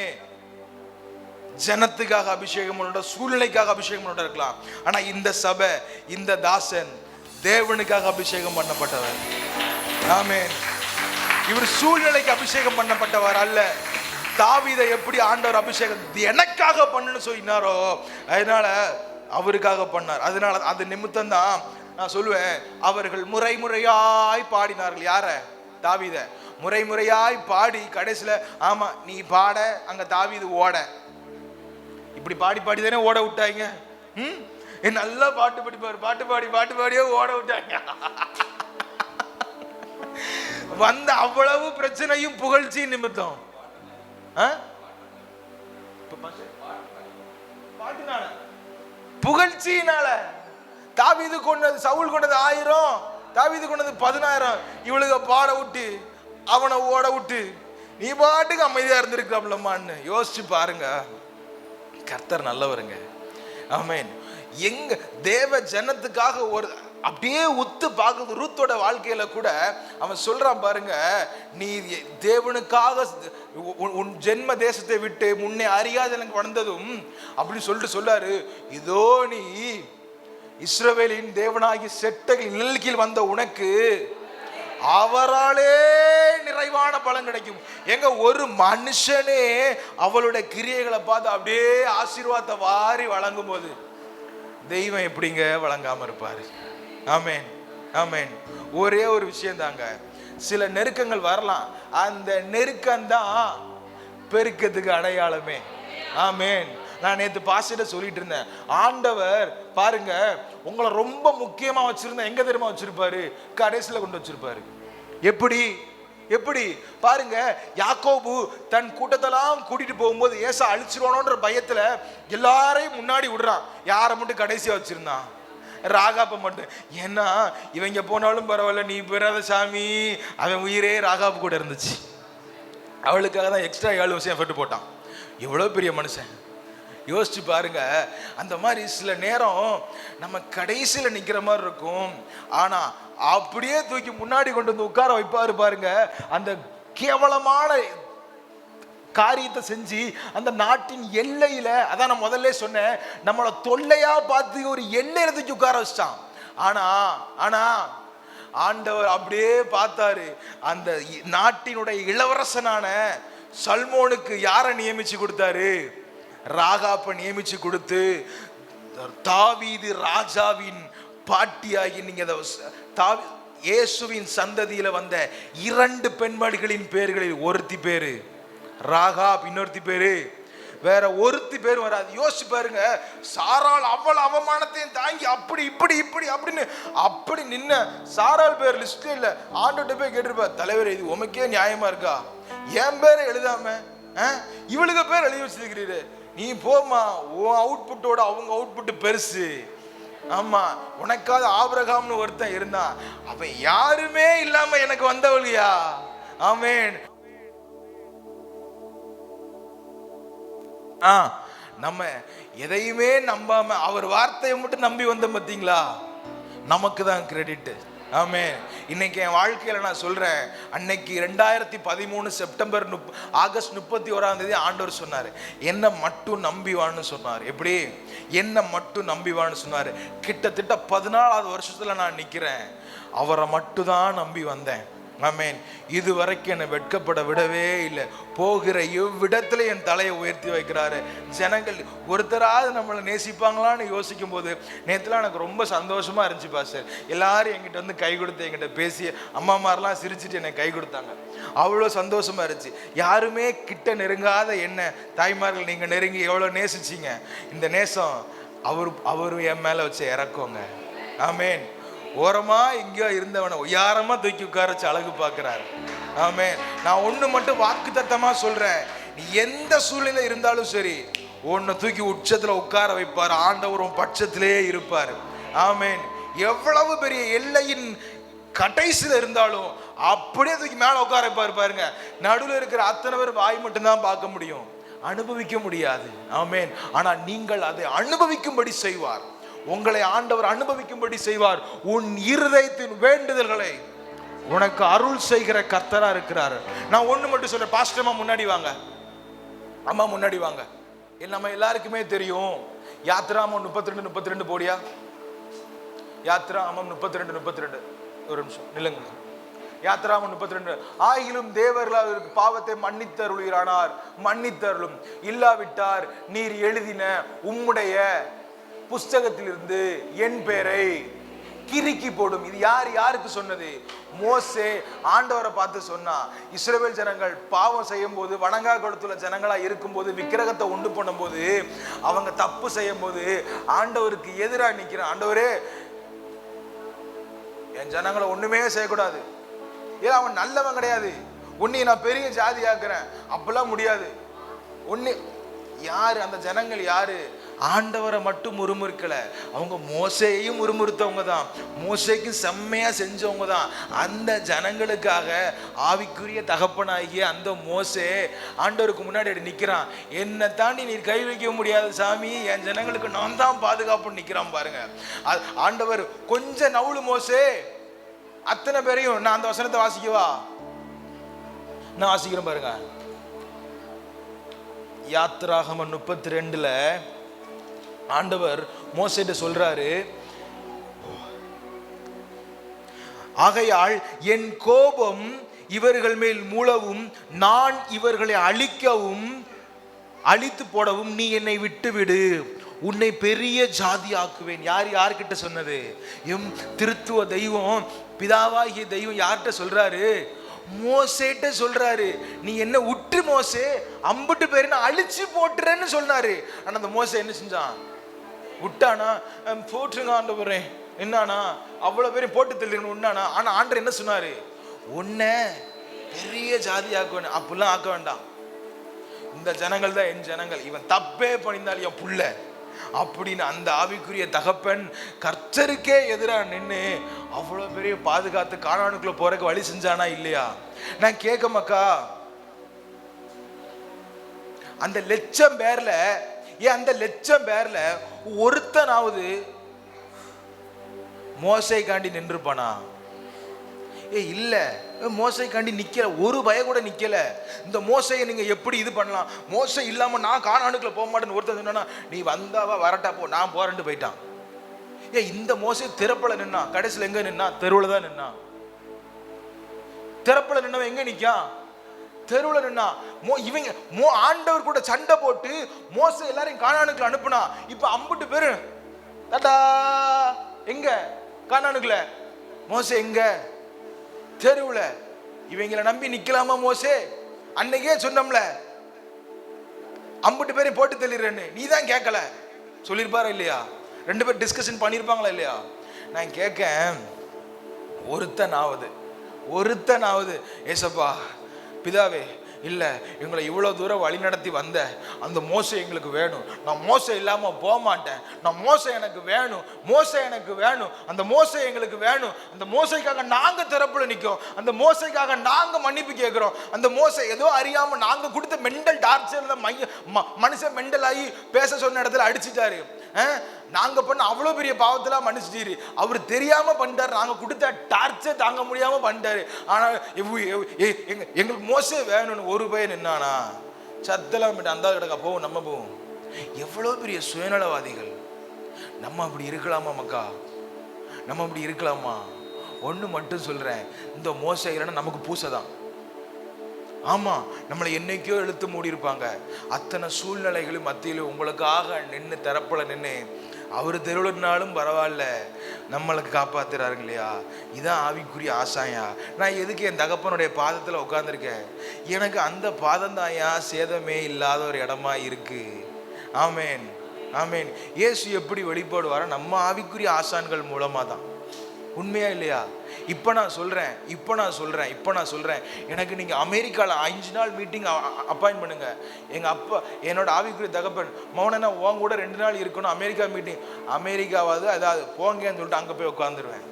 ஜனத்துக்காக அபிஷேகம் பண்ணோட, சூழ்நிலைக்காக அபிஷேகம் பண்ணோட இருக்கலாம். ஆனா இந்த சபை, இந்த தாசன் தேவனுக்காக அபிஷேகம் பண்ணப்பட்டவர். ஆமென். இவர் சூழ்நிலைக்கு அபிஷேகம் பண்ணப்பட்டவர் அல்ல. தாவீதை எப்படி ஆண்டவர் அபிஷேகம் எனக்காக பண்ணுன்னு சொன்னாரோ, அதனால அவருக்காக பண்ணார். அதனால அது நிமித்தம் தான் நான் சொல்லுவேன், அவர்கள் முறை முறையாய் பாடினார்கள். யார? தாவீத முறை முறையாய் பாடி கடைசியில ஆமா நீ பாட, அங்க தாவீது ஓட. இப்படி பாடி பாடி தானே ஓட விட்டாங்க. நல்லா பாட்டு படிப்பாரு, பாட்டு பாடியே ஓட விட்டாங்க. வந்த அவ்வளவு பிரச்சனையும் புகழ்ச்சி நிமித்தம். புகழ்ச்சியினால. தாவீது கொண்டது, சவுல் கொண்டது 1000, தாவீது கொண்டது 10000. இவளுக்கு பாட விட்டு அவனை ஓட விட்டு நீ பாட்டுக்கு அமைதியா இருந்திருக்கலாம்லம்மான்னு யோசிச்சு பாருங்க. கர்த்தர் நல்லவருங்க. ஆமென். எங்க தேவ ஜனத்துக்காக ஒரு அப்படியே உத்து பார்க்குது. ரூத்தோட வாழ்க்கையில கூட அவன் சொல்றான் பாருங்க, நீ தேவனுக்காக உன் ஜென்ம தேசத்தை விட்டு முன்னே அறியாத எனக்கு வந்ததும் அப்படி சொல்லிட்டு சொல்லாரு, இதோ நீ இஸ்ரவேலின் தேவனாகி செட்டைகள் நிழல்கீழ் வந்த உனக்கு அவராலே நிறைவான பலன் கிடைக்கும். எங்க ஒரு மனுஷனே அவளுடைய கிரியைகளை பார்த்து அப்படியே ஆசீர்வாதத்தை வாரி வழங்கும் போது தெய்வம் எப்படிங்க வழங்காம இருப்பாரு? ஆமேன். ஆமேன். ஒரே ஒரு விஷயம் தாங்க, சில நெருக்கங்கள் வரலாம், அந்த நெருக்கம்தான் பெருக்கத்துக்கு அடையாளமே. ஆமேன். நான் நேற்று பாஸ்டர்ட்ட சொல்லிட்டு இருந்தேன், ஆண்டவர் பாருங்க உங்களை ரொம்ப முக்கியமா வச்சிருந்தா எங்க தெரியுமா வச்சிருப்பாரு? கடைசியில கொண்டு வச்சிருப்பாரு. எப்படி எப்படி பாருங்க, யாக்கோபு தன் கூட்டத்தெல்லாம் கூட்டிட்டு போகும்போது ஏசா அழிச்சிருவானோன்ற பயத்துல எல்லாரையும் முன்னாடி விடுறான். யாரை மட்டும் கடைசியா வச்சிருந்தான்? ராகாப்ப மட்டும். ஏன்னா இவங்க போனாலும் பரவாயில்ல, நீ பெறாத சாமி, அவன் உயிரே ராகாப்பு கூட இருந்துச்சு. அவளுக்காக தான் எக்ஸ்ட்ரா 7 வருஷம் எஃபர்ட் போட்டான். எவ்வளவு பெரிய மனுஷன், யோசிச்சு பாருங்க. அந்த மாதிரி சில நேரம் நம்ம கடைசியில் நிற்கிற மாதிரி இருக்கும், ஆனா அப்படியே தூக்கி முன்னாடி கொண்டு வந்து உட்கார வைப்பாரு பாருங்க. அந்த கேவலமான காரியத்தை செஞ்சு அந்த நாட்டின் எல்லையில, அதான் நான் முதல்ல சொன்னேன், நம்மளை தொல்லையா பார்த்து ஒரு எல்லையில தூக்கி உட்கார வச்சிட்டான். ஆனா ஆண்டவர் அப்படியே பார்த்தாரு. அந்த நாட்டினுடைய இளவரசனான சல்மோனுக்கு யாரை நியமிச்சு கொடுத்தாரு? ராகாப்பை நியமிச்சு கொடுத்து, தாவீது ராஜாவின் பாட்டியாகி, நீங்க இயேசுவின் சந்ததியில வந்த 2 பெண்மணிகளின் பேர்களில் ஒருத்தி பேரு ராகாப், இன்னொருத்தி பேரு வேற ஒருத்தி பேர் வராது. யோசிச்சு பாருங்க. சாராள் அவ்வளவு அவமானத்தையும் தாங்கி அப்படி இப்படி இப்படி அப்படின்னு அப்படி நின்ன சாராள் பேர் லிஸ்ட் இல்ல. ஆண்டோட்ட போய் கேட்டிருப்பா, தலைவர் இது உமக்கே நியாயமா இருக்கா? என் பேரை எழுதாம இவளுக்கு பேர் எழுதி வச்சிருக்கிறீரு, நீ போமா, உன் அவுட்புட்டோட அவங்க அவுட்புட் பெருசு. ஆமா, உனக்காவது ஆபிரகாம்னு ஒருத்தன் இருந்தான், அவன் யாருமே இல்லாம எனக்கு வந்தவளியா? ஆமென். நம்ம எதையுமே நம்பாம அவர் வார்த்தையை மட்டும் நம்பி வந்தோம் பார்த்தீங்களா, நமக்கு தான் கிரெடிட். ஆமென். இன்னைக்கு என் வாழ்க்கையில நான் சொல்றேன், அன்னைக்கு 2013 ஆகஸ்ட் 31 ஆண்டவர் சொன்னாரு, என்ன மட்டும் நம்பிவான்னு சொன்னார். எப்படி? என்ன மட்டும் நம்பிவான்னு சொன்னாரு. கிட்டத்தட்ட 14வது வருஷத்துல நான் நிக்கிறேன், அவரை மட்டும் தான் நம்பி வந்தேன். ஆமென். இது வரைக்கும் என்னை வெட்கப்பட விடவே இல்லை. போகிற எவ்விடத்துல என் தலையை உயர்த்தி வைக்கிறாரு. ஜனங்கள் ஒருத்தராவது நம்மளை நேசிப்பாங்களான்னு யோசிக்கும் போது நேற்றுலாம் எனக்கு ரொம்ப சந்தோஷமா இருந்துச்சு பாஸ்டர். எல்லாரும் என்கிட்ட வந்து கை கொடுத்து என்கிட்ட பேசி அம்மாமாரெலாம் சிரிச்சுட்டு என்னை கை கொடுத்தாங்க. அவ்வளோ சந்தோஷமா இருந்துச்சு. யாருமே கிட்ட நெருங்காத என்ன தாய்மார்கள் நீங்க நெருங்கி எவ்வளோ நேசிச்சிங்க. இந்த நேசம் அவரு என் மேல வச்சு இறக்குங்க. ஆமென். ஓரமா எங்கேயோ இருந்தவனை ஒய்யாரமா தூக்கி உட்கார வச்சு அழகு பார்க்கிறாரு. ஆமென். நான் ஒண்ணு மட்டும் வாக்குத்தத்தமா சொல்றேன், நீ எந்த சூழ்நிலை இருந்தாலும் சரி, உன்னை தூக்கி உச்சத்துல உட்கார வைப்பார். ஆண்டவரும் பட்சத்திலே இருப்பார். ஆமென். எவ்வளவு பெரிய எல்லையின் கடைசியில் இருந்தாலும் அப்படியே தூக்கி மேல உட்கார வைப்பாரு பாருங்க. நடுவில் இருக்கிற அத்தனை பேர் வாய் மட்டும்தான் பார்க்க முடியும், அனுபவிக்க முடியாது. ஆமென். ஆனா நீங்கள் அதை அனுபவிக்கும்படி செய்வார். உங்களை ஆண்டவர் அனுபவிக்கும்படி செய்வார். உன் இருதயத்தின் வேண்டுதல்களை உனக்கு அருள் செய்கிற கர்த்தரா இருக்கிறார். நான் ஒண்ணு மட்டும் சொல்றேன், பாஸ்டர்மா முன்னாடி வாங்க, அம்மா முன்னாடி வாங்க. நம்ம எல்லாருக்குமே தெரியும், யாத்ராமம் 32 போடியா, யாத்ராமம் 32. ஒரு நிமிஷம் நில்லுங்க. யாத்ராமம் 32. ஆகிலும் தேவர்கள் அவருக்கு பாவத்தை மன்னித்தருளானார், மன்னித்தருளும் இல்லாவிட்டார் நீர் எழுதின உம்முடைய புஸ்தகத்திலிருந்து என் பேரை கிறுக்கி போடும். இது யாருக்கு சொன்னது? மோசே ஆண்டவரை பார்த்து சொன்னா. இஸ்ரவேல் ஜனங்கள் பாவம் செய்யும் போது, வணங்கா கொடுத்துள்ள ஜனங்களா இருக்கும் போது, விக்கிரகத்தை உண்டு பண்ணும் போது, அவங்க தப்பு செய்யும் போது ஆண்டவருக்கு எதிராக நிக்கிறான். ஆண்டவரே என் ஜனங்களை ஒண்ணுமே செய்யக்கூடாது, ஏன் அவன் நல்லவன் கிடையாது, உன்னை நான் பெரிய ஜாதி ஆக்குறேன், அப்பெல்லாம் முடியாது. ஒன்னு யாரு அந்த ஜனங்கள்? யாரு? ஆண்டவரை மட்டும் முறுமுறுக்கல, அவங்க மோசேயையும் முறுமுறுத்தவங்க தான், மோசேக்கு செம்மையா செஞ்சவங்க தான். அந்த ஜனங்களுக்காக ஆவிக்குரிய தகப்பனாகிய அந்த மோசே ஆண்டவருக்கு முன்னாடி நிக்கிறான். என்னை தாண்டி நீ கை வைக்க முடியாது சாமி, என் ஜனங்களுக்கு நான் தான் பாதுகாப்புன்னு நிக்கிறான் பாருங்க. ஆண்டவர் கொஞ்சம் நவுளு மோசே, அத்தனை பேரையும் நான் அந்த வசனத்தை வாசிக்கவா? நான் வாசிக்கிறேன் பாருங்க. யாத்ராகமம் 32 ஆண்டவர் மோசேட்ட சொல்றாரு, ஆகையால் என் கோபம் இவர்கள் மேல் மூளவும், நான் இவர்களை அழிக்கவும் அழித்து போடவும் நீ என்னை விட்டுவிடு, உன்னை பெரிய ஜாதி ஆக்குவேன். யார்கிட்ட சொன்னது? எம் திருத்துவ தெய்வம், பிதாவாகிய தெய்வம் யார்கிட்ட சொல்றாரு? மோசேட்ட சொல்றாரு. நீ என்ன விட்டு மோசே, அம்புட்டு பேரு நான் அழிச்சு போட்டுறேன்னு சொன்னாரு. ஆனா அந்த மோசே என்ன செஞ்சான்? விட்டானா? போட்டுருங்க ஆண்டவரே, என்னானா அவ்வளவு பேரையும் போட்டு தெரியணும் உன்னானா? ஆனா ஆண்டவர் என்ன சொன்னாரு? உன்னை பெரிய ஜாதி ஆக்குவேன். அப்படிலாம் ஆக்க வேண்டாம், இந்த ஜனங்கள் தான் என் ஜனங்கள், இவன் தப்பே பண்ணியிருந்தால் என் புள்ள அப்படின்னு அந்த ஆவிக்குரிய தகப்பன் கர்த்தருக்கே எதிராக நின்று அவ்வளவு பெரிய பாதுகாத்து கானானுக்குள்ள போறதுக்கு வழி செஞ்சானா இல்லையா? நான் கேட்க மக்கா, அந்த 1,00,000 பேர்ல ஏன் அந்த 1,00,000 பேர்ல ஒருத்தனாவது மோசைக்காண்டி நின்றுப்பானா? இல்ல, மோசைக்காண்டி நிக்கல, ஒரு பய கூட நிக்கல. இந்த மோசையை நீங்க எப்படி இது பண்ணலாம்? மோசை இல்லாம நான் கானானுக்குள்ள போக மாட்டேன்னு ஒருத்தன் சொன்னா, நீ வந்தாவா வரட்டா போ, நான் போறேன்ட்டு போயிட்டான். இந்த மோசை திறப்பல நின்னா, கடைசியில் எங்க நின்னா? தெருவுல தான் நின்னா. திறப்பல நின்னவன் எங்க நிக்கா? தெருவுல நின்னா. இவங்க ஆண்டவர் கூட சண்டை போட்டு மோசை எல்லாரையும் கானானுக்குள்ள அனுப்புனா. இப்ப 50 பேரு தடா எங்க? கானானுக்குள்ள. மோசே எங்க? தெருவுல. இவங்களை நம்பி நிக்கலாமா மோசே? அன்னைக்கே சொன்னோம்ல 50 பேரை போட்டு தள்ளிடுறேன்னு, நீ தான் கேட்கல. சொல்லியிருப்பாரா இல்லையா? 2 பேர் டிஸ்கஷன் பண்ணியிருப்பாங்களா இல்லையா? நான் கேட்கேன், ஒருத்தனாவது ஏசப்பா பிதாவே, இல்லை எங்களை இவ்வளோ தூரம் வழி நடத்தி வந்த அந்த மோசை எங்களுக்கு வேணும், நான் மோசை இல்லாமல் போக மாட்டேன், நான் மோசை எனக்கு வேணும், மோசை எனக்கு வேணும், அந்த மோசை எங்களுக்கு வேணும், அந்த மோசைக்காக நாங்கள் திறப்புல நிற்கிறோம், அந்த மோசைக்காக நாங்கள் மன்னிப்பு கேட்குறோம், அந்த மோசை ஏதோ அறியாமல் நாங்கள் கொடுத்த மெண்டல் டார்ச்சரில் மனுஷன் மெண்டல் ஆகி பேச சொன்ன இடத்துல அடிச்சுட்டாரு. நாங்கள் பண்ண அவ்வளோ பெரிய பாவத்தெல்லாம் மன்னிச்சிட்டாரு, அவர் தெரியாமல் பண்ணிட்டாரு, நாங்கள் கொடுத்த டார்ச்சர் தாங்க முடியாமல் பண்ணிட்டாரு. ஆனால் எங்களுக்கு மோசே வேணும்னு ஒரு பையன் நின்னானா? சத்தெல்லாம் போயிட்டு அந்த கிடக்கா போவோம், நம்ம போவோம். எவ்வளோ பெரிய சுயநலவாதிகள். நம்ம அப்படி இருக்கலாமா மக்கா? நம்ம அப்படி இருக்கலாமா? ஒன்று மட்டும் சொல்கிறேன், இந்த மோசை இல்லைன்னா நமக்கு பூசை தான். ஆமாம், நம்மளை என்னைக்கோ இழுத்து மூடி இருப்பாங்க. அத்தனை சூழ்நிலைகளும் மத்தியிலும் உங்களுக்காக நின்று திறப்பல நின்று அவர் தெருவினாலும் பரவாயில்ல நம்மளுக்கு காப்பாத்துறாருங்க இல்லையா? இதான் ஆவிக்குரிய ஆசாயா. நான் எதுக்கு என் தகப்பனுடைய பாதத்தில் உட்காந்துருக்கேன்? எனக்கு அந்த பாதம் தாயா சேதமே இல்லாத ஒரு இடமா இருக்கு. ஆமேன், ஆமேன். இயேசு எப்படி வெளிப்படுவாரோ நம்ம ஆவிக்குரிய ஆசான்கள் மூலமாக தான். உண்மையா இல்லையா? இப்போ நான் சொல்கிறேன், எனக்கு நீங்கள் அமெரிக்காவில் 5 நாள் மீட்டிங் அப்பாயின்ட் பண்ணுங்க. எங்கள் அப்பா என்னோட ஆவிக்குரிய தகப்பன் மௌனனா உன் கூட 2 நாள் இருக்கணும், அமெரிக்கா மீட்டிங். அமெரிக்காவாது அதாவது போங்கன்னு சொல்லிட்டு அங்கே போய் உட்காந்துருவேன்.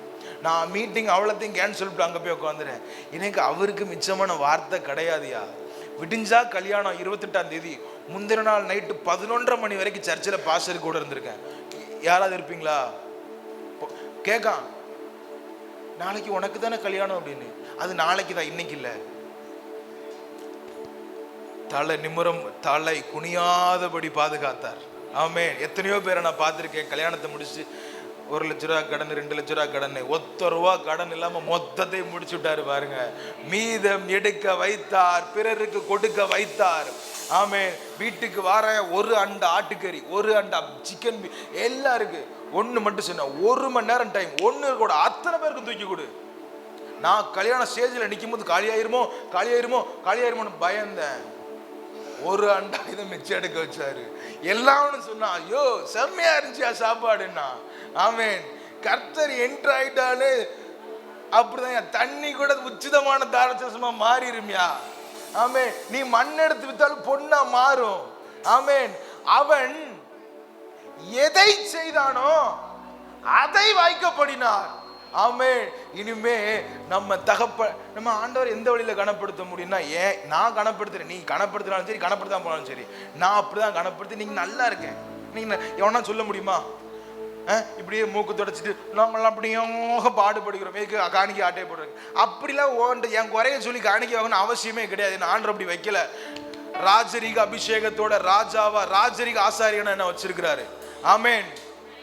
நான் மீட்டிங் அவ்வளோத்தையும் கேன்சல் சொல்லிட்டு அங்கே போய் உட்காந்துருவேன். எனக்கு அவருக்கு மிச்சமான வார்த்தை கிடையாதுயா. விடிஞ்சா கல்யாணம் 28ஆம் தேதி, முந்தின நாள் நைட்டு 11:30 மணி வரைக்கும் சர்ச்சில் பாஸ்டர் கூட இருந்திருக்கேன். யாராவது இருப்பீங்களா? கேட்கான், நாளைக்கு உனக்கு தானே கல்யாணம் அப்படின்னு. அது நாளைக்கு தான், இன்னைக்கு இல்லை. தலை குனியாதபடி பாதுகாத்தார். ஆமென். எத்தனையோ பேரை நான் பார்த்துருக்கேன், கல்யாணத்தை முடிச்சு 1 லட்ச ரூபா கடன், 2 லட்ச ரூபா கடன், 1 ரூபா கடன் இல்லாம மொத்தத்தை முடிச்சு விட்டாரு பாருங்க. மீதம் எடுக்க வைத்தார், பிறருக்கு கொடுக்க வைத்தார். ஆமென். வீட்டுக்கு வர 1 அண்டா ஆட்டுக்கறி, 1 அண்டா சிக்கன், எல்லாம் இருக்கு. ஒன்று மட்டும் சொன்ன, 1 மணி நேரம் டைம், 1 கூட அத்தனை பேருக்கு தூக்கி கொடு. நான் கல்யாண ஸ்டேஜில் நிற்கும் போது காலியாயிருமோன்னு பயந்தேன். 1 அண்டா இதை மிச்சம் எடுக்க வச்சாரு. எல்லாம்னு சொன்னா, ஐயோ செம்மையா இருந்துச்சியா சாப்பாடுன்னா. ஆமேன். கர்த்தர் என்ட்ரு ஆயிட்டாலே அப்படிதான், தண்ணி கூட உச்சிதமான தாரசமா மாறிடுமியா. ஆமேன். நீ மண் எடுத்து வித்தாலும் பொண்ணா மாறும். ஆமேன். அவன் எதை செய்தானோ அதை வாய்க்கப்படினார். ஆமென். இனிமே நம்ம ஆண்டவர் எந்த வழியில கனப்படுத்த முடியும்னா, நான் கனப்படுத்துறேன், நீ கனப்படுத்தினாலும் சரி, கனப்படுத்தாம போனாலும் சரி, நான் அப்படிதான் கனப்படுத்தி நீங்க நல்லா இருக்கேன். நீங்க எவனா சொல்ல முடியுமா? இப்படியே மூக்கு தொடச்சிட்டு நாங்களாம் அப்படியும் பாடுபடுகிறோம், காணிக்கை ஆட்டையை போடுறோம், அப்படிலாம் என் குறைய சொல்லி காணிக்கை வாங்கணும் அவசியமே கிடையாது. நான் ஆண்டவர் அப்படி வைக்கல. ராஜரீக அபிஷேகத்தோட ராஜாவா, ராஜரீக ஆசாரியனா என்ன வச்சிருக்கிறாரு. ஆமேன்.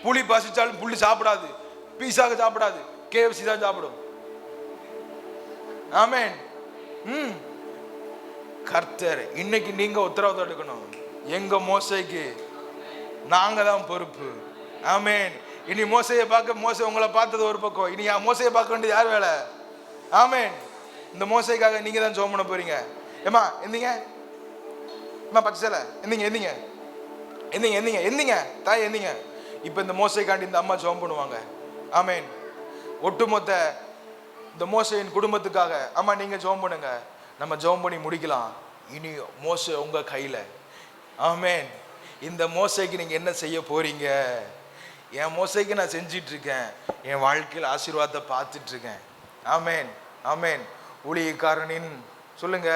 புலி பசிச்சாலும் புள்ளி சாப்பிடாது, பீஸாக சாப்பிடாது, KFC தான் சாப்பிடும். ஆமேன். கர்த்தர் இன்னைக்கு நீங்க உத்தரவாதம் எடுக்கணும். எங்க மோசைக்கு நாங்க தான் பொறுப்பு. ஆமேன். இனி மோசையை மோசை உங்களை பார்த்தது ஒரு பக்கம், இனி மோசையை பார்க்க வேண்டியது யார் வேலை? ஆமேன். இந்த மோசைக்காக நீங்க தான் ஜெபம் பண்ண போறீங்க. ஏமா எந்திங்க, பச்சை சேலை எந்திங்க தாய் எந்திங்க. இப்ப இந்த மோசைக்காண்டி இந்த அம்மா ஜெபம் பண்ணுவாங்க. ஆமேன். ஒட்டுமொத்த இந்த மோசையின் குடும்பத்துக்காக அம்மா நீங்க ஜெபம் பண்ணுங்க. நம்ம ஜெபம் பண்ணி முடிக்கலாம். இனி மோசை உங்க கையில. ஆமேன். இந்த மோசைக்கு நீங்க என்ன செய்ய போறீங்க? என் மோசைக்கு நான் செஞ்சிட்டு இருக்கேன், என் வாழ்க்கையில் ஆசீர்வாதத்தை பார்த்துட்டு இருக்கேன். ஆமேன், ஆமேன். ஊழியக்காரனின் சொல்லுங்க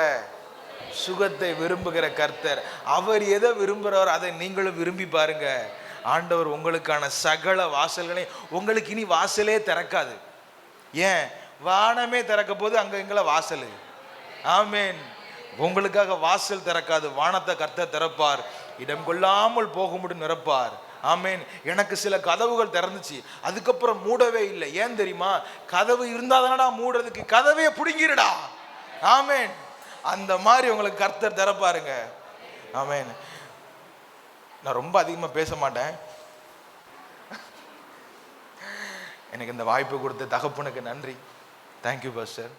சுகத்தை விரும்புகிற கர்த்தர். அவர் எதை விரும்புகிறாரோ அதை நீங்களும் விரும்பி பாருங்க. ஆண்டவர் உங்களுக்கான சகல வாசல்களையும், உங்களுக்கு இனி வாசலே திறக்காது. ஏன்? வானமே திறக்க போது அங்க எங்களை வாசல். ஆமேன். உங்களுக்காக வாசல் திறக்காது, வானத்தை கர்த்தர் திறப்பார். இடம் கொள்ளாமல் போக முடியும் நிரப்பார். ஆமேன். எனக்கு சில கதவுகள் திறந்துச்சு, அதுக்கப்புறம் மூடவே இல்லை. ஏன் தெரியுமா? கதவு இருந்தாதானடா மூடுறதுக்கு, கதவையே பிடுங்கிருடா. ஆமேன். அந்த மாதிரி உங்களுக்கு கர்த்தர் திறப்பாருங்க. ஆமேன். நான் ரொம்ப அதிகமாக பேச மாட்டேன். எனக்கு இந்த வாய்ப்பு கொடுத்த தகப்பனுக்கு நன்றி. Thank you pastor.